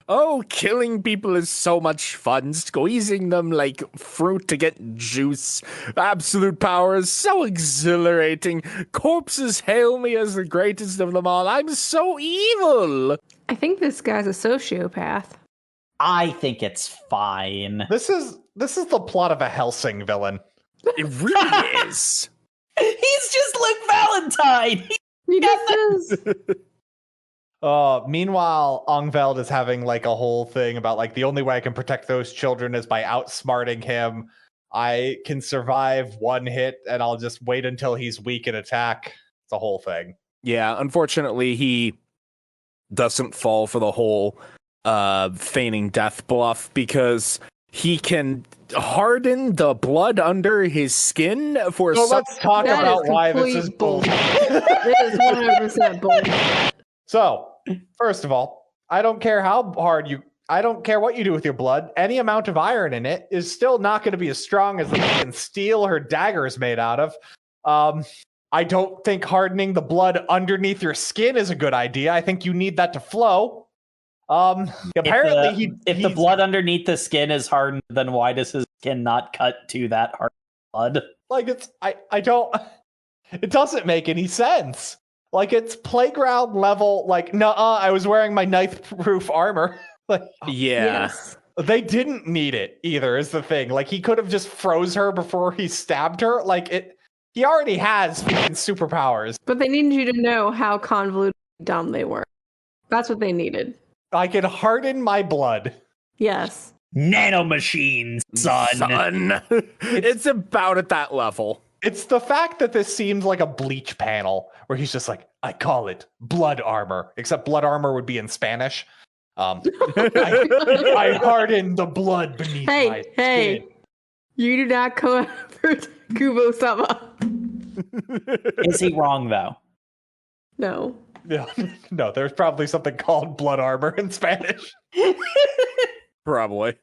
Oh, killing people is so much fun. Squeezing them like fruit to get juice. Absolute power is so exhilarating. Corpses hail me as the greatest of them all. I'm so evil. I think this guy's a sociopath. I think it's fine. This is the plot of a Helsing villain. It really is. He's just like Valentine. He just is. Meanwhile, Angveld is having like a whole thing about like the only way I can protect those children is by outsmarting him. I can survive one hit and I'll just wait until he's weak and attack. It's a whole thing. Yeah, unfortunately, he doesn't fall for the whole feigning death bluff because he can harden the blood under his skin for so let's talk about why this is bullshit. It is 100% bullshit. So, first of all, I don't care I don't care what you do with your blood. Any amount of iron in it is still not going to be as strong as the fucking steel her dagger is made out of. I don't think hardening the blood underneath your skin is a good idea. I think you need that to flow. Apparently, if the blood underneath the skin is hardened, then why does his skin not cut to that hard blood? Like it doesn't make any sense. Like it's playground level. Like, I was wearing my knife-proof armor. Like, yeah, Yes. They didn't need it either. Is the thing. Like he could have just froze her before he stabbed her. Like it. He already has fucking superpowers. But they needed you to know how convoluted and dumb they were. That's what they needed. I can harden my blood. Yes. Nanomachines, son. It's about at that level. It's the fact that this seems like a Bleach panel where he's just like, I call it blood armor, except blood armor would be in Spanish. I harden the blood beneath my skin. You do not come after Kubo-sama. Is he wrong, though? No. No, there's probably something called blood armor in Spanish. Probably.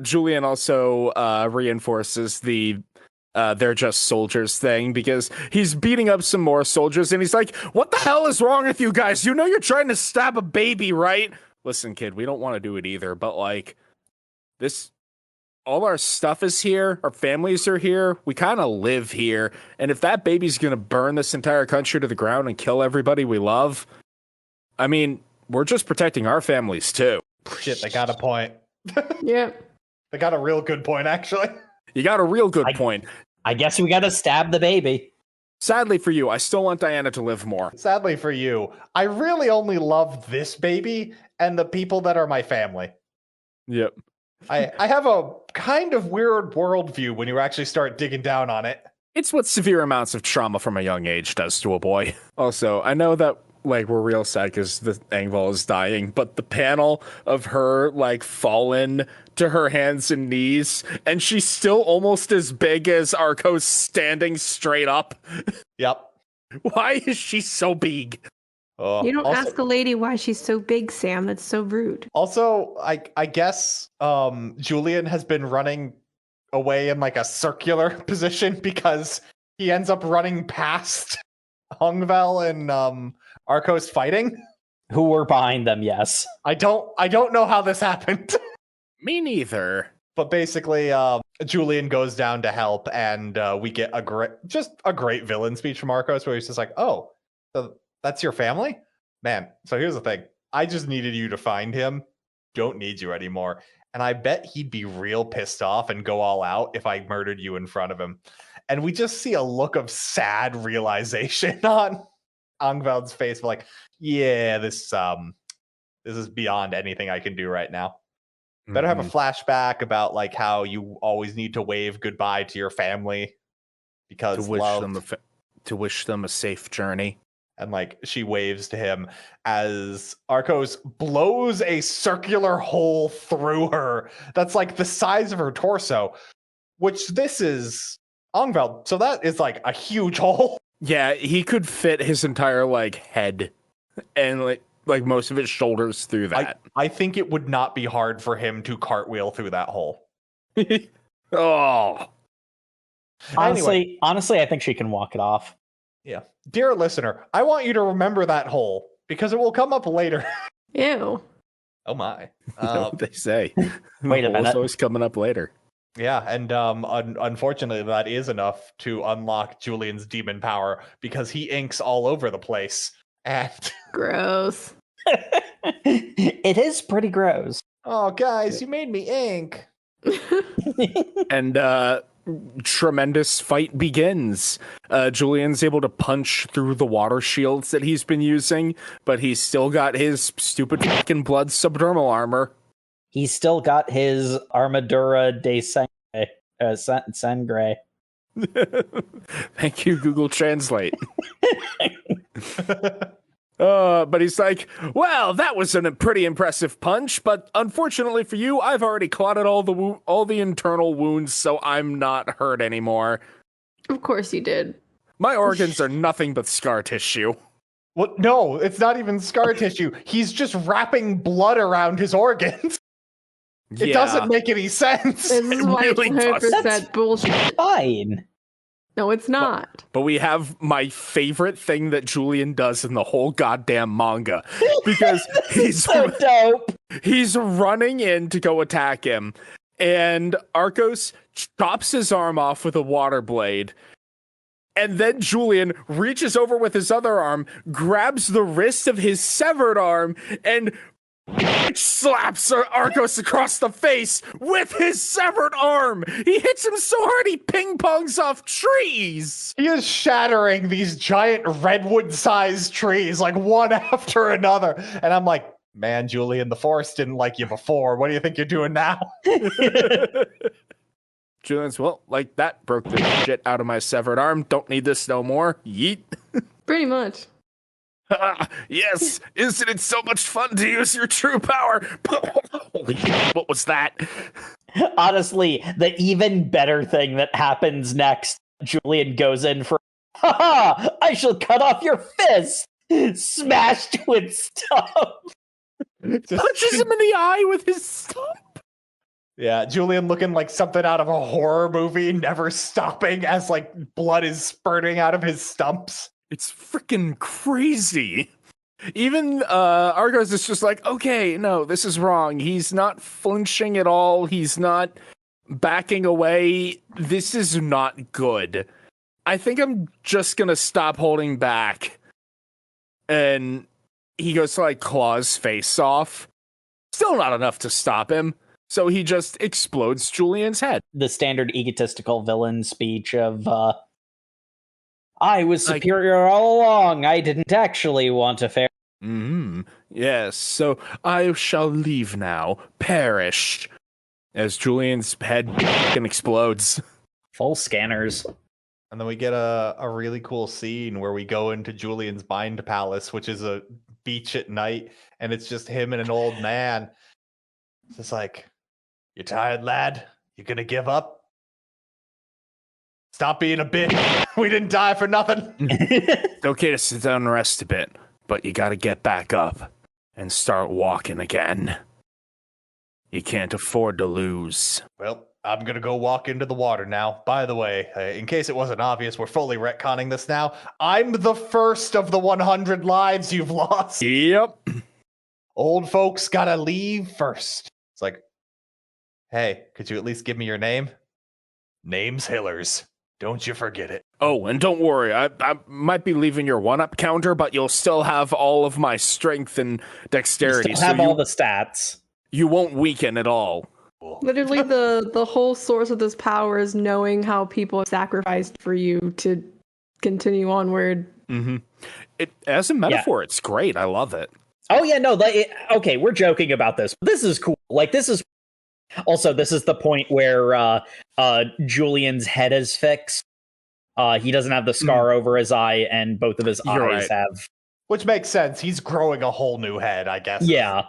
Julian also reinforces the they're just soldiers thing because he's beating up some more soldiers and he's like, what the hell is wrong with you guys? You know you're trying to stab a baby, right? Listen, kid, we don't want to do it either, but like all our stuff is here, our families are here, we kind of live here, and if that baby's gonna burn this entire country to the ground and kill everybody we love, I mean, we're just protecting our families too. Shit, they got a point. Yeah. They got a real good point, actually. You got a real good point. I guess we gotta stab the baby. Sadly for you, I still want Diana to live more. Sadly for you, I really only love this baby and the people that are my family. Yep. I have a kind of weird worldview when you actually start digging down on it. It's what severe amounts of trauma from a young age does to a boy. Also, I know that like, we're real sad because the Angval is dying, but the panel of her, like, fallen to her hands and knees, and she's still almost as big as Arcos standing straight up. Yep. Why is she so big? You don't ask a lady why she's so big, Sam. That's so rude. Also, I guess Julian has been running away in like a circular position because he ends up running past Hongvel and Arcos fighting. Who were behind them, yes. I don't know how this happened. Me neither. But basically, Julian goes down to help, and we get a great villain speech from Arcos where he's just like, "Oh, so that's your family? Man, so here's the thing. I just needed you to find him. Don't need you anymore." And I bet he'd be real pissed off and go all out if I murdered you in front of him. And we just see a look of sad realization on Angveld's face. We're like, yeah, this is beyond anything I can do right now. Better have a flashback about like how you always need to wave goodbye to your family because to wish them a safe journey. And like she waves to him as Arcos blows a circular hole through her that's like the size of her torso, which this is Angveld, so that is like a huge hole. Yeah, he could fit his entire like head and like most of his shoulders through that. I think it would not be hard for him to cartwheel through that hole. Oh. Honestly, I think she can walk it off. Yeah. Dear listener, I want you to remember that hole because it will come up later. Ew. Oh my. You know what they say. Wait a minute. It's always coming up later. Yeah, and unfortunately that is enough to unlock Julian's demon power because he inks all over the place. And Gross. It is pretty gross. Oh, guys, you made me ink. And tremendous fight begins. Julian's able to punch through the water shields that he's been using, but he's still got his stupid fucking blood subdermal armor. He's still got his Armadura de Sangre. Thank you, Google Translate. But he's like, well, that was a pretty impressive punch, but unfortunately for you, I've already clotted all the internal wounds, so I'm not hurt anymore. Of course you did. My organs are nothing but scar tissue. Well, no, it's not even scar tissue. He's just wrapping blood around his organs. It doesn't make any sense. This is why really it's 100% does. bullshit. Fine. No, it's not. But we have my favorite thing that Julian does in the whole goddamn manga. Because he's so dope. He's running in to go attack him. And Arcos chops his arm off with a water blade. And then Julian reaches over with his other arm, grabs the wrist of his severed arm, and slaps Arcos across the face with his severed arm. He hits him so hard he ping-pongs off trees. He is shattering these giant redwood-sized trees, like one after another. And I'm like, man, Julian, the forest didn't like you before. What do you think you're doing now? Julian's, well, like that broke the shit out of my severed arm. Don't need this no more. Yeet. Pretty much. Yes, isn't it so much fun to use your true power? Holy shit, what was that? Honestly, the even better thing that happens next, Julian goes in for, haha, I shall cut off your fist, smashed with stump. Punches him in the eye with his stump. Yeah, Julian looking like something out of a horror movie, never stopping as like blood is spurting out of his stumps. It's freaking crazy. Even Argos is just like, okay, no, this is wrong. He's not flinching at all. He's not backing away. This is not good. I think I'm just going to stop holding back. And he goes to like claw his face off. Still not enough to stop him. So he just explodes Julian's head. The standard egotistical villain speech of, I was superior all along. I didn't actually want a fair. Yes, so I shall leave now. Perish. As Julian's head explodes. Full scanners. And then we get a really cool scene where we go into Julian's mind palace, which is a beach at night, and it's just him and an old man. It's just like, you tired, lad? You gonna give up? Stop being a bitch. We didn't die for nothing. It's okay to sit down and rest a bit, but you gotta get back up and start walking again. You can't afford to lose. Well, I'm gonna go walk into the water now. By the way, in case it wasn't obvious, we're fully retconning this now. I'm the first of the 100 lives you've lost. Yep. Old folks gotta leave first. It's like, hey, could you at least give me your name? Name's Hillers. Don't you forget it. Oh, and don't worry, I might be leaving your one-up counter, but you'll still have all of my strength and dexterity. You still have all the stats. You won't weaken at all. Literally, the whole source of this power is knowing how people have sacrificed for you to continue onward. Mm-hmm. As a metaphor, It's great. I love it. Oh yeah, no. Okay, we're joking about this. This is cool. Like, this is also the point where Julian's head is fixed. He doesn't have the scar over his eye, and both of his eyes have. Which makes sense. He's growing a whole new head, I guess. Yeah.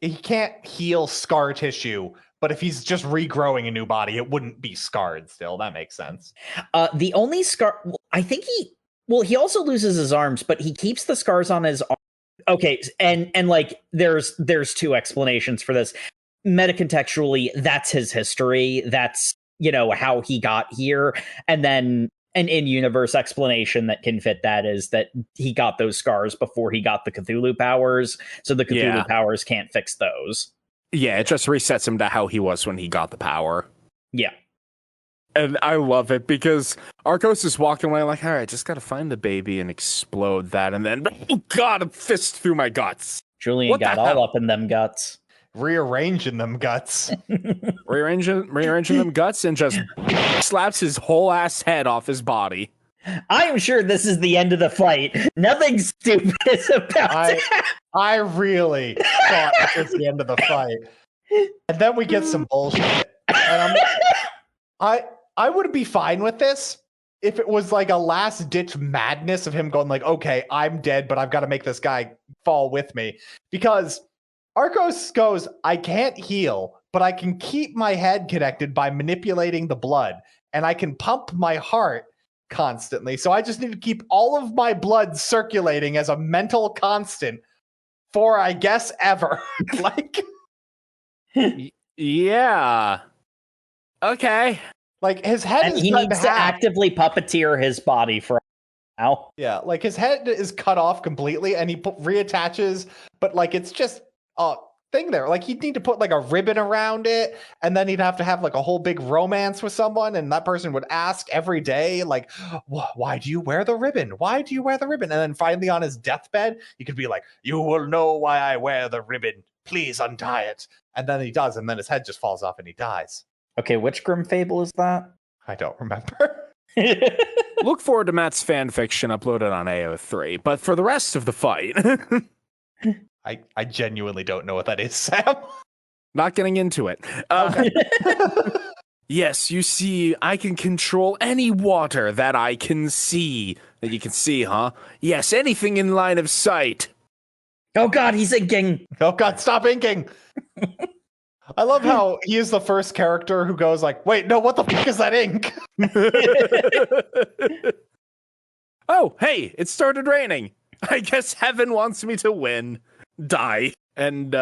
He can't heal scar tissue, but if he's just regrowing a new body, it wouldn't be scarred still. That makes sense. The only scar, I think he also loses his arms, but he keeps the scars on his arm. Okay, and like there's two explanations for this. Metacontextually, that's his history. That's, how he got here. And then an in-universe explanation that can fit that is that he got those scars before he got the Cthulhu powers, so the Cthulhu powers can't fix those. Yeah, it just resets him to how he was when he got the power. Yeah. And I love it because Arcos is walking away like, all right, just gotta find the baby and explode that, and then, oh god, a fist through my guts. Julian got all up in them guts. Rearranging them guts. rearranging them guts, and just slaps his whole ass head off his body. I am sure this is the end of the fight. Nothing stupid is about to happen. I really thought it was the end of the fight. And then we get some bullshit. And I would be fine with this if it was like a last-ditch madness of him going like, okay, I'm dead, but I've got to make this guy fall with me. Because Arcos goes, I can't heal, but I can keep my head connected by manipulating the blood, and I can pump my heart constantly. So I just need to keep all of my blood circulating as a mental constant for, I guess, ever. Like, yeah. Okay. Like, his head and is he cut needs in to half. actively puppeteer his body for now. Yeah, like his head is cut off completely, and he reattaches, but like it's just a thing there. Like, he'd need to put like a ribbon around it, and then he'd have to have like a whole big romance with someone, and that person would ask every day, like, why do you wear the ribbon? Why do you wear the ribbon? And then finally on his deathbed, he could be like, you will know why I wear the ribbon. Please untie it. And then he does, and then his head just falls off and he dies. Okay, which Grim Fable is that? I don't remember. Look forward to Matt's fan fiction uploaded on AO3, but for the rest of the fight... I genuinely don't know what that is, Sam. Not getting into it. Yes, you see, I can control any water that I can see. That you can see, huh? Yes, anything in line of sight. Oh god, he's inking! Oh god, stop inking! I love how he is the first character who goes like, wait, no, what the fuck is that ink? Oh, hey, it started raining. I guess heaven wants me to win. Die. And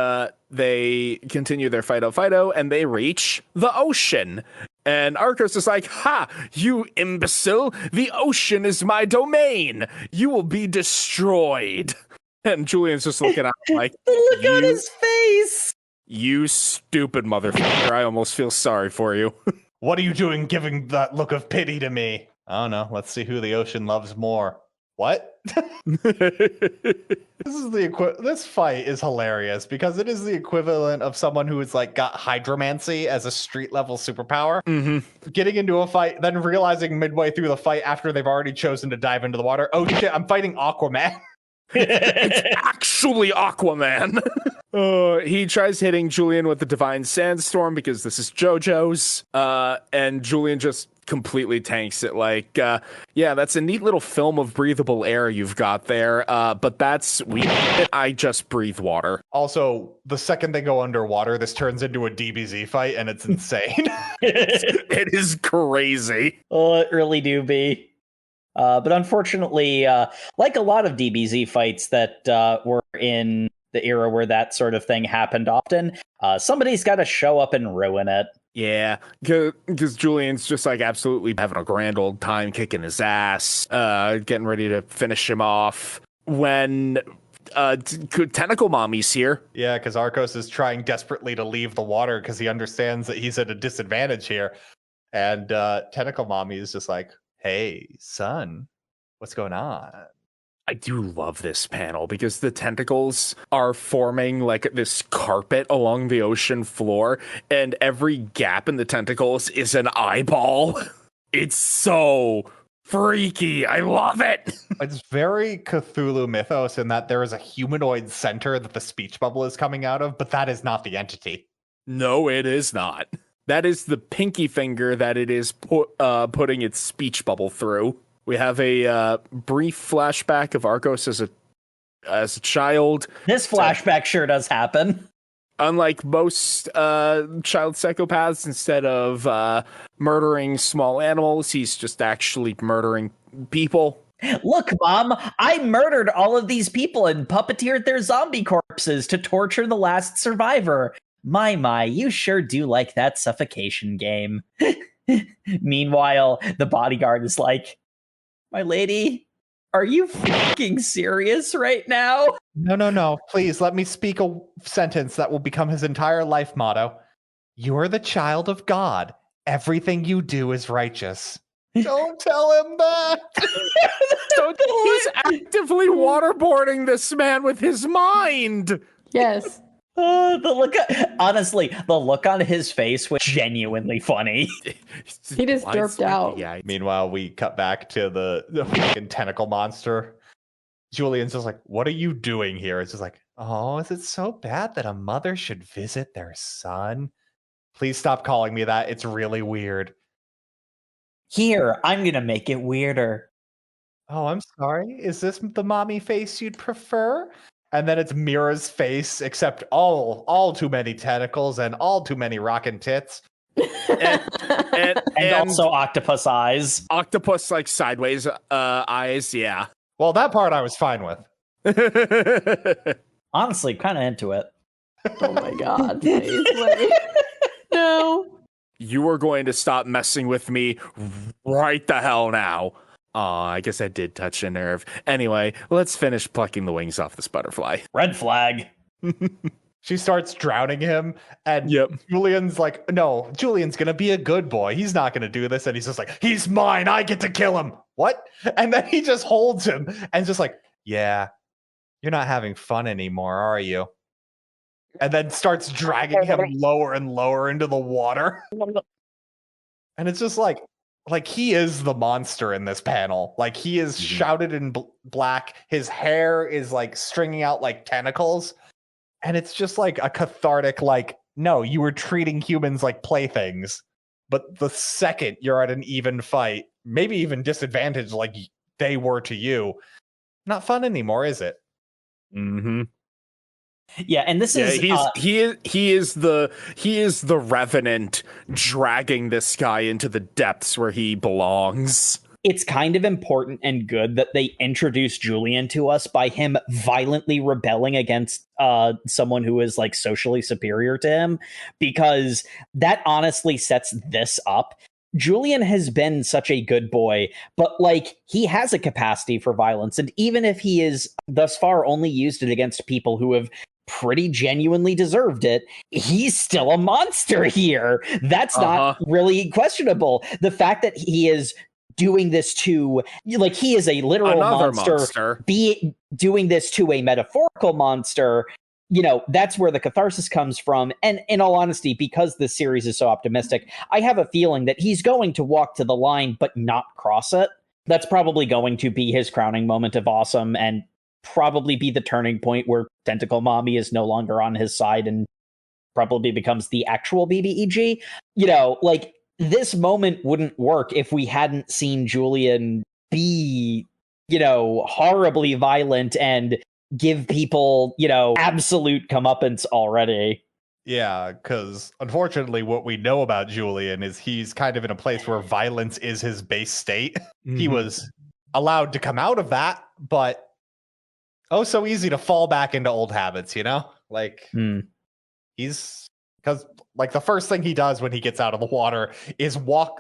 they continue their fido, and they reach the ocean. And Arcos is like, ha, you imbecile, the ocean is my domain. You will be destroyed. And Julian's just looking at him like, the look on his face. You stupid motherfucker. I almost feel sorry for you. What are you doing giving that look of pity to me? I don't know. Let's see who the ocean loves more. What? This fight is hilarious because it is the equivalent of someone who is like got hydromancy as a street level superpower. Mm-hmm. Getting into a fight, then realizing midway through the fight after they've already chosen to dive into the water, oh shit, I'm fighting Aquaman. It's actually Aquaman. He tries hitting Julian with the Divine Sandstorm because this is JoJo's, and Julian just completely tanks it. Like, yeah, that's a neat little film of breathable air you've got there, but I just breathe water. Also, the second they go underwater, this turns into a DBZ fight, and it's insane. It is crazy. Oh, it really do be. But unfortunately, like a lot of DBZ fights that were in the era where that sort of thing happened often, somebody's got to show up and ruin it. Yeah, because Julian's just like absolutely having a grand old time kicking his ass, getting ready to finish him off when Tentacle Mommy's here. Yeah, because Arcos is trying desperately to leave the water because he understands that he's at a disadvantage here. And Tentacle Mommy is just like, hey, son, what's going on? I do love this panel because the tentacles are forming like this carpet along the ocean floor, and every gap in the tentacles is an eyeball. It's so freaky. I love it. It's very Cthulhu mythos in that there is a humanoid center that the speech bubble is coming out of, but that is not the entity. No, it is not. That is the pinky finger that it is putting its speech bubble through. We have a brief flashback of Arcos as a child. This flashback sure does happen. Unlike most child psychopaths, instead of murdering small animals, he's just actually murdering people. Look, Mom, I murdered all of these people and puppeteered their zombie corpses to torture the last survivor. My, you sure do like that suffocation game. Meanwhile, the bodyguard is like, my lady, are you fucking serious right now? No. Please let me speak a sentence that will become his entire life motto. You are the child of God. Everything you do is righteous. Don't tell him that. He's actively waterboarding this man with his mind. Yes. The look on his face was genuinely funny. He just derped out. Yeah. Meanwhile, we cut back to the fucking tentacle monster. Julian's just like, what are you doing here? It's just like, oh, is it so bad that a mother should visit their son? Please stop calling me that. It's really weird. Here, I'm gonna make it weirder. Oh, I'm sorry. Is this the mommy face you'd prefer? And then it's Mira's face, except all too many tentacles and all too many rockin' tits. and also octopus eyes. Octopus, like, sideways eyes, yeah. Well, that part I was fine with. Honestly, kind of into it. Oh my god. Please, wait. No. You are going to stop messing with me right the hell now. I guess I did touch a nerve. Anyway, let's finish plucking the wings off this butterfly. Red flag. She starts drowning him, and Julian's like, no, Julian's gonna be a good boy. He's not gonna do this. And he's just like, he's mine. I get to kill him. What? And then he just holds him and just like, yeah, you're not having fun anymore, are you? And then starts dragging him lower and lower into the water. And it's just like he is the monster in this panel. Like, he is shrouded in black. His hair is like stringing out like tentacles. And it's just like a cathartic, like, no, you were treating humans like playthings. But the second you're at an even fight, maybe even disadvantage like they were to you, not fun anymore, is it? Mm-hmm. Yeah, and this is he is the revenant dragging this guy into the depths where he belongs. It's kind of important and good that they introduce Julian to us by him violently rebelling against someone who is like socially superior to him, because that honestly sets this up. Julian has been such a good boy, but like, he has a capacity for violence, and even if he is thus far only used it against people who have pretty genuinely deserved it, he's still a monster here. That's not really questionable. The fact that he is doing this to, like, he is a literal monster. Doing this to a metaphorical monster, you know, that's where the catharsis comes from. And in all honesty, because this series is so optimistic, I have a feeling that he's going to walk to the line but not cross it. That's probably going to be his crowning moment of awesome, and probably be the turning point where Tentacle Mommy is no longer on his side and probably becomes the actual BBEG. You know, like, this moment wouldn't work if we hadn't seen Julian be, you know, horribly violent and give people, you know, absolute comeuppance already. Yeah, because unfortunately, what we know about Julian is he's kind of in a place where violence is his base state. He was allowed to come out of that, but oh, so easy to fall back into old habits, you know? Like, he's, because, like, the first thing he does when he gets out of the water is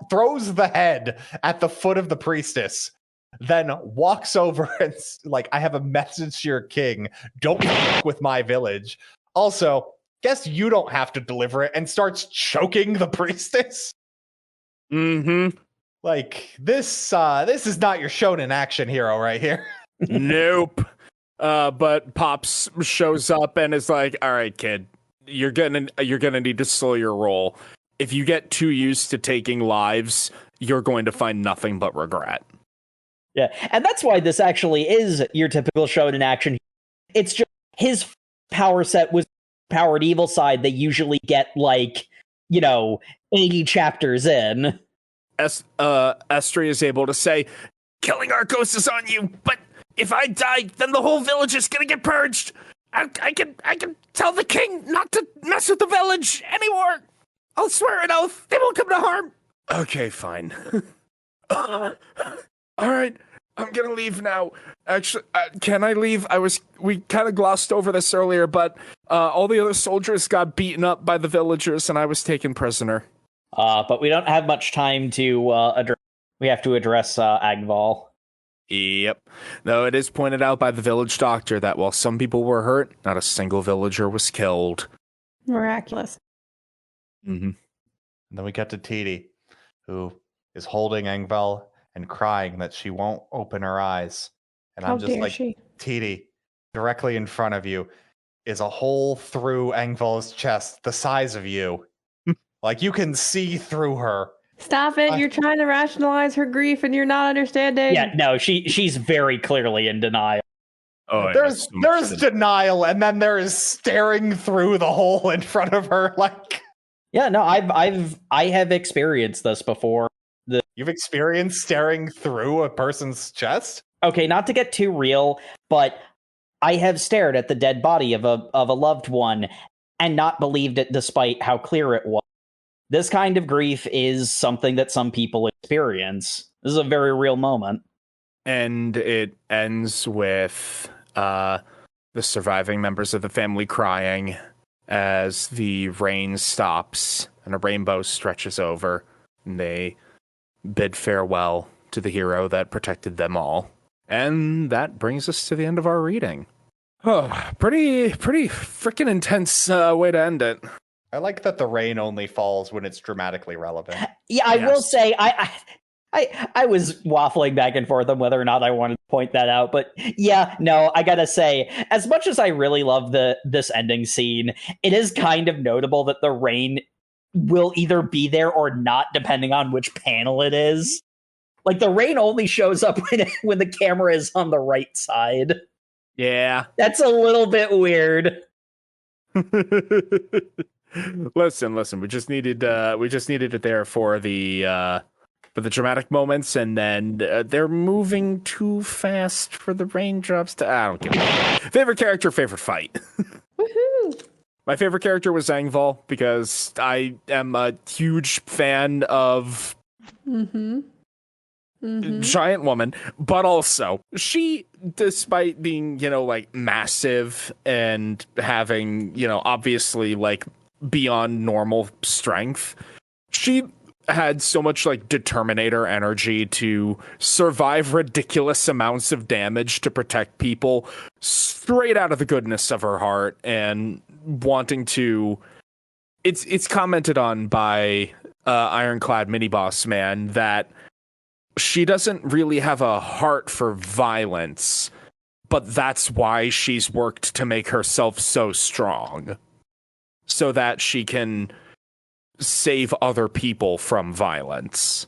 throws the head at the foot of the priestess, then walks over and, like, I have a message to your king. Don't fuck with my village. Also, guess you don't have to deliver it, and starts choking the priestess. Like, this is not your shonen action hero right here. Nope. But Pops shows up and is like, all right, kid, you're gonna need to slow your roll. If you get too used to taking lives, you're going to find nothing but regret. Yeah, and that's why this actually is your typical shonen action. It's just his power set was powered evil side. They usually get, like, you know, 80 chapters in. Estri is able to say, killing Arcos is on you, but if I die, then the whole village is gonna get purged. I can tell the king not to mess with the village anymore. I'll swear an oath. They won't come to harm. Okay, fine. All right, I'm gonna leave now. Actually, can I leave? We kind of glossed over this earlier, but all the other soldiers got beaten up by the villagers, and I was taken prisoner. But we don't have much time to address. We have to address Agval. Yep. Though it is pointed out by the village doctor that while some people were hurt, not a single villager was killed. Miraculous. And then we get to Titi, who is holding Angvel and crying that she won't open her eyes. And I'm just like, Titi, directly in front of you is a hole through Angvel's chest the size of you. Like, you can see through her. Stop it. You're trying to rationalize her grief and you're not understanding. Yeah, no, she's very clearly in denial. Oh, there's denial, and then there is staring through the hole in front of her. Like, yeah, no, I have experienced this before. You've experienced staring through a person's chest? Okay, not to get too real, but I have stared at the dead body of a loved one and not believed it despite how clear it was. This kind of grief is something that some people experience. This is a very real moment. And it ends with the surviving members of the family crying as the rain stops and a rainbow stretches over, and they bid farewell to the hero that protected them all. And that brings us to the end of our reading. Oh, pretty freaking intense way to end it. I like that the rain only falls when it's dramatically relevant. Yeah, I will say, I was waffling back and forth on whether or not I wanted to point that out, but yeah, no, I gotta say, as much as I really love this ending scene, it is kind of notable that the rain will either be there or not, depending on which panel it is. Like, the rain only shows up when the camera is on the right side. Yeah. That's a little bit weird. Listen, we just needed it there for the dramatic moments, and then they're moving too fast for the raindrops to. I don't care. Favorite character, favorite fight. Woohoo! My favorite character was Zangval because I am a huge fan of Giant Woman, but also she, despite being, like, massive and having, obviously, like, beyond normal strength, she had so much, like, determinator energy to survive ridiculous amounts of damage to protect people straight out of the goodness of her heart and wanting to. It's commented on by Ironclad Mini Boss Man that she doesn't really have a heart for violence, but that's why she's worked to make herself so strong, so that she can save other people from violence.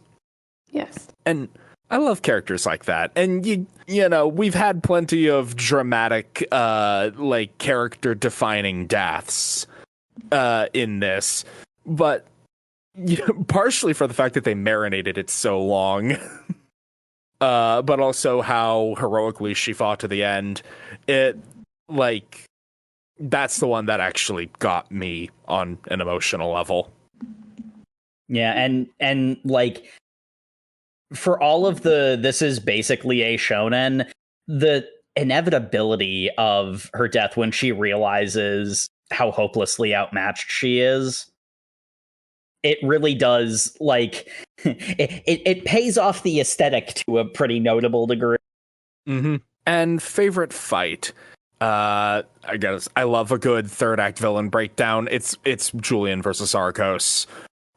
Yes. And I love characters like that. And you know, we've had plenty of dramatic like character defining deaths in this, but partially for the fact that they marinated it so long. But also how heroically she fought to the end. It, like, that's the one that actually got me on an emotional level. Yeah, and like, for all of this is basically a shonen, the inevitability of her death when she realizes how hopelessly outmatched she is, it really does, like, it pays off the aesthetic to a pretty notable degree. Mm-hmm. And favorite fight. I guess I love a good third act villain breakdown. It's Julian versus Arcos.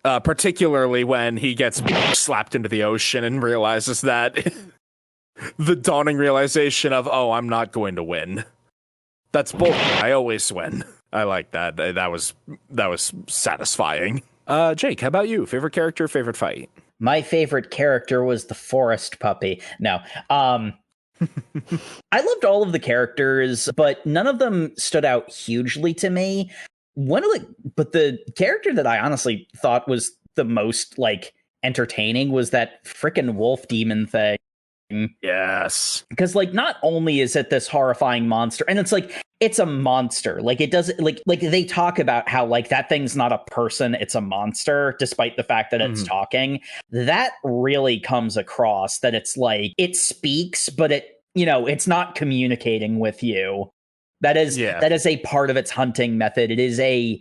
Particularly when he gets slapped into the ocean and realizes that the dawning realization of, oh, I'm not going to win. That's bullshit. I always win. I like that. That was satisfying. Jake, how about you? Favorite character, favorite fight? My favorite character was the forest puppy. No. I loved all of the characters, but none of them stood out hugely to me. But the character that I honestly thought was the most, like, entertaining was that frickin' wolf demon thing. Yes. Because, like, not only is it this horrifying monster, and it's like, it's a monster. Like, it doesn't, like they talk about how, like, that thing's not a person, it's a monster, despite the fact that it's talking. That really comes across, that it's like, it speaks, but it, you know, it's not communicating with you. That is a part of its hunting method. It's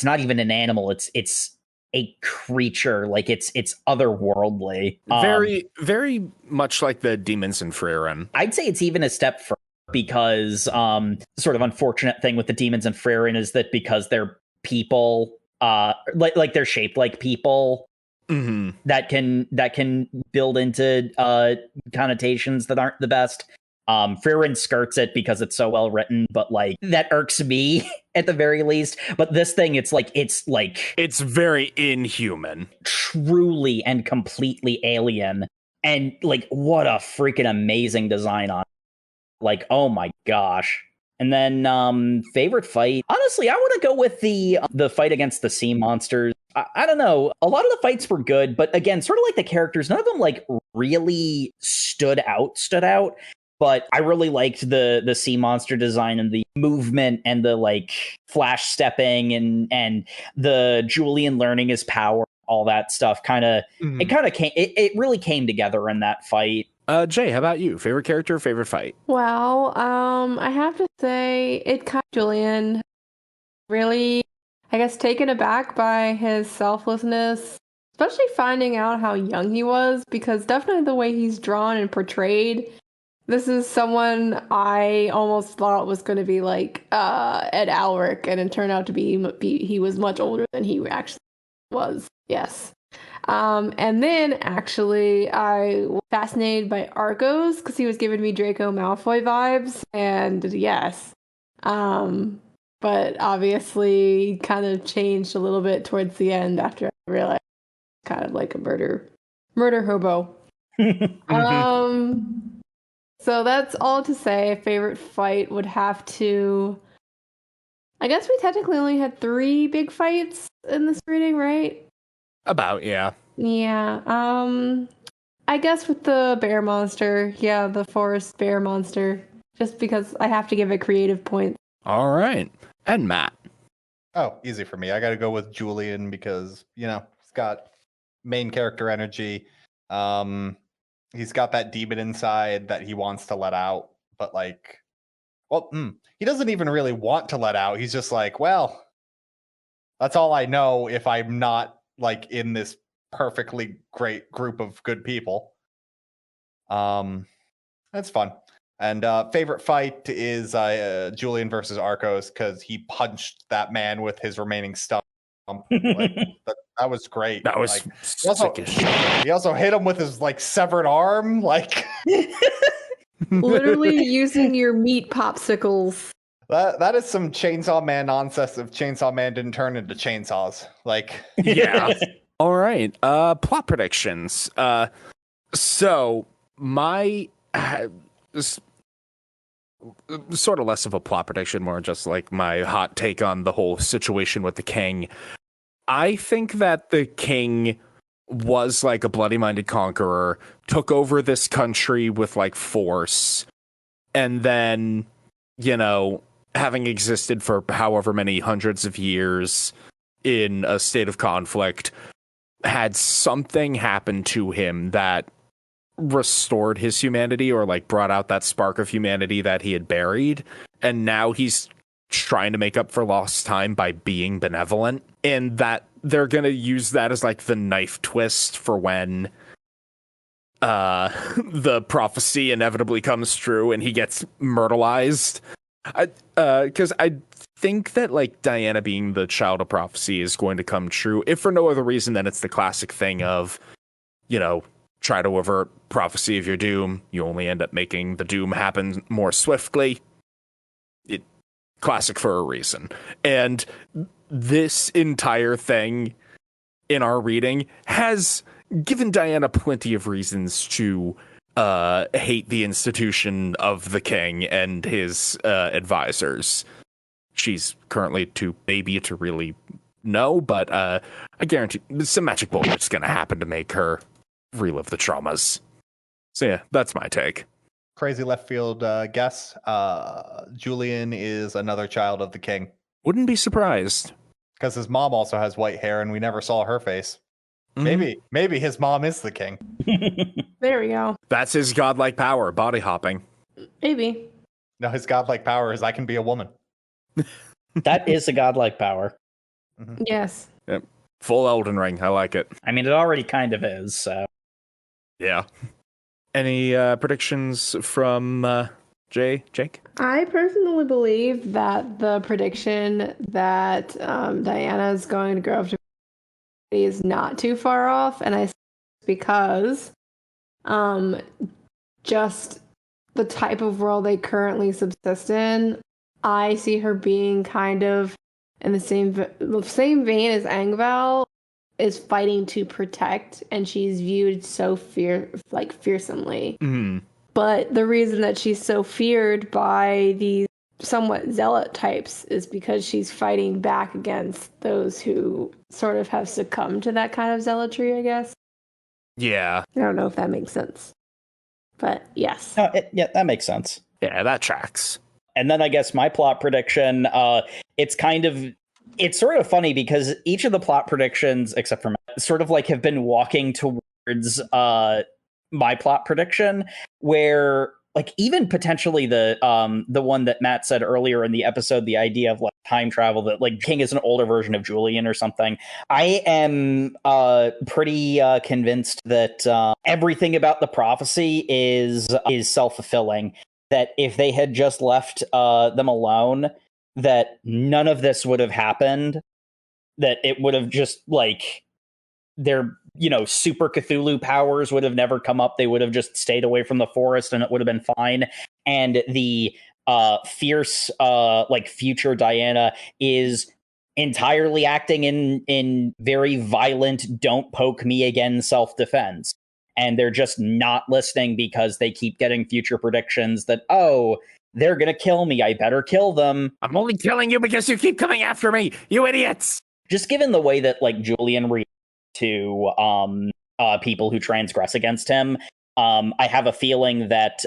not even an animal. It's a creature. Like, it's otherworldly. Very, very much like the demons in Frieren. I'd say it's even a step further, because sort of unfortunate thing with the demons in Frieren is that because they're people, like they're shaped like people, that can build into connotations that aren't the best. Frieren skirts it because it's so well written, but, like, that irks me at the very least. But this thing, it's very inhuman, truly and completely alien, and, like, what a freaking amazing design on it. Like, oh my gosh. And then favorite fight, honestly, I want to go with the fight against the sea monsters. I don't know, a lot of the fights were good, but again, sort of like the characters, none of them, like, really stood out. But I really liked the sea monster design and the movement and the, like, flash stepping and the Julian learning his power, all that stuff. It really came together in that fight. Jay, how about you? Favorite character, favorite fight? Well, I have to say it kind of Julian, really, I guess, taken aback by his selflessness, especially finding out how young he was, because definitely the way he's drawn and portrayed, this is someone I almost thought was going to be like Ed Alric, and it turned out to be he was much older than he actually was. Yes. And then actually I was fascinated by Arcos because he was giving me Draco Malfoy vibes, and yes. But obviously kind of changed a little bit towards the end after I realized kind of like a murder hobo. So that's all to say. Favorite fight would have to, I guess we technically only had 3 big fights in this reading, right? About, yeah. Yeah. I guess with the bear monster. Yeah, the forest bear monster. Just because I have to give it creative points. All right. And Matt. Oh, easy for me. I got to go with Julian because, you know, he's got main character energy. He's got that demon inside that he wants to let out, but, like, well, he doesn't even really want to let out. He's just like, well, that's all I know if I'm not, like, in this perfectly great group of good people. That's fun. And favorite fight is Julian versus Arcos, because he punched that man with his remaining stump. Like, that was great. That was like, he also hit him with his, like, severed arm. Like, literally using your meat popsicles. That is some Chainsaw Man nonsense if Chainsaw Man didn't turn into chainsaws. Like, yeah. All right. Plot predictions. So my sort of less of a plot prediction, more just like my hot take on the whole situation with the king. I think that the king was like a bloody-minded conqueror, took over this country with like force, and then, you know, having existed for however many hundreds of years in a state of conflict, had something happen to him that restored his humanity, or like brought out that spark of humanity that he had buried, and now he's trying to make up for lost time by being benevolent, and that they're gonna use that as like the knife twist for when the prophecy inevitably comes true and he gets myrtleized. Because I think that like Diana being the child of prophecy is going to come true, if for no other reason than it's the classic thing of, you know, try to avert prophecy of your doom, you only end up making the doom happen more swiftly. Classic for a reason. And this entire thing in our reading has given Diana plenty of reasons to hate the institution of the king and his advisors. She's currently too baby to really know, but I guarantee some magic bullet is going to happen to make her relive the traumas. So yeah, that's my take. Crazy left field guess. Julian is another child of the king. Wouldn't be surprised. Because his mom also has white hair and we never saw her face. Maybe his mom is the king. There we go. That's his godlike power, body hopping. Maybe. No, his godlike power is I can be a woman. That is a godlike power. Mm-hmm. Yes. Yep. Full Elden Ring. I like it. I mean, it already kind of is, so. Yeah. Any predictions from Jake? I personally believe that the prediction that Diana is going to grow up to be is not too far off, and I say because just the type of world they currently subsist in, I see her being kind of in the same vein as Angval, is fighting to protect, and she's viewed so fearsomely. Mm-hmm. But the reason that she's so feared by these somewhat zealot types is because she's fighting back against those who sort of have succumbed to that kind of zealotry, I guess. Yeah. I don't know if that makes sense. But yes. No, yeah, that makes sense. Yeah, that tracks. And then I guess my plot prediction, it's sort of funny because each of the plot predictions, except for Matt, sort of like have been walking towards my plot prediction, where like even potentially the one that Matt said earlier in the episode, the idea of like time travel, that like King is an older version of Julian or something. I am pretty convinced that everything about the prophecy is self-fulfilling. That if they had just left them alone, that none of this would have happened. That it would have just like their, you know, super Cthulhu powers would have never come up. They would have just stayed away from the forest and it would have been fine. And the fierce like future Diana is entirely acting in very violent, don't poke me again self-defense. And they're just not listening because they keep getting future predictions that, oh, they're going to kill me. I better kill them. I'm only killing you because you keep coming after me, you idiots. Just given the way that like Julian reacts to people who transgress against him, I have a feeling that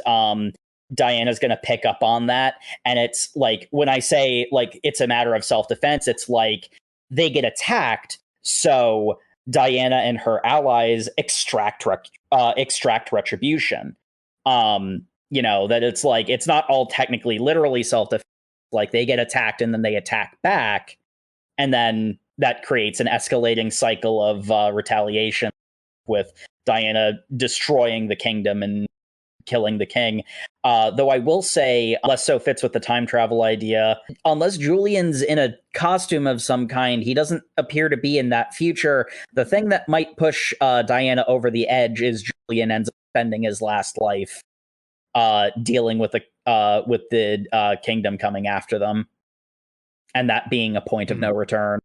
Diana's going to pick up on that. And it's like, when I say like it's a matter of self-defense, it's like they get attacked, so Diana and her allies extract retribution. You know, that it's like, it's not all technically literally self-defense. Like they get attacked and then they attack back. And then that creates an escalating cycle of retaliation, with Diana destroying the kingdom and killing the king. Though I will say, less so fits with the time travel idea. Unless Julian's in a costume of some kind, he doesn't appear to be in that future. The thing that might push Diana over the edge is Julian ends up spending his last life dealing with the kingdom coming after them, and that being a point of no return.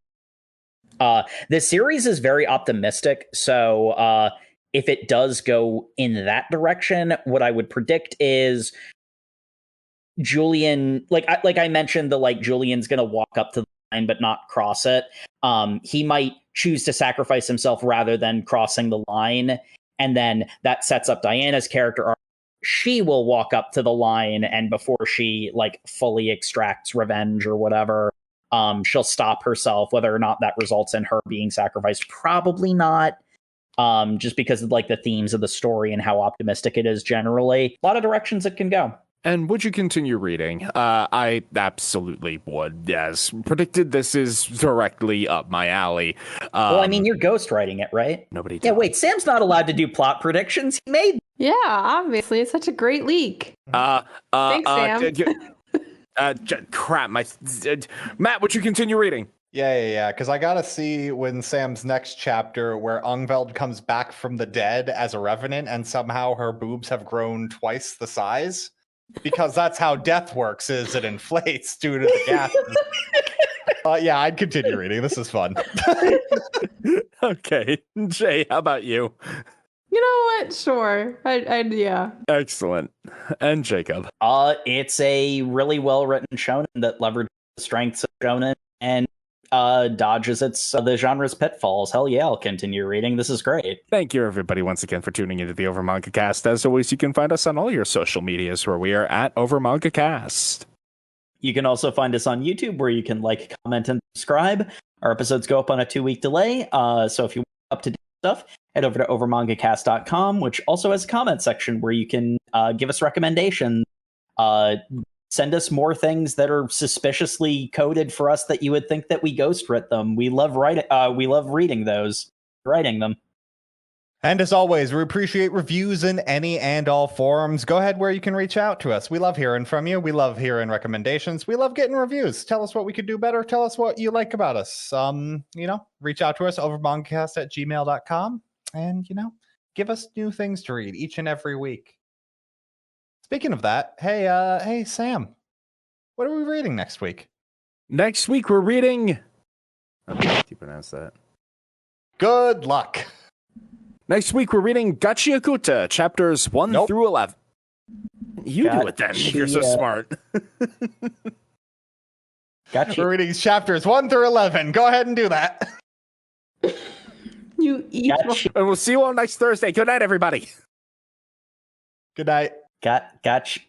This series is very optimistic, so if it does go in that direction, what I would predict is Julian, like I mentioned, Julian's gonna walk up to the line but not cross it. He might choose to sacrifice himself rather than crossing the line, and then that sets up Diana's character arc. She will walk up to the line, and before she fully extracts revenge or whatever, she'll stop herself. Whether or not that results in her being sacrificed, probably not. Just because of the themes of the story and how optimistic it is generally. A lot of directions it can go. And would you continue reading? I absolutely would, yes. Predicted this is directly up my alley. Well, I mean, you're ghostwriting it, right? Nobody did. Yeah, wait, Sam's not allowed to do plot predictions. He made... Yeah, obviously. It's such a great leak. Thanks, Sam. Crap, Matt, would you continue reading? Yeah, because I gotta see when Sam's next chapter where Ungveld comes back from the dead as a revenant and somehow her boobs have grown twice the size. Because that's how death works, is it inflates due to the gases. Yeah, I'd continue reading. This is fun. Okay. Jay, how about you? You know what? Sure. Yeah. Excellent. And Jacob? It's a really well-written shonen that leverages the strengths of shonen and dodges the genre's pitfalls. Hell yeah, I'll continue reading. This is great. Thank you, everybody, once again for tuning into the Over Manga Cast. As always, you can find us on all your social medias where we are at Over Manga Cast. You can also find us on YouTube where you can comment, and subscribe. Our episodes go up on a 2-week delay. So if you want up-to-date stuff, head over to overmangacast.com, which also has a comment section where you can give us recommendations. Send us more things that are suspiciously coded for us that you would think that we ghostwrit them. We love reading those, writing them. And as always, we appreciate reviews in any and all forums. Go ahead where you can reach out to us. We love hearing from you. We love hearing recommendations. We love getting reviews. Tell us what we could do better. Tell us what you like about us. Reach out to us over mangacast@gmail.com and, give us new things to read each and every week. Speaking of that, hey, Sam, what are we reading next week? Next week, we're reading... How do you pronounce that? Good luck. Next week, we're reading Gachiakuta, chapters 1 through 11. You do it then, if you're so smart. Gotcha. We're reading chapters 1 through 11. Go ahead and do that. You evil. And we'll see you all next Thursday. Good night, everybody. Good night. Gotcha.